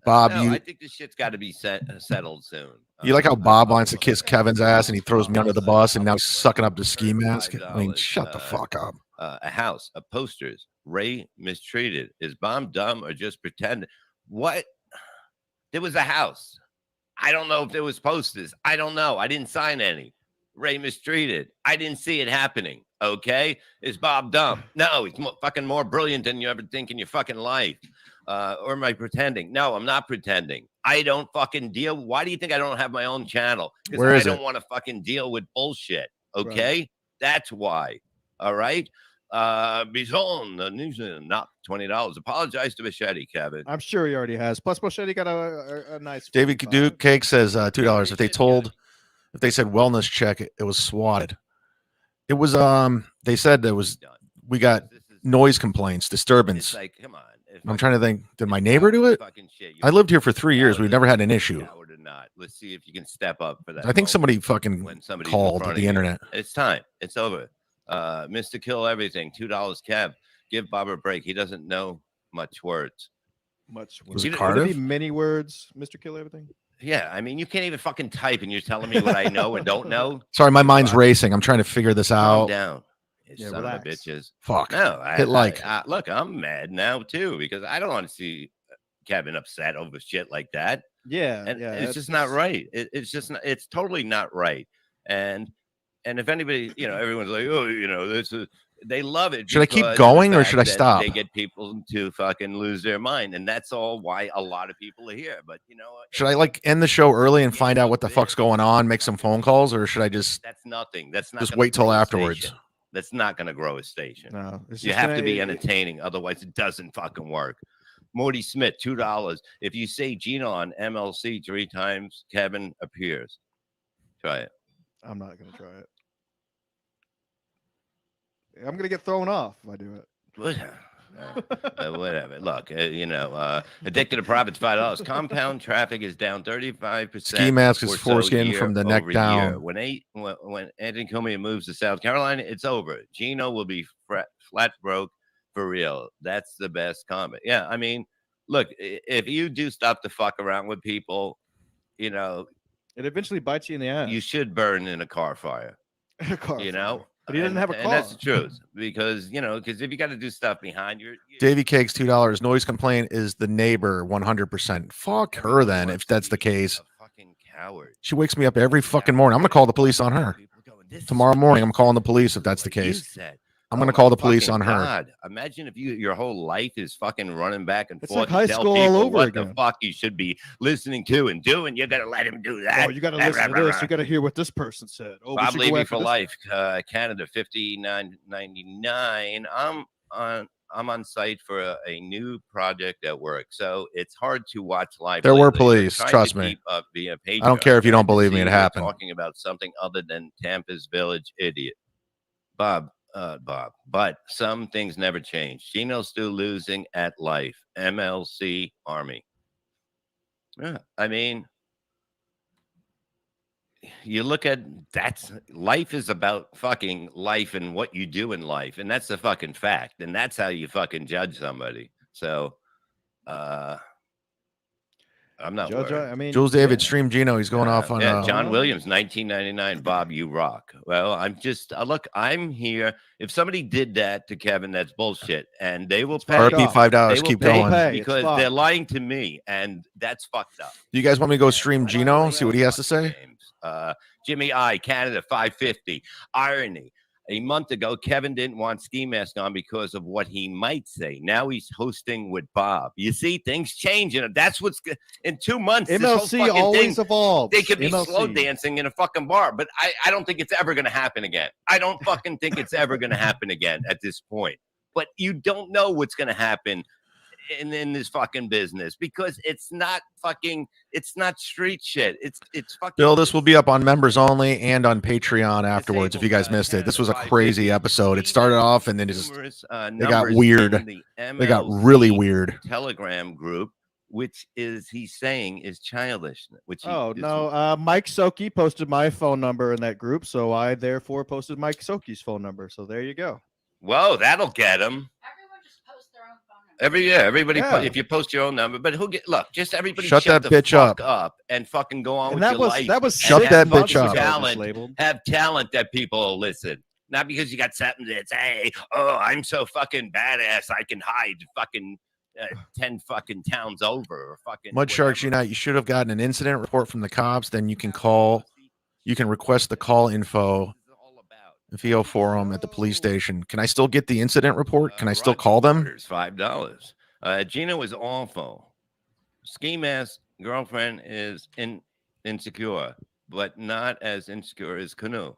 Bob, No, you I think this shit's got to be settled soon. you like how Bob wants to kiss Kevin's ass and he throws me under the bus and now he's sucking up to Ski Mask? I mean, shut the fuck up. A house, a posters. Ray mistreated. Is Bomb dumb or just pretend? What? There was a house. I don't know if there was posters. I don't know. I didn't sign any. Ray mistreated. I didn't see it happening. Okay. Is Bob dumb? No, he's fucking more brilliant than you ever think in your fucking life. Or am I pretending? No, I'm not pretending. I don't fucking deal. Why do you think I don't have my own channel? Where Because is I don't it? want to fucking deal with bullshit. Okay. That's why. All right. Bison, not $20. Apologize to Machete, Kevin. I'm sure he already has. Plus, Machete got a nice. David Duke Cake says $2. If they said wellness check, it was swatted. It was they said we got noise complaints, disturbance. It's like, come on. I'm trying to think, did my neighbor do it? I lived here for 3 years. We've never had an issue. Or not. Let's see if you can step up for that. I think somebody fucking called the internet. It's time. It's over. Mr. Kill Everything, $2. Kev, give Bob a break. He doesn't know much words. Was it Would Cardiff? it be many words, Mr. Kill Everything? Yeah, I mean, you can't even fucking type, and you're telling me what I know and don't know. Sorry, my mind's racing. I'm trying to figure this Calm out. down. Yeah, Son relax. of a bitches. Fuck. No, Hit like. look, I'm mad now too because I don't want to see Kevin upset over shit like that. Yeah, And yeah. it's just not right. It's just not, it's totally not right. And if anybody, everyone's like, oh, this is, they love it. Should I keep because of the going or fact should I that stop? They get people to fucking lose their mind, and that's all why a lot of people are here. But Should I end the show early and find out what the fuck's going on, make some phone calls, or should I just that's nothing. That's not just gonna wait till grow a afterwards? station. That's not going to grow a station. No, it's You just have to gonna- be entertaining, otherwise it doesn't fucking work. Morty Smith, $2. If you say Gino on MLC 3 times, Kevin appears. Try it. I'm not gonna try it. I'm gonna get thrown off if I do it. Whatever. Look, addicted to profits, $5. Compound traffic is down 35%. Ski mask is or so foreskin from the neck year-over-year. down. When Anthony Cumia moves to South Carolina, it's over. Gino will be flat broke for real. That's the best comment. Yeah, I mean, look, if you do stuff to fuck around with people, It eventually bites you in the ass. you should burn in a car fire. A car You fire. know. But he doesn't have a And that's car. the truth because if you got to do stuff behind your Davy Cakes $2. Noise complaint is the neighbor 100%. Fuck her then if that's the case. fucking coward. She wakes me up every fucking morning. I'm gonna call the police on her tomorrow morning. I'm calling the police if that's the Like you case. said. I'm Oh gonna my call the police fucking on her. God. Imagine if your whole life is fucking running back and It's forth. like high to tell school all people over what again. the fuck you should be listening to and doing. You gotta let him do that. Oh, you got to listen to this. You got to hear what this person said. Oh, we Bob should go Levy after for this life. Canada $59.99. I'm on site for a new project at work, so it's hard to watch live. There were lately. We're police, trying to trust me. keep up via I don't Patreon. care if you don't Glad to believe me, see it we're happened. Talking about something other than Tampa's Village idiot, Bob. But some things never change. Gino's still losing at life. MLC Army. Yeah, I mean, you look at life is about fucking life and what you do in life, and that's a fucking fact, and that's how you fucking judge somebody. So, I'm not Judge, worried. I mean, Jules David stream Gino. He's going off on John Williams, 1999. Bob, you rock. Well, I'm just look. I'm here. If somebody did that to Kevin, that's bullshit, and they will pay. RP $5. They will Keep pay going. It's because fine. they're lying to me, and that's fucked up. Do you guys want me to go stream Gino? See what he has to say. Jimmy I, Canada, 550. Irony. A month ago, Kevin didn't want Ski Mask on because of what he might say. Now he's hosting with Bob. You see, things change, and that's what's in 2 months. this whole MLC fucking always thing, evolves. they could be MLC. slow dancing in a fucking bar, but I don't think it's ever going to happen again. I don't fucking think it's ever going to happen again at this point. But you don't know what's going to happen in this fucking business because it's not street shit. It's fucking. Bill, this will be up on members only and on Patreon afterwards if you guys missed it. This was a crazy episode. It started off and then it just they got weird. They got really weird. Telegram group, which is he's saying is childish. Which Mike Soki posted my phone number in that group, so I therefore posted Mike Soki's phone number. So there you go. Whoa, that'll get him. Everybody. Yeah. If you post your own number, but just everybody Shut that the bitch fuck up. up and fucking go on And with that your was- life. that was and Shut have that fucking bitch up. Talent, have talent that people will listen. Not because you got something that's, hey, oh, I'm so fucking badass, I can hide fucking 10 fucking towns over or fucking MUDSHARK Unite, you should have gotten an incident report from the cops. Then you can call, you can request the call info if VO forum at the police station. Can I still get the incident report? Can I still call them? $5. Gino is awful. Ski Mask girlfriend is insecure, but not as insecure as Canoe.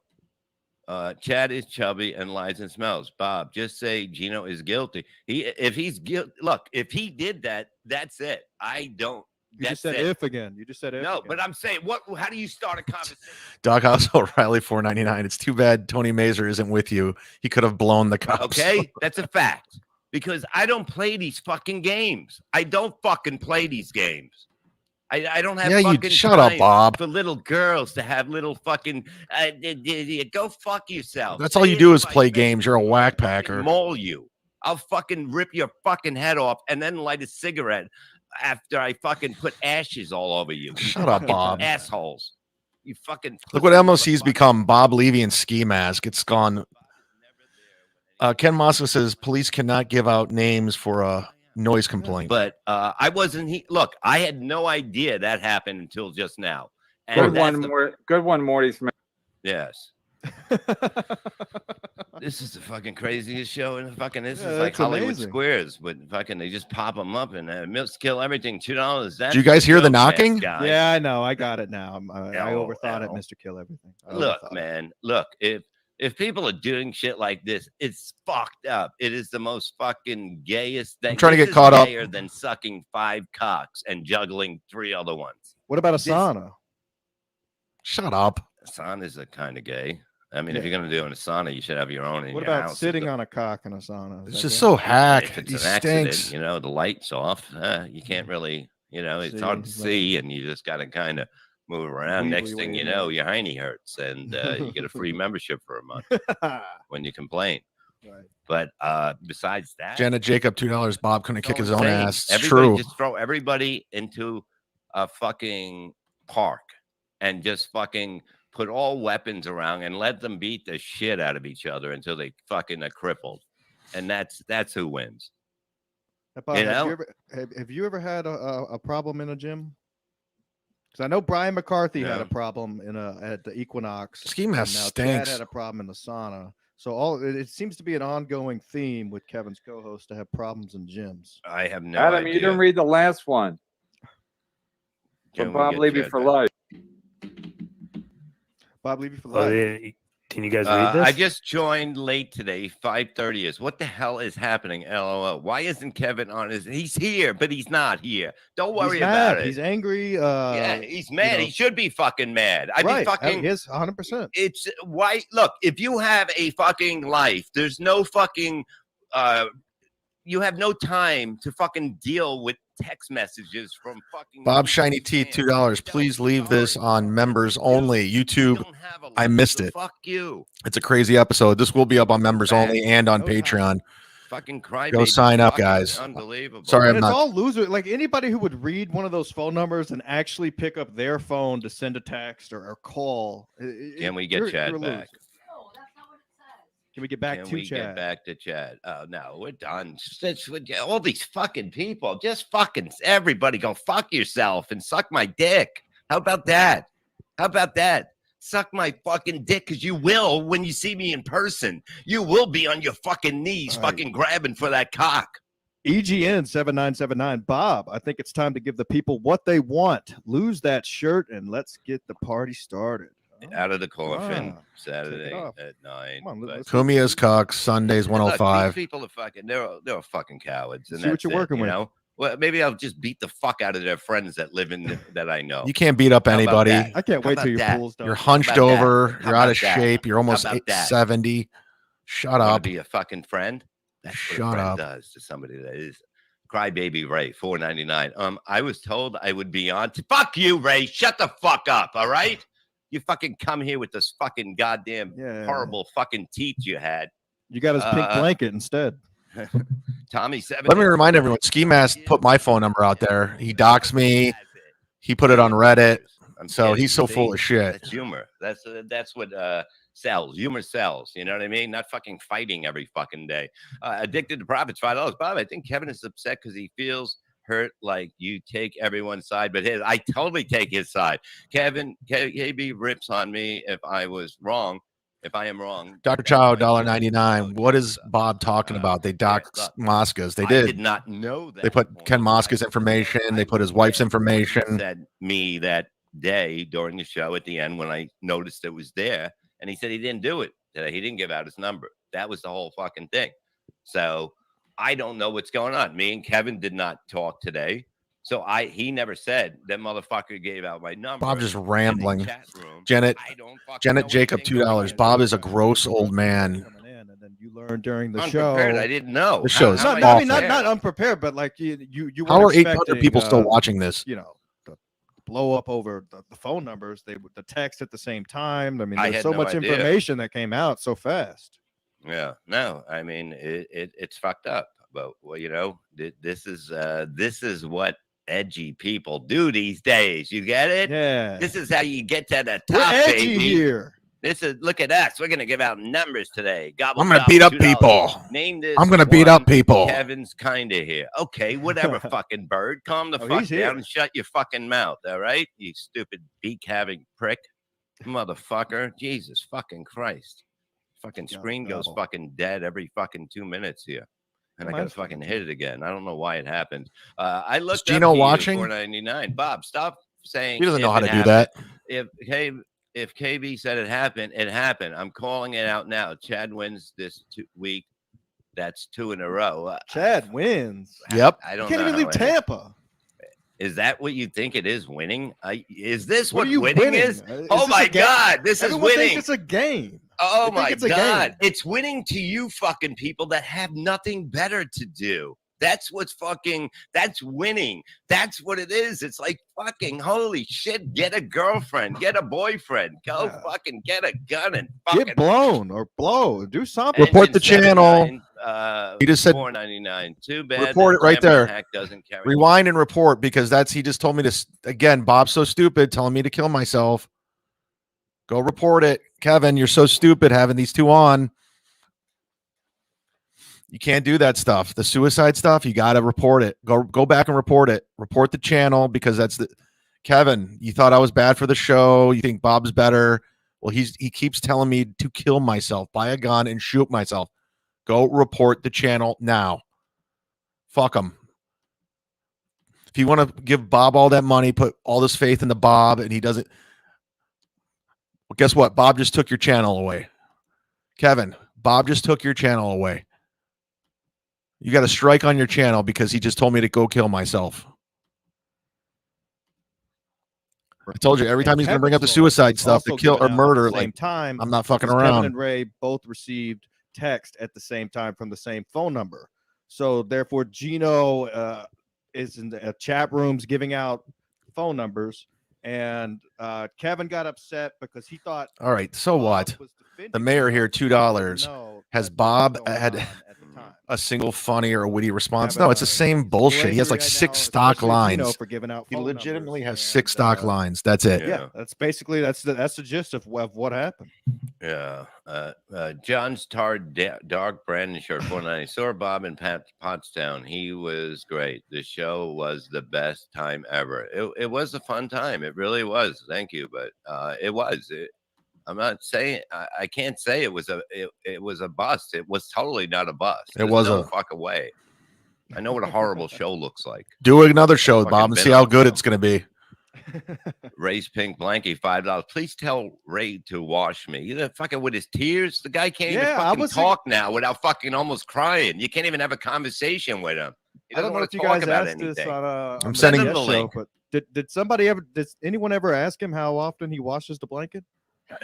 Chad is chubby and lies and smells. Bob, just say Gino is guilty. If he's guilty, look, if he did that, that's it. I don't. You just said if again. You just said if. No, again. but I'm saying, what? How do you start a conversation? Doghouse O'Reilly 499. It's too bad Tony Mazur isn't with you. He could have blown the cops. Okay, that's a fact. Because I don't play these fucking games. I don't fucking play these games. I don't have fucking shut up, time Bob. for little girls to have little fucking go fuck yourself. That's all you do is play games. You're a whack packer. Maul you. I'll fucking rip your fucking head off and then light a cigarette after I fucking put ashes all over you. Shut up, Bob. Assholes. You fucking Look what MOC's become. Bob Levy and Ski Mask. It's gone. Ken Mosco says police cannot give out names for a noise complaint. But I wasn't. Look, I had no idea that happened until just now. And Good one, Morty Smith. Yes. This is the fucking craziest show in the fucking. This is like that's Hollywood amazing. Squares, but fucking they just pop them up and milks kill everything. $2. Did you guys hear the knocking? Yeah, I know. I got it now. I No, overthought it, no. Mr. Kill Everything. Look, man. Look, if people are doing shit like this, it's fucked up. It is the most fucking gayest thing. I'm trying to This get is caught up. gayer than sucking 5 cocks and juggling 3 other ones. What about a sauna? Shut up. Saunas are kind of gay. I mean, if you're gonna do a sauna, you should have your own in What your about house. sitting on a cock in a sauna? It's just so hack. If it's He an accident, stinks. you know, the light's off. You can't really, you know, it's hard to see, and you just got to kind of move around. Next thing you know, your hiney hurts, and you get a free membership for a month when you complain. Right. But besides that, Jenna Jacob, $2. Bob couldn't kick his own saying, ass. It's everybody true. just throw everybody into a fucking park and just fucking put all weapons around and let them beat the shit out of each other until they fucking are crippled. And that's who wins. Bob, You know? have you ever had a problem in a gym? Because I know Brian McCarthy had a problem at the Equinox. Ski Mask and now stinks. Chad had a problem in the sauna. So it seems to be an ongoing theme with Kevin's co-host to have problems in gyms. I have no Adam, idea. you didn't read the last one. Can From we Bob get Levy Chad for back? life. Bob Levy for Oh, life. can you guys read this? I just joined late today. 5:30 is. What the hell is happening? LOL. Why isn't Kevin on his? He's here, but he's not here. Don't worry He's about mad. it. He's angry. Yeah, he's mad. know. He should be fucking mad. I'd right. be fucking. Yes, 100%. It's why. Look, if you have a fucking life, there's no fucking. You have no time to fucking deal with text messages from fucking. Bob Shiny Teeth, $2. Please leave this on members only. YouTube. I missed it. Fuck you. It's a crazy episode. This will be up on members only and on Patreon. Fucking cry. Go sign up, guys. Unbelievable. Sorry, And I'm it's not. all loser. Like anybody who would read one of those phone numbers and actually pick up their phone to send a text or call. Can we get Chad back? Can we get back Can to we Chad? get back to Chad? Oh no, we're done. All these fucking people, just fucking everybody, go fuck yourself and suck my dick. How about that? How about that? Suck my fucking dick, because you will when you see me in person. You will be on your fucking knees, fucking grabbing for that cock. EGN 7979. Bob, I think it's time to give the people what they want. Lose that shirt and let's get the party started. Out of the coffin, Ah, Saturday take it off. at 9. Come on, but- let's Cumia's Cox, Sundays, Look, 105. these people are fucking. They're fucking cowards. And See what that's you're it, working you with. know? Well, maybe I'll just beat the fuck out of their friends that live in that I know. You can't beat up How about anybody. that? I can't How wait about till your that? pool's done. You're hunched How about that? over. How You're out of about that? shape. You're almost How about that? 870. Shut Wanna up. be a fucking friend? That's what a Shut friend up. does to somebody that is. Crybaby Ray, $4.99. I was told I would be on. Fuck you, Ray. Shut the fuck up. All right. You fucking come here with this fucking goddamn horrible fucking teeth you had. You got his pink blanket instead. Tommy 7. Let me remind everyone, Ski Mask put my phone number out there. He doxed me. He put it on Reddit. I'm So kidding. he's so full See? of shit. That's humor. That's what sells. Humor sells. You know what I mean? Not fucking fighting every fucking day. Addicted to profits, $5. Bob, I think Kevin is upset because he feels hurt like you take everyone's side but his. I totally take his side. Kevin, KB rips on me if I was wrong. If I am wrong. Dr. Chow, $1.99. What is Bob talking about? They doxed Mosca's. They did. I did not know that. They put Ken Mosca's information. They put his wife's information. Said me that day during the show at the end when I noticed it was there, and he said he didn't do it today. He didn't give out his number. That was the whole fucking thing. So I don't know what's going on. Me and Kevin did not talk today. So he never said that motherfucker gave out my number. Bob just rambling. Janet Jacob, $2. Bob is a gross old man. And then you learn during the Unprepared, show. I didn't know. The show is I awful. mean, not unprepared, but like you. How weren't are 800 expecting, people still watching this? You know, the blow up over the phone numbers. The text at the same time. I mean, I there's had so no much idea. information that came out so fast. Yeah, no, I mean it's fucked up. But well, you know, this is what edgy people do these days. You get it? Yeah. This is how you get to the We're top, edgy baby. here. This is look at us. We're gonna give out numbers today. Gobble, I'm gonna gobble, beat up $2. people. Name this. I'm gonna beat up one. people. Kevin's kinda here. Okay, whatever, fucking bird. Calm the Oh, fuck he's down here. and shut your fucking mouth. All right, you stupid beak having prick, motherfucker. Jesus fucking Christ. Fucking screen goes gobble. fucking dead every fucking 2 minutes here. And I Mine's gotta fucking hit it again. I don't know why it happened. I looked Gino up watching? $4.99. Bob, stop saying He doesn't know if how it to do happened. that. If KB said it happened, it happened. I'm calling it out now. Chad wins this week. That's 2 in a row. Chad wins. Yep. I don't You can't know even how leave it- Tampa. Is that what you think it is? Winning? Is this What what are you winning winning? is? Is Oh this my a game? God! This Everyone is thinks winning. it's a game. Oh They think my it's a God. game. It's winning to you fucking people that have nothing better to do. That's what's fucking, that's winning. That's what it is. It's like fucking holy shit. Get a girlfriend, get a boyfriend, go Yeah. fucking get a gun and fucking Get blown or blow. Do something. Report the channel. He just said $4.99. Too bad. report that it right Tampa there. hack doesn't carry. Rewind and report because he just told me to again. Bob's so stupid, telling me to kill myself. Go report it, Kevin. You're so stupid having these two on. You can't do that stuff. The suicide stuff, you got to report it. Go back and report it. Report the channel because that's the Kevin. You thought I was bad for the show. You think Bob's better. Well, he keeps telling me to kill myself, buy a gun and shoot myself. Go report the channel now. Fuck him. If you want to give Bob all that money, put all this faith into Bob, and he doesn't. Well, guess what? Bob just took your channel away. Kevin, Bob just took your channel away. You got a strike on your channel because he just told me to go kill myself. I told you every time he's going to bring up the suicide stuff, to kill or murder, Same like time, I'm not fucking because around. Kevin and Ray both received text at the same time from the same phone number. So therefore, Gino is in the chat rooms giving out phone numbers, and Kevin got upset because he thought. All right, so what? The mayor here, $2. Has Bob had a single funny or a witty response? No, it's the same bullshit. He has like 6 stock lines. For giving out He phone legitimately numbers, has 6 stock lines. That's it. Yeah, that's basically that's the gist of what happened. Yeah. John's dark Brandon shirt, $4.90. Saw Bob in Pottstown. He was great. The show was the best time ever. It was a fun time. It really was. Thank you. But it was. I'm not saying I can't say it was a bust. It was totally not a bust. It was no a fucking way. I know what a horrible show looks like. Do another show, Fucking Bob, and see been how on good show. it's going to be. Ray's pink blankie, $5. Please tell Ray to wash me. You know, fucking with his tears. The guy can't even fucking talk now without fucking almost crying. You can't even have a conversation with him. He I doesn't don't know want if to you talk guys about asked this anything. I'm sending him the link. But did somebody ever? Did anyone ever ask him how often he washes the blanket?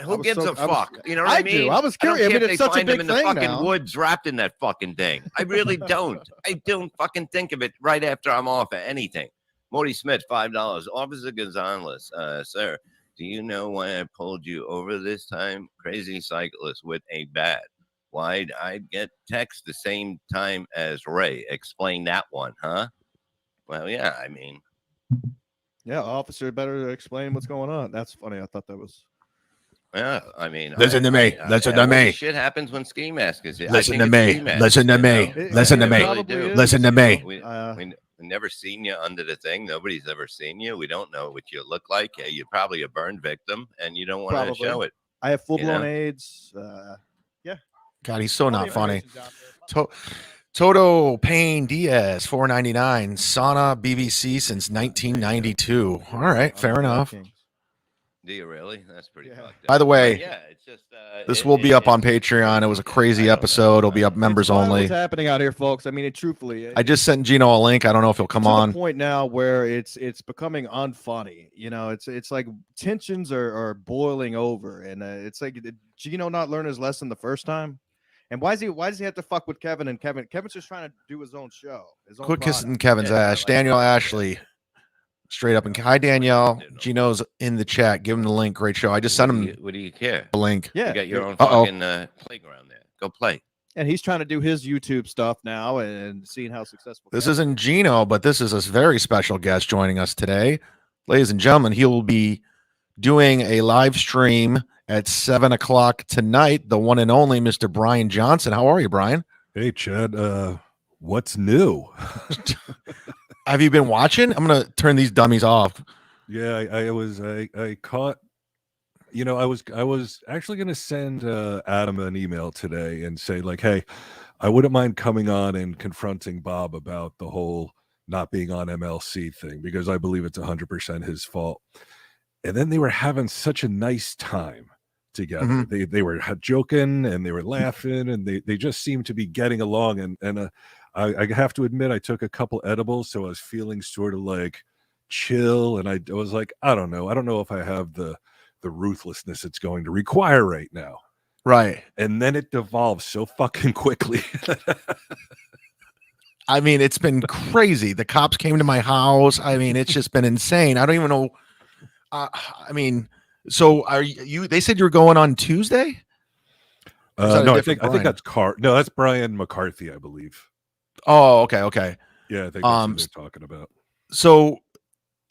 Who gives a fuck? You know what I I mean? do. I was don't curious. I care mean, if it's they such a find him big in the thing fucking now. woods wrapped in that fucking thing. I really don't. I don't fucking think of it right after I'm off of anything. Morty Smith, $5. Officer Gonzalez, sir, do you know why I pulled you over this time? Crazy cyclist with a bat. Why'd I get text the same time as Ray? Explain that one, huh? Well, yeah, I mean. Yeah, officer, better explain what's going on. That's funny. I thought that was. Yeah, I mean, Listen to me. Listen to me. Shit happens when Ski Mask is here. Listen to me. Listen to me. Listen to me. Listen to me. We never seen you under the thing. Nobody's ever seen you. We don't know what you look like. You're probably a burn victim, and you don't want to show it. I have full-blown know? AIDS. Yeah. God, he's so not funny. Toto Payne Diaz, $4.99. Sauna BBC since 1992. All right, fair enough. Do you really? That's pretty fucked up. By the way, yeah, it's just this will be up on Patreon. It was a crazy episode. It'll be up members only. What's happening out here, folks? I mean, truthfully, I just sent Gino a link. I don't know if he'll come to on. the point now where it's becoming unfunny. You know, it's like tensions are boiling over, and it's like, did Gino not learn his lesson the first time? And why does he have to fuck with Kevin? And Kevin's just trying to do his own show. Quit kissing Kevin's ass. Daniel Ashley. Straight up. And hi, Danielle. Gino's in the chat. Give him the link. Great show. I just sent him what do you care? the link. Yeah. You got your own fucking playground there. Go play. And he's trying to do his YouTube stuff now and seeing how successful. This isn't Gino, but this is a very special guest joining us today. Ladies and gentlemen, he will be doing a live stream at 7 o'clock tonight. The one and only Mr. Bryan Johnson. How are you, Bryan? Hey, Chad. What's new? Have you been watching? I'm gonna turn these dummies off. Yeah, I caught. You know, I was actually gonna send Adam an email today and say like, hey, I wouldn't mind coming on and confronting Bob about the whole not being on MLC thing because I believe it's 100% his fault. And then they were having such a nice time together. Mm-hmm. They were joking and they were laughing and they just seemed to be getting along. And I have to admit, I took a couple edibles, so I was feeling sort of like chill. And I was like, I don't know if I have the ruthlessness it's going to require right now. Right. And then it devolves so fucking quickly. I mean, it's been crazy. The cops came to my house. I mean, it's just been insane. I don't even know. I mean, so are you? They said you were going on Tuesday. No, I think that's No, that's Brian McCarthy, I believe. Oh, okay. Yeah, I think that's what they're talking about. So,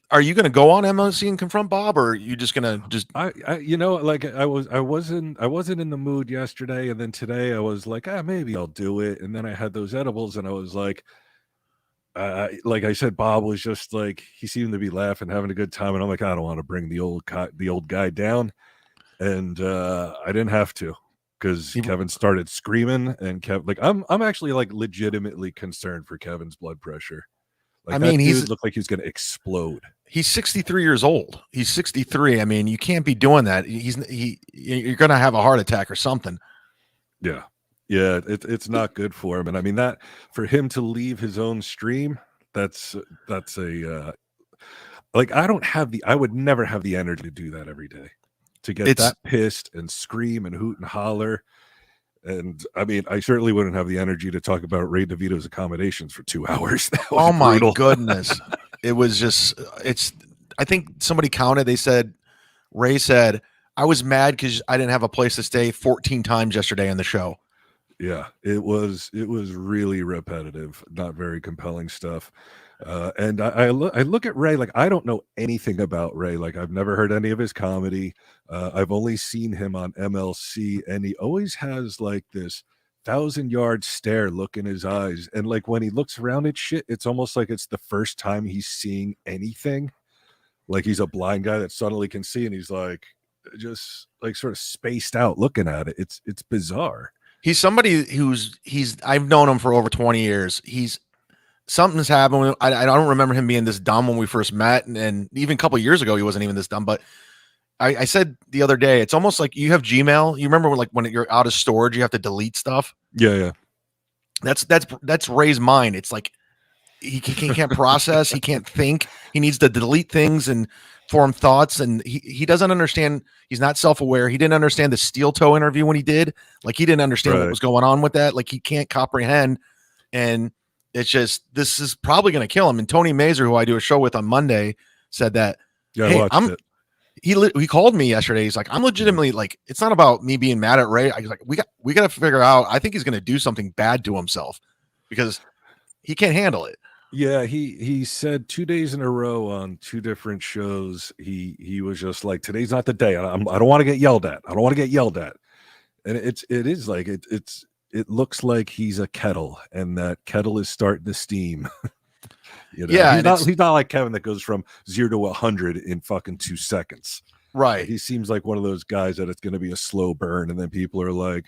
are you going to go on MLC and confront Bob, or are you just going to just? I like I wasn't in the mood yesterday, and then today I was like, maybe I'll do it, and then I had those edibles, and I was like I said, Bob was just like he seemed to be laughing, having a good time, and I'm like, I don't want to bring the old guy down, and I didn't have to. Because Kevin started screaming, and I'm actually like legitimately concerned for Kevin's blood pressure. Like, I mean, he looked like he was going to explode. He's 63 years old. He's 63. I mean, you can't be doing that. You're going to have a heart attack or something. Yeah, it's not good for him. And I mean that for him to leave his own stream, that's a I would never have the energy to do that every day. To get that pissed and scream and hoot and holler. And I mean, I certainly wouldn't have the energy to talk about Ray DeVito's accommodations for 2 hours. Oh my goodness. It was just, I think somebody counted, Ray said, I was mad because I didn't have a place to stay 14 times yesterday in the show. Yeah, it was really repetitive, not very compelling stuff. And I look at Ray like I don't know anything about Ray. Like I've never heard any of his comedy. I've only seen him on MLC, and he always has like this 1,000-yard stare look in his eyes. And like when he looks around at shit, it's almost like it's the first time he's seeing anything. Like he's a blind guy that suddenly can see, and he's like just like sort of spaced out looking at it. It's bizarre. He's somebody I've known him for over 20 years. Something's happened. I don't remember him being this dumb when we first met. And even a couple of years ago, he wasn't even this dumb. But I said the other day, it's almost like you have Gmail. You remember when you're out of storage, you have to delete stuff. Yeah. That's Ray's mind. It's like he can't process. He can't think. He needs to delete things and form thoughts. And he doesn't understand. He's not self-aware. He didn't understand the steel toe interview when he did. Like he didn't understand what was going on with that. Like he can't comprehend. And it's just, this is probably going to kill him. And Tony Mazur, who I do a show with on Monday, said that, he called me yesterday. He's like, I'm legitimately like, it's not about me being mad at Ray. I was like, we got to figure out, I think he's going to do something bad to himself because he can't handle it. Yeah, he said 2 days in a row on 2 different shows. He was just like, today's not the day. I don't want to get yelled at. I don't want to get yelled at. And it is like it looks like he's a kettle, and that kettle is starting to steam. Yeah, he's not like Kevin that goes from 0 to 100 in fucking 2 seconds. Right. He seems like one of those guys that it's going to be a slow burn, and then people are like,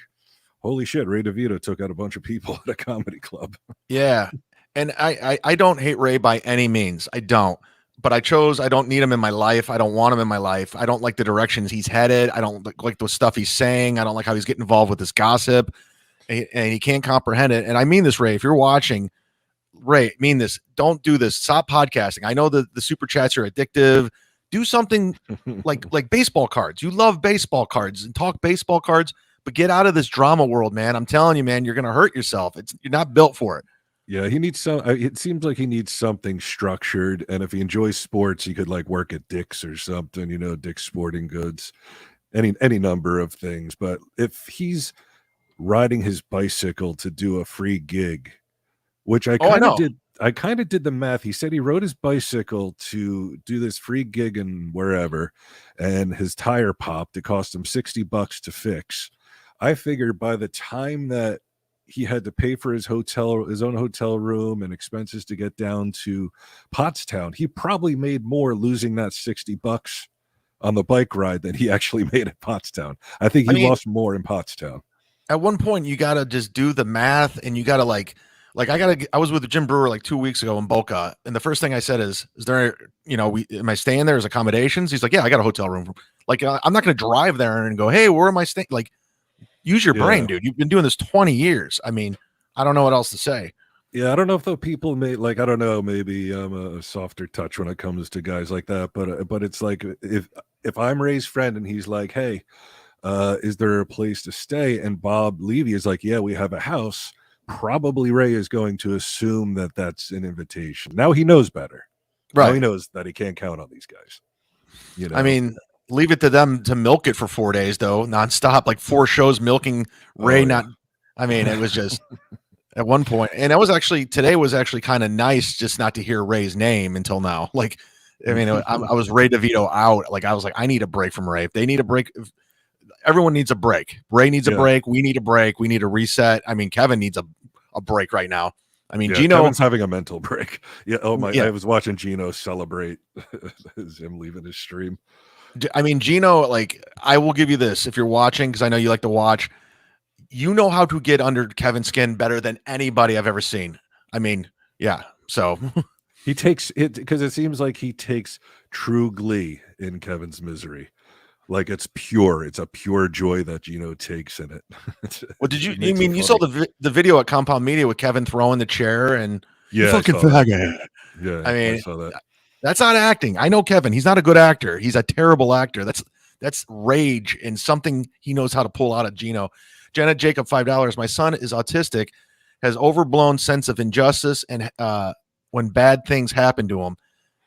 "Holy shit, Ray DeVito took out a bunch of people at a comedy club." Yeah. And I don't hate Ray by any means. I don't. But I don't need him in my life. I don't want him in my life. I don't like the directions he's headed. I don't like the stuff he's saying. I don't like how he's getting involved with this gossip. And he can't comprehend it. And I mean this, Ray, if you're watching, Ray, mean this. Don't do this. Stop podcasting. I know the super chats are addictive. Do something like baseball cards. You love baseball cards and talk baseball cards, but get out of this drama world, man. I'm telling you, man, you're going to hurt yourself. You're not built for it. Yeah, he needs some. It seems like he needs something structured. And if he enjoys sports, he could like work at Dick's or something. Dick's Sporting Goods, any number of things. But if he's riding his bicycle to do a free gig, which I kind of did the math. He said he rode his bicycle to do this free gig in wherever, and his tire popped. It cost him $60 to fix. I figured by the time that he had to pay for his own hotel room and expenses to get down to Pottstown, he probably made more losing that $60 on the bike ride than he actually made at Pottstown. I think he lost more in Pottstown. At one point, you got to just do the math, and you got to I was with Jim Brewer like 2 weeks ago in Boca, and the first thing I said is there, am I staying there as accommodations? He's like, yeah, I got a hotel room. Like, I'm not going to drive there and go, hey, where am I staying? Like, use your brain, dude. You've been doing this 20 years. I mean, I don't know what else to say. Yeah, I don't know if the people may I don't know, maybe I'm a softer touch when it comes to guys like that, but it's like if I'm Ray's friend and he's like, hey, is there a place to stay? And Bob Levy is like, yeah, we have a house. Probably Ray is going to assume that that's an invitation. Now he knows better. Right. Now he knows that he can't count on these guys. I mean, leave it to them to milk it for 4 days, though, nonstop, like 4 shows milking Ray. I mean, it was just at one point, and today was actually kind of nice just not to hear Ray's name until now. Like, I mean, I was Ray DeVito out. Like, I was like, I need a break from Ray. If they need a break, everyone needs a break. Ray needs a break. We need a break. We need a reset. I mean, Kevin needs a break right now. I mean, Gino, Kevin's having a mental break. Yeah. Oh my! Yeah. I was watching Gino celebrate him leaving his stream. I mean, Gino, like, I will give you this if you're watching, because I know you like to watch. You know how to get under Kevin's skin better than anybody I've ever seen. I mean, yeah. So he takes it because it seems like he takes true glee in Kevin's misery. Like it's a pure joy that Gino takes in it. Well, you saw the video at Compound Media with Kevin throwing the chair and fucking faggot. Yeah, I mean, I saw that. That's not acting. I know Kevin. He's not a good actor. He's a terrible actor. That's rage and something he knows how to pull out of Gino. Janet Jacob, $5. My son is autistic, has overblown sense of injustice, and when bad things happen to him,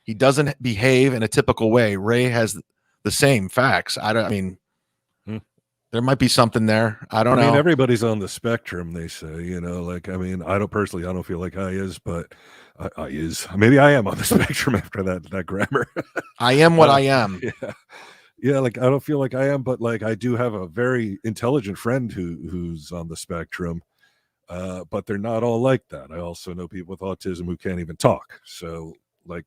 he doesn't behave in a typical way. Ray has the same facts. There might be something there. I don't know. I mean, everybody's on the spectrum, they say, like, I mean, I don't feel like I is, but I is. Maybe I am on the spectrum after that grammar. I am what I am. Yeah. Like, I don't feel like I am, but like, I do have a very intelligent friend who's on the spectrum, but they're not all like that. I also know people with autism who can't even talk. So like,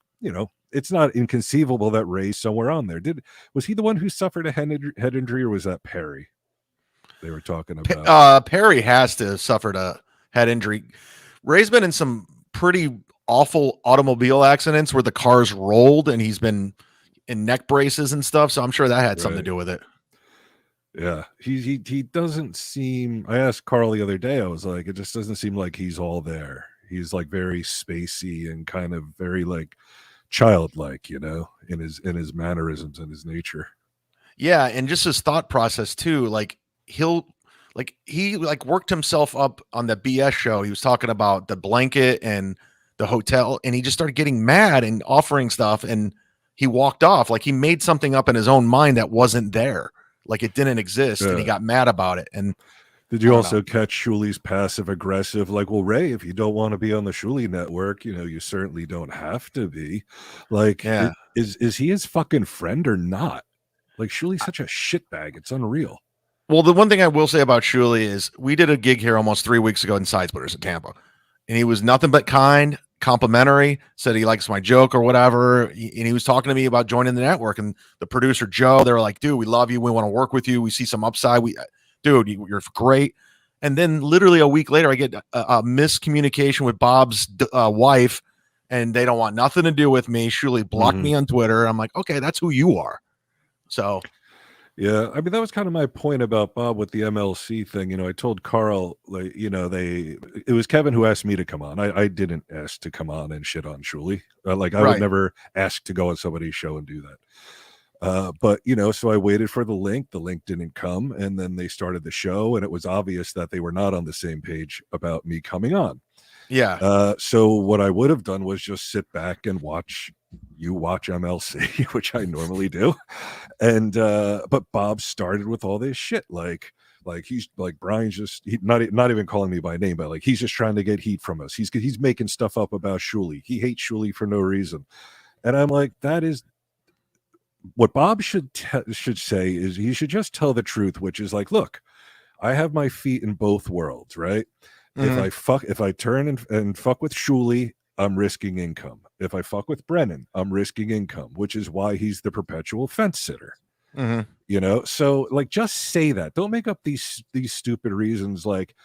it's not inconceivable that Ray's somewhere on there. Was he the one who suffered a head injury, or was that Perry? They were talking about Perry has to have suffered a head injury. Ray's been in some pretty awful automobile accidents where the cars rolled and he's been in neck braces and stuff. So I'm sure that had something to do with it. Yeah. He doesn't seem, I asked Carl the other day, I was like, it just doesn't seem like he's all there. He's like very spacey and kind of very like childlike, in his mannerisms and his nature. Yeah. And just his thought process too. Like he worked himself up on the BS show. He was talking about the blanket and the hotel, and he just started getting mad and offering stuff, and he walked off. Like he made something up in his own mind that wasn't there. Like it didn't exist, and he got mad about it. And Did you also catch Shuli's passive aggressive? Like, well, Ray, if you don't want to be on the Shuli network, you certainly don't have to be. Like, Yeah. is he his fucking friend or not? Like, Shuli's such a shitbag. It's unreal. Well, the one thing I will say about Shuli is we did a gig here almost 3 weeks ago in Side Splitters in Tampa, and he was nothing but kind, complimentary, said he likes my joke or whatever. And he was talking to me about joining the network, and the producer, Joe, they were like, dude, we love you. We want to work with you. We see some upside. Dude, you're great. And then literally a week later, I get a miscommunication with Bob's wife, and they don't want nothing to do with me. Shuli blocked me on Twitter. I'm like, okay, that's who you are. So, yeah, I mean, that was kind of my point about Bob with the MLC thing. I told Carl, like, it was Kevin who asked me to come on. I didn't ask to come on and shit on Shuli. I would never ask to go on somebody's show and do that. But so I waited for the link didn't come, and then they started the show, and it was obvious that they were not on the same page about me coming on. So what I would have done was just sit back and watch MLC, which I normally do. And but Bob started with all this shit, like he's like, Bryan's just not even calling me by name, but like he's just trying to get heat from us. He's making stuff up about Shuli. He hates Shuli for no reason. And I'm like, that is what Bob should say is he should just tell the truth, which is like, look, I have my feet in both worlds, right? If I turn and fuck with Shuli, I'm risking income. If I fuck with Brennan, I'm risking income, which is why he's the perpetual fence sitter. So like, just say that. Don't make up these stupid reasons like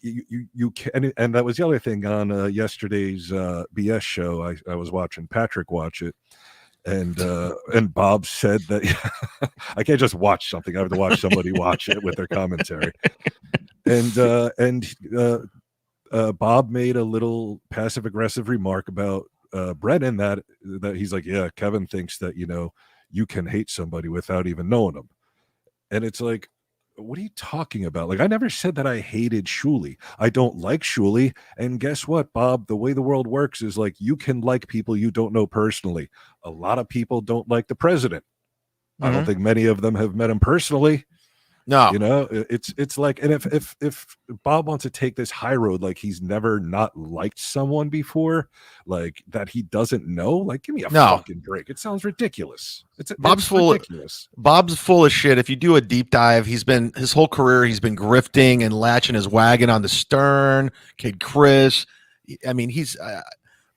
you can. And that was the other thing on yesterday's BS show. I was watching Patrick watch it. And Bob said that I can't just watch something. I have to watch somebody watch it with their commentary. And Bob made a little passive aggressive remark about Brennan that he's like, yeah, Kevin thinks that you can hate somebody without even knowing them. And it's like, what are you talking about? Like, I never said that I hated Shuli. I don't like Shuli. And guess what, Bob? The way the world works is like, you can like people you don't know personally. A lot of people don't like the president. I don't think many of them have met him personally. No, it's like, and if Bob wants to take this high road, like he's never not liked someone before, like that he doesn't know, like, give me a fucking break. It sounds ridiculous. Bob's full of shit. If you do a deep dive, his whole career he's been grifting and latching his wagon on the Stern, Kid Chris. I mean,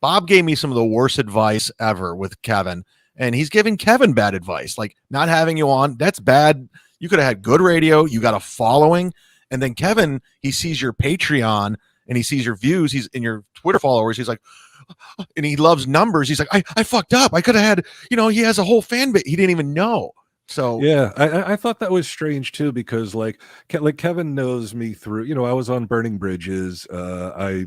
Bob gave me some of the worst advice ever with Kevin, and he's giving Kevin bad advice, like not having you on. That's bad. You could have had good radio. You got a following. And then Kevin, he sees your Patreon and he sees your views. He's in your Twitter followers. He's like, and he loves numbers. He's like, I fucked up. I could have had, he has a whole fan base. He didn't even know. So yeah, I thought that was strange too, because like Kevin knows me through, I was on Burning Bridges. I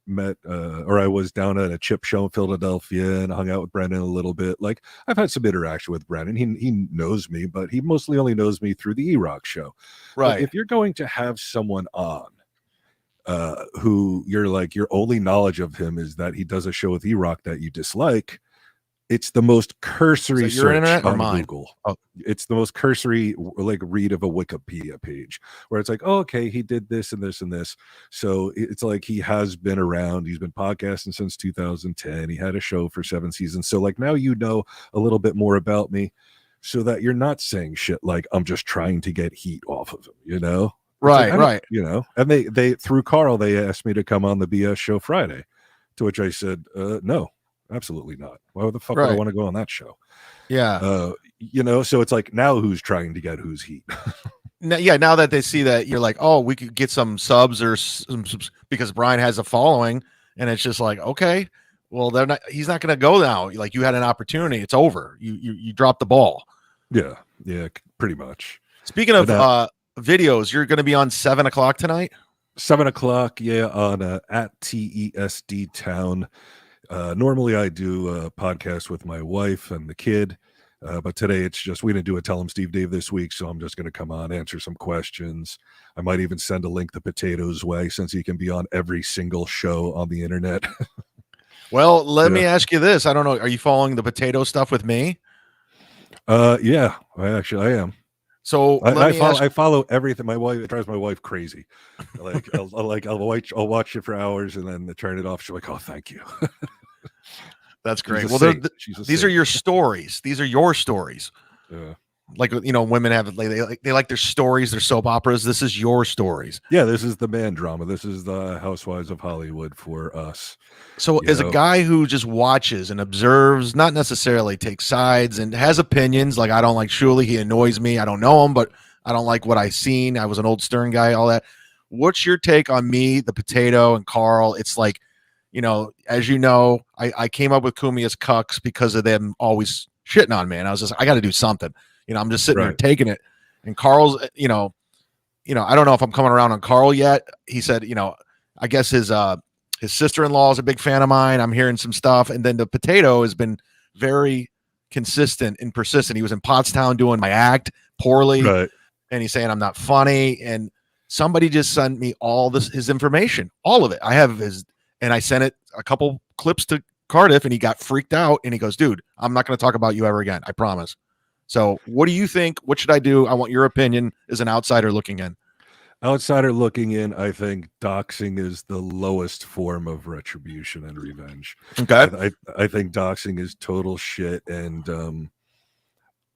met or I was down at a chip show in Philadelphia and hung out with Brennan a little bit. Like, I've had some interaction with Brennan. He knows me, but he mostly only knows me through the E-Rock show. Right. But if you're going to have someone on who your only knowledge of him is that he does a show with E-Rock that you dislike, it's the most cursory search on Google. It's the most cursory read of a Wikipedia page where it's like, oh, okay, he did this and this and this. So it's like he has been around. He's been podcasting since 2010. He had a show for 7 seasons. So like now you know a little bit more about me, so that you're not saying shit like I'm just trying to get heat off of him, Right, like, right. And they through Carl, they asked me to come on the BS show Friday, to which I said, no. Absolutely not. Why the fuck would I want to go on that show? Yeah. So it's like, now who's trying to get whose heat? Now that they see that you're like, oh, we could get some subs or some because Bryan has a following, and it's just like, okay, well, he's not going to go now. Like, you had an opportunity. It's over. You dropped the ball. Yeah, pretty much. Speaking of videos, you're going to be on 7 o'clock tonight? 7 o'clock, on at TESD Town. Normally I do a podcast with my wife and the kid, but today it's just, we didn't do a Tell 'em Steve Dave this week, so I'm just going to come on, answer some questions. I might even send a link the Potatoes way, since he can be on every single show on the internet. Well, let me ask you this. I don't know. Are you following the potato stuff with me? Yeah, I am. So I follow everything. My wife, it drives my wife crazy. Like I'll watch it for hours and then turn it off. She's like, "Oh, thank you." That's great. She's a Well, saint. these are your stories. These are your stories. Yeah. Like, you know, women have they like their stories, their soap operas. This is your stories. Yeah, this is the man drama. This is the Housewives of Hollywood for us. So as a guy who just watches and observes, not necessarily takes sides and has opinions, like I don't like Shuley, he annoys me. I don't know him, but I don't like what I've seen. I was an old Stern guy, all that. What's your take on me, the potato, and Carl? It's like, you know, as you know, I came up with Cumia's cucks because of them always shitting on me. And I was just, I got to do something. You know, I'm just sitting there taking it. And Carl's, you know, I don't know if I'm coming around on Carl yet. He said, you know, I guess his sister-in-law is a big fan of mine. I'm hearing some stuff. And then the potato has been very consistent and persistent. He was in Pottstown doing my act poorly. Right. And he's saying I'm not funny. And somebody just sent me all his information, all of it. I have and I sent it a couple clips to Cardiff and he got freaked out and he goes, dude, I'm not going to talk about you ever again. I promise. So what do you think? What should I do? I want your opinion as an outsider looking in. Outsider looking in, I think doxing is the lowest form of retribution and revenge. Okay. I think doxing is total shit. And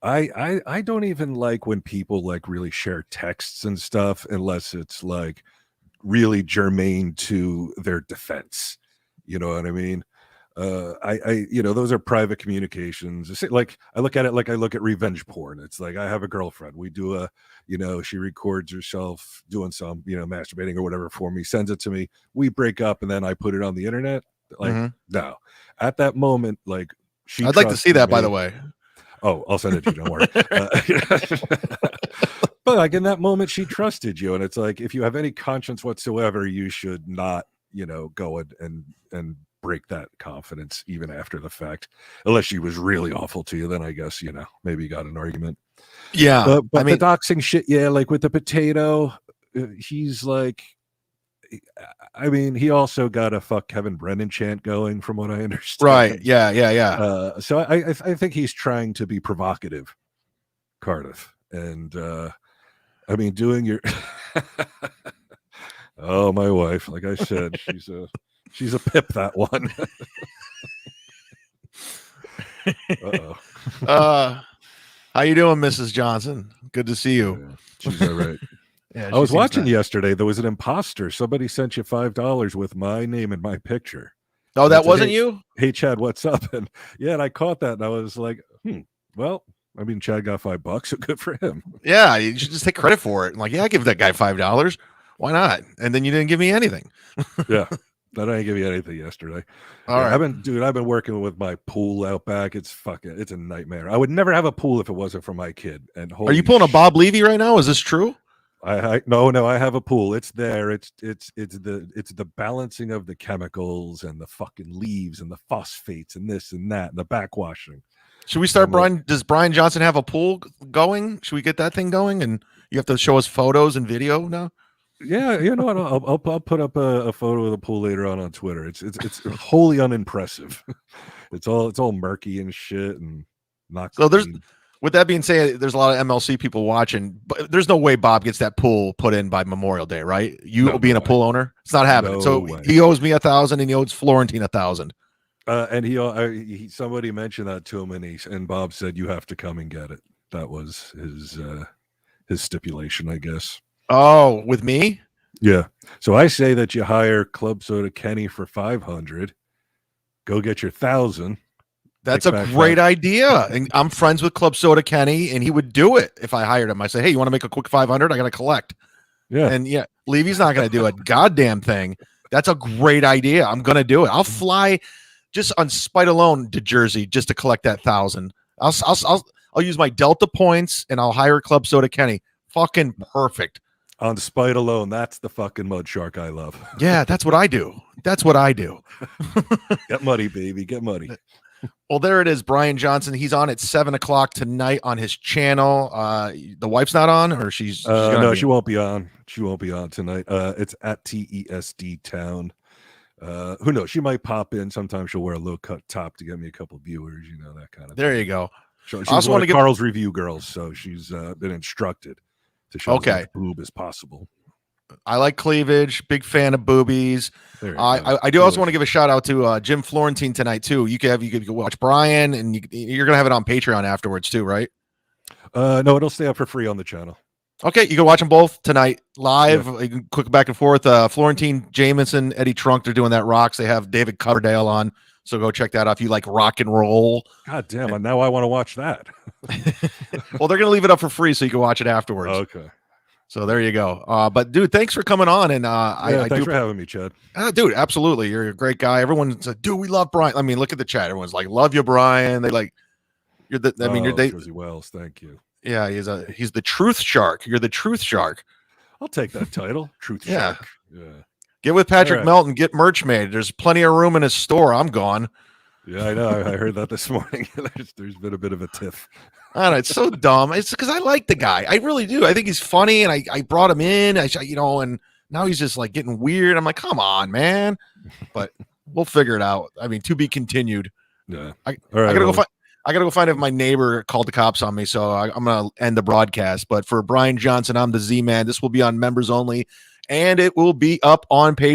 I don't even like when people like really share texts and stuff unless it's like really germane to their defense. You know what I mean? You know, those are private communications. Like I look at it like I look at revenge porn. It's like I have a girlfriend. We do you know, she records herself doing some, you know, masturbating or whatever for me, sends it to me. We break up and then I put it on the internet. Like, no. At that moment, like I'd like to see that, by the way. Oh, I'll send it to you. Don't worry. But like in that moment, she trusted you, and it's like if you have any conscience whatsoever, you should not, you know, go and break that confidence even after the fact, unless she was really awful to you. Then I guess, you know, maybe you got an argument. Yeah, but I mean, the doxing shit, yeah, like with the potato, he's like, I mean, he also got a fuck Kevin Brennan chant going, from what I understand. Right? Yeah. So I think he's trying to be provocative, Cardiff, and I mean, doing your oh, my wife, like I said, she's a pip, that one. How you doing, Mrs. Johnson? Good to see you. Yeah, she's all right. Yeah, I was watching yesterday. There was an imposter. Somebody sent you $5 with my name and my picture. Oh, that wasn't you? Hey, Chad, what's up? And yeah, and I caught that, and I was like, well, I mean, Chad got $5, so good for him. Yeah, you should just take credit for it. I'm like, yeah, I give that guy $5. Why not? And then you didn't give me anything. Yeah. I didn't give you anything yesterday. All right. I've been working with my pool out back. It's a nightmare. I would never have a pool if it wasn't for my kid. And are you pulling a Bob Levy right now? Is this true? No, I have a pool. It's there. It's the balancing of the chemicals and the fucking leaves and the phosphates and this and that and the backwashing. Should we start, Brian? Does Bryan Johnson have a pool going? Should we get that thing going? And you have to show us photos and video now. Yeah, you know what? I'll put up a photo of the pool later on Twitter. It's wholly unimpressive. It's all murky and shit and not. So with that being said, there's a lot of MLC people watching, but there's no way Bob gets that pool put in by Memorial Day, right? You being a pool owner, it's not happening. He owes me $1,000 and he owes Florentine $1,000. And somebody mentioned that to him, and Bob said you have to come and get it. That was his stipulation, I guess. Oh, with me? Yeah. So I say that you hire Club Soda Kenny for $500. Go get your $1,000. That's a great idea. And I'm friends with Club Soda Kenny, and he would do it if I hired him. I say, hey, you want to make a quick $500? I got to collect. Yeah. And yeah, Levy's not going to do a goddamn thing. That's a great idea. I'm going to do it. I'll fly just on spite alone to Jersey just to collect that $1,000. I'll use my Delta points and I'll hire Club Soda Kenny. Fucking perfect. On spite alone, that's the fucking MUDSHARK I love. Yeah, that's what I do. That's what I do. Get muddy, baby. Get muddy. Well, there it is. Bryan Johnson. He's on at 7:00 tonight on his channel. The wife's not on, or she's no, she won't be on. She won't be on tonight. It's at TESD Town. Who knows? She might pop in. Sometimes she'll wear a low cut top to get me a couple viewers. You know, that kind of. There thing. you go. She's I also one want of to give. Carl's review girls, so she's been instructed to show as much boob as possible. I like cleavage. Big fan of boobies. There you go. I do also want to give a shout out to Jim Florentine tonight too. You could watch Bryan, and you're gonna have it on Patreon afterwards too, right? No, it'll stay up for free on the channel. Okay, you can watch them both tonight live. You can click back and forth. Florentine, Jameson, Eddie Trunk, they're doing that rocks. They have David Coverdale on, so go check that out if you like rock and roll. God damn, now I want to watch that. Well, they're gonna leave it up for free, so you can watch it afterwards. Okay. So there you go. But dude, thanks for coming on, and thanks for having me, Chad. Dude, absolutely, you're a great guy. Everyone's like, dude, we love Bryan. I mean, look at the chat. Everyone's like, love you, Bryan. They like, you're the. I mean, you're Josie Wells. Thank you. Yeah, he's the truth shark. You're the truth shark. I'll take that title, truth shark. Yeah. Get with Patrick right. Melton. Get merch made. There's plenty of room in his store. I'm gone. Yeah, I know. I heard that this morning. There's been a bit of a tiff. I don't know, it's so dumb. It's because I like the guy. I really do. I think he's funny, and I brought him in. And now he's just like getting weird. I'm like, come on, man. But we'll figure it out. I mean, to be continued. Yeah. I gotta go find. I gotta go find if my neighbor called the cops on me. So I'm gonna end the broadcast. But for Bryan Johnson, I'm the Z-Man. This will be on members only, and it will be up on Patreon.